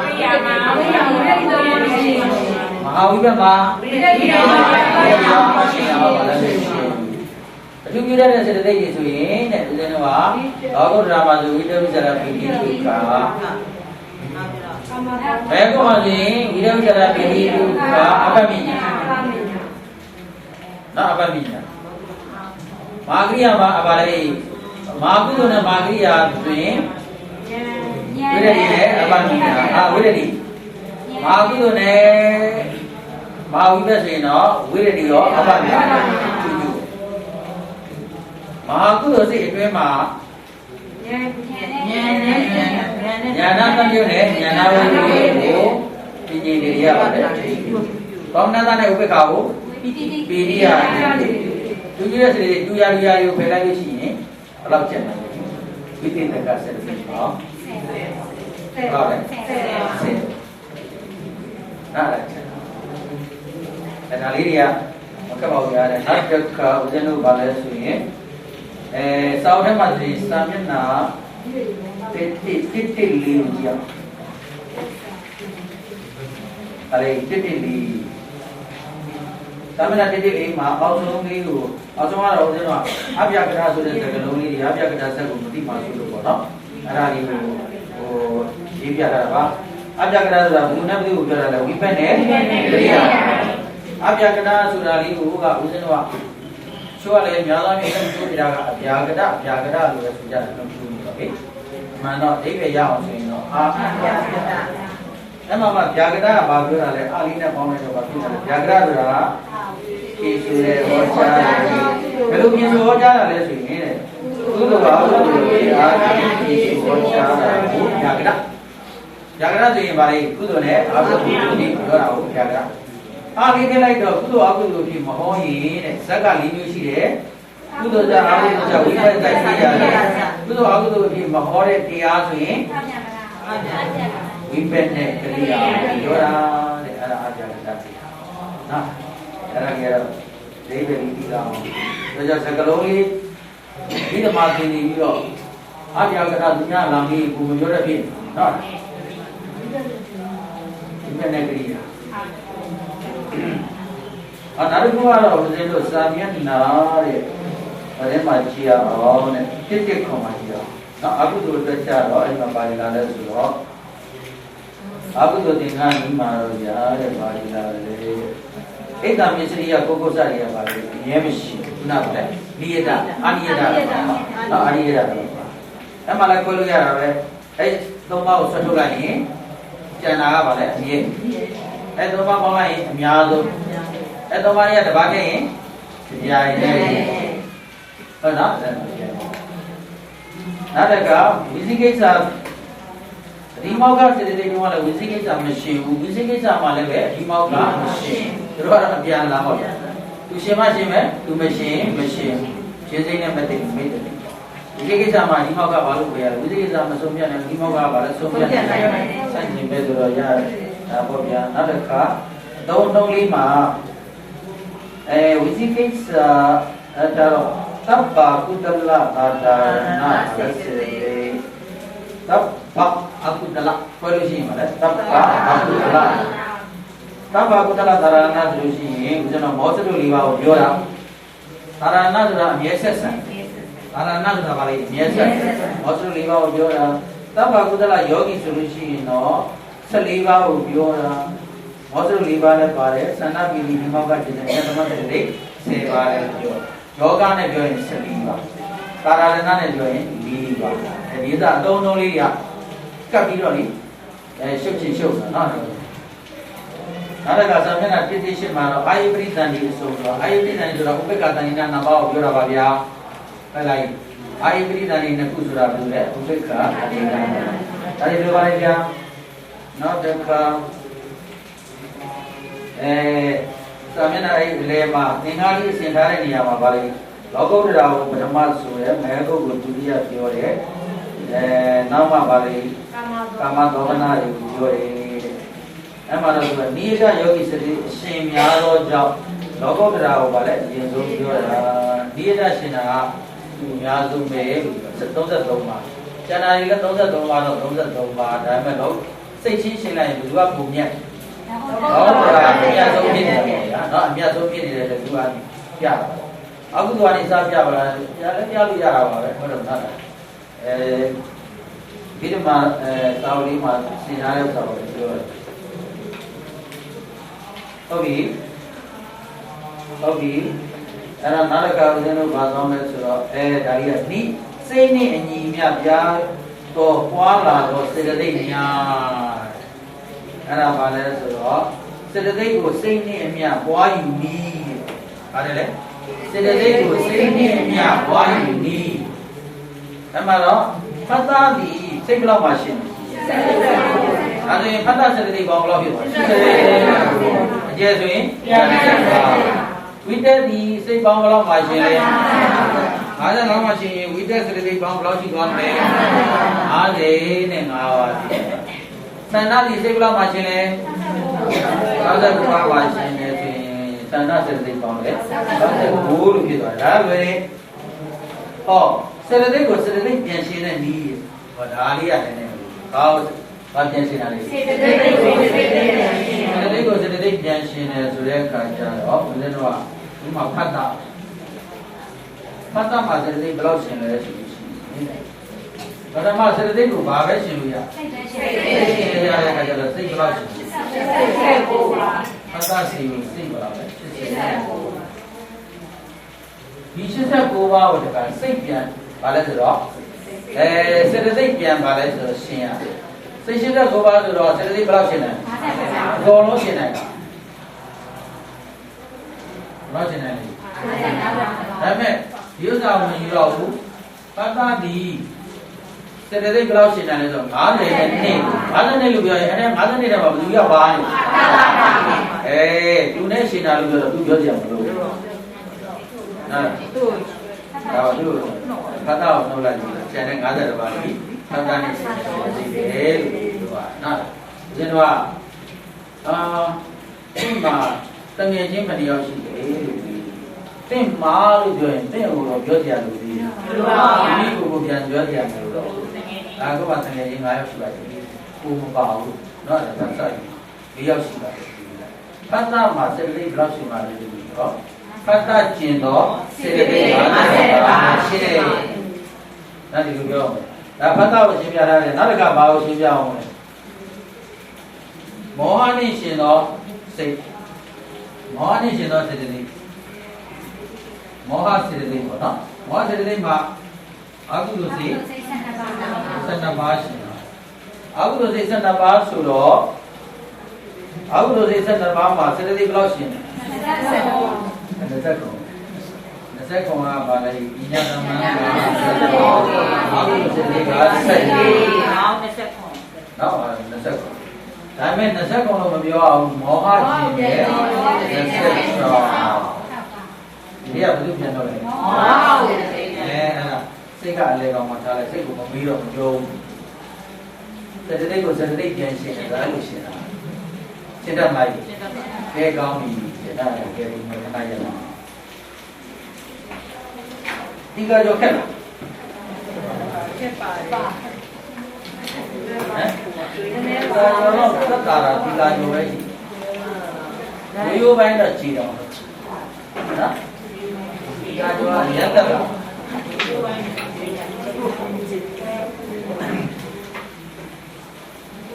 ဟာဝိပ္ပမှာမရှိတာပါလည်းရှိအထူးပြုတဲ့စေတသိက်တွေဆိုရင်တဲ့ဦးဇင်းတို့ကလောကုတ္တရာမှာဆိုဝိတ္တဝိဇ္ဇာပိဋိဒုက္ခဘယ်ကောမှာဆိုရင်ဝိတ္တဝိဇ္ဇာပိဋိဒုက္ခအပ္ပမညာနော်အပ္ပမညာမာကရိယာမှာအပါလေမာကုသိုလ်နဲ့မာကရိယာဆိုရင်ဝိရတိနဲ့အပ္ပမညာဝိရတိမာကုသိုလ်နဲ့မာဝိပ္ပဆိုရင်တော့ဝိရတိရောအပ္ပမညာမဟာကုသိုလ်စိတ်အတွင်းမှာဉာဏ်သမျိုးနဲ့ဉာဏဝိပ္ပကိုပြည့်နေရပါတယ်။ကောင်းနာနဲ့ဥပ္ပခါကိုပီရိယသူကြီးရဲ့စိတ်တူရရကိုဖယ်လိုက်လို့ရှိရင်ဘယ်လောက်ကျန်လဲဝိသေတကဆက်ပြီးတော့ဟုတ်တယ်နားလိုက်ဒါလေးတွေကမကပ်ပါဘူးရတယ်နောက်တစ်ခါဦးဇင်းတို့ဗာလဲဆိုရင်စာအုပ်ထဲမှာဒီစာမျက်နှာတစ်လေးကိုကြည့်အောင်အဲ့ဒီတစ်လေးစာမျက်နှာတစ်လေးမှာအောက်ဆုံးလေးကိုအောက်ဆုံးကတော့ဦးဇင်းတို့အပြကထာဆိုတဲ့စကားလုံးလေးတွေအပြကထာဆက်ကိုမသိမှဆိုလို့ပေါ့နော်အဲ့ဒါလေးကိုရေးပြတာပါအပြကထာဆိုတာဘုံနဲ့ဘယ်ကိုပြောတာလဲဝိပက်နဲ့တရိယာအပြကထာဆိုတာလေးကိုကဦးဇင်းတို့ကချိုးရလေများသောအားဖြင့်ချိုးပြတာကအပြာကတလို့ပဲဆိုကြတယ်လို့ပြောနေတော့လေမှန်တော့အိဗေရအောင်ဆိုရင်တော့အာအဲ့မှာဗျာကတကဘာပြောတာလဲအာလေးနဲ့ပေါင်းလိုက်တော့ဘာဖြစ်တာလဲဗျာကတဆိုတာခေဆိုတဲ့ဟောကြားတယ်ဘယ်လိုပြင်ဆိုဟောကြားတာလဲဆိုရင်တဲ့ကုသိုလ်ပါကုသိုလ်တွေအားဖြင့်ခေဆိုဟောကြားတာကိုဗျာကတဆိုရင်ဗါလေကုသိုလ်နဲ့အကုသိုလ်တွေပြောတာကိုဗျာကတအားလေးနဲ့လိုက်တော့ကုသိုလ်အကုသိုလ်ဖြစ်မဟောရင်တဲ့ဇက်က၄မျိုးရှိတယ်ကုသိုလ်ကြအကုသိုလ်ကြဝိပဿနာသိရတယ်ကုသိုလ်အကုသိုလ်ဖြစ်မဟောတဲ့တရားဆိုရင်ဝိပဿနာကရိယာပြောတာတဲ့အဲ့ဒါအပြာကတနော်အဲ့ဒါကြီးတော့ဒိဗေဒီပြီးတော့ဒါကြောင့်စကလုံးလေးဒီဓမ္မသင်ပြီးတော့အပြာကတသူများလာပြီးကိုမပြောတဲ့ဖြစ်နော်ဝိပဿနာကရိယာနောက်တစ်ခုကတော့ဦးဇင်းတို့စာမျက်နှာတဲ့ဗရဲမှာကြည့်ရအောင်တဲ့တစ်ခွန်မှာကြည့်ရအောင်နောက်အကုသိုလ်အတွက်ကြတော့အဲ့မှာပါဠိလာလဲဆိုတော့အကုသိုလ်သင်္ကန်းဒီမှာတော့ညာတဲ့ပါဠိလာလေဣဒ္ဓမစ္စရိယပုဂ္ဂိုလ်စရိယပါလေအရေးမရှိဘူးနားပါလေနိယတအာနိယတနော်အာနိယတတော့အဲ့မှာလည်းခွဲလို့ရတာပဲအဲ့သုံးပါးကိုဆွတ်ထုတ်လိုက်ရင်ကျန်တာကပါလေအရေးအဲ့သုံးပါးပေါင်းလိုက်ရင်အများဆုံးအဲ့တော့ဘာရတပါးခဲ့ရင်တရားရည်ဟုတ်နော်နောက်တစ်ခါဝိသိကိစ္စဒီမောက်ကစေတသိက်မျိုးကလည်းဝိသိကိစ္စမရှိဘူးဝိသိကိစ္စမှလည်းပဲဒီမောက်ကမရှိသူတို့ကတော့အပြန်လာဟုတ်တယ်သူရှင်မရှင်မဲ့သူမရှင်ရှင်စိမ့်နဲ့မသိဘူးမေ့တယ်ဒီကိစ္စမှာဒီမောက်ကဘာလို့ပြောရလဲဝိသိကိစ္စမဆုံးပြနိုင်ဒီမောက်ကဘာလဲဆုံးပြနိုင်စိုက်နေပဲဆိုတော့ရတယ်ဒါပေါ့ဗျာနောက်တစ်ခါသုံးလေးမှာဝိသိကိစ္စအဲ့တော့သဗ္ဗကုတလသာဒနာစေသဗ္ဗအကုတလဘယ်လိုရှိမှာလဲသဗ္ဗအကုတလသဗ္ဗကုတလသာဒနာဆိုလို့ရှိရင်ဦးဇင်းတော်မောစတု၄ပါးကိုပြောတာသာဒနာဆိုတာအမြဲဆက်ဆံသာဒနာဆိုတာဘာလဲအမြဲဆက်မောစတု၄ပါးကိုပြောတာသဗ္ဗကုတလယောဂီဆိုလို့ရှိရင်တော့14ပါးကိုပြောတာမောစတု၄ပါးလည်းပါတယ်သန္တာပီတိဒီမောက်ကဖြစ်တဲ့သမတ်တွေ10ပါးလည်းပြောယောဂနဲ့ပြောရင်14ပါးသာရဏနဲ့ပြောရင်4ပါးဒီသာအသုံးလေးရ cặp đi rồi đi ship chỉ ship nó cái sao cái này cái ship mà nó ai biết rằng đi số ai biết rằng rồi cũng cái cái này nó bảo biểu là bao nhiêu cái này ai biết rằng đi nó cũng rồi biểu là cũng cái cái này bao nhiêu nó được sao cái này lấy mà tiếng Anh thì sinh ra này mà bảo đi logo đi đâu mà tham gia số đấy mấy cái group đi ra kiểu đấy nào mà bảo đi kama đó là kiểu đấy em mà rồi đi ra yogi sẽ xem nhà rồi cho logo đi đâu bảo đấy gì rồi kiểu đi ra xem là nhà rồi mấy东西东嘛现在一个东西东嘛đó东西东嘛đấy mà nó xây chính sinh này chúng ta cùng nhận đó là nhà giống như này đó nhà giống như này là chúng ta ya aku tu ani sa piya bala ya le piya lu ya da ba be ho lo na da di ma taw li ma sin na le sa ba leပြောဟုတ်ပြီအဲ့ဒါနာရကဦးဇင်းတို့ဘာသွားမလဲဆိုတော့ဒါကြီးကနိစိတ်နဲ့အညီမြပြားတော့ပွားလာတော့စေတသိက်ညာအဲ့ဒါဘာလဲဆိုတော့စေတသိက်ကိုစိတ်နဲ့အမြပွားယူနည်းပါတယ်လေစေတသိက်ကိုစိတ်နဲ့အမြပွားယူနည်းအဲ့မှာတော့ဖတ်သားသည်စိတ်ဘယ်လောက်မှရှိလဲအဲ့ဒါရင်ဖတ်သားစေတသိက်ပေါင်းဘယ်လောက်ဖြစ်သွားလဲအကျယ်ဆိုရင်ဝိတက်ဒီစိတ်ပေါင်းဘယ်လောက်မှရှိလဲ50လောက်မှရှိရင်ဝိတက်စေတသိက်ပေါင်းဘယ်လောက်ရှိသွားမလဲ50နဲ့5ပါးရှိတယ်သန္တာဒီစိတ်ဘယ်လောက်မှရှိလဲ59ပါးရှိနေဆိုရင်သန္တာစေတသိက်ပေါင်းလေ59လို့ဖြစ်သွားတာဒါပဲဟောစေတသိက်ကိုစေတသိက်ပြန်ရှင်းတဲ့နည်းဟောဒါလေးရတယ်နဲ့ကောင်းဘာပြန်ရှင်းတာလဲစေတသိက်ကိုစေတသိက်ပြန်ရှင်းတယ်ဆိုတဲ့အခါကျတော့ဘုရားတော်ကဒီမှာဖတ်တာမှာစေတသိက်ဘယ်လောက်ရှင်းလဲဆိုလို့ရှိရင်ပထမစေတသိက်ကိုဘာပဲရှင်းလို့ရစိတ်ရှင်းရတဲ့အခါကျတော့စိတ်ဘယ်လောက်ရှင်း89ပါဖတ်တာစီစိတ်ဘယ်လောက်လဲ89ဒီ89ပါးကိုတခါစိတ်ပြန်ဘာလဲဆိုတော့စေတသိက်ပြန်ဘာလဲဆိုတော့ရှင်းရတယ်စိတ်89ပါးဆိုတော့စေတသိက်ဘယ်လောက်ရှင်းလဲအကုန်လုံးရှင်းနိုင်တာဘယ်လောက်ရှင်းနိုင်လဲဒါပေမဲ့ဒီဥစ္စာဝင်ယူတော့ဘူးဖတ်တာဒီစေတသိက်ဘယ်လောက်ရှင်းနိုင်လဲဆိုတော့50နဲ့50နဲ့လို့ပြောရင်အဲ့50နဲ့တော့ဘယ်သူကပါလဲသူနဲ့ရှင်းတာလို့ပြောတော့သူပြောကြမလို့သူဖတ်တာကိုနှုတ်လိုက်ပြီးကျန်တဲ့50ပါးကြီးဖတ်တာနဲ့ရှင်းတယ်လို့ပြောတာနော်ဒီတော့ဒီမှာတငယ်ချင်းမတရားရှိတယ်လို့တင့်မာလို့ပြောရင်တင့်ကိုတော့ပြောကြရလို့ဒီဒီကိုပြန်ပြောကြရမယ်လို့တော့ဒါကမှတငယ်ချင်း9ယောက်ရှိပါတယ်ကိုမပါဘူးเนาะဒါဆက်4ယောက်ရှိပါတယ်ဖတ်တာမှာစေတသိက်ဘယ်လောက်ရှိမှလဲဒီတော့ဖတ်တာကျင်တော့စေတသိက်50ပါရှိတယ်ဒါဒီလိုပြောမယ်ဒါဖတ်တာကိုရှင်းပြထားတယ်နောက်တစ်ခါဘာကိုရှင်းပြအောင်လဲမောဟနဲ့ရှင်တော့စိတ်မောဟနဲ့ရှင်တော့စေတသိက်မောဟစေတသိက်ပေါ့နော်မောဟစေတသိက်မှာအကုသိုလ်စိတ်12ပါးရှိတယ်အကုသိုလ်စိတ်12ပါးဆိုတော့အကုသိုလ်စိတ်12ပါးမှာစေတသိက်ဘယ်လောက်ရှိလဲ29ကဘာလဲပညာသမဏကအကုသိုလ်စိတ်က14နောက်29ဒါပေမဲ့29လို့မပြောအောင်မောဟခြင်းနဲ့26ဒီကဘယ်လိုပြန်တော့လဲမောဟအဲ့ဒါစိတ်ကအလေကောင်မှထားလိုက်စိတ်ကိုမပြီးတော့မကြုံစေတသိက်ကိုစေတသိက်ပြန်ရှင်းတယ်ဒါလို့ရှင်းတာရှင်းတတ်လိုက်ခဲကောင်းပြီရှင်းတတ်တယ်ခဲပြီးမထားရအောင်ဒီကကြောက်ခက်လားခက်ပါဟမ်ဒါတော့သက်တာဒီကကြောပဲရှိရိုးပိုင်းတော့ကြည်တော့နော်ဒီကကြောရက်တက်လာ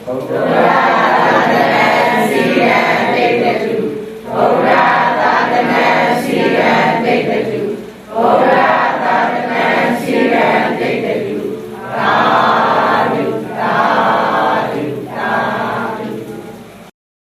ဟုတ်တယ်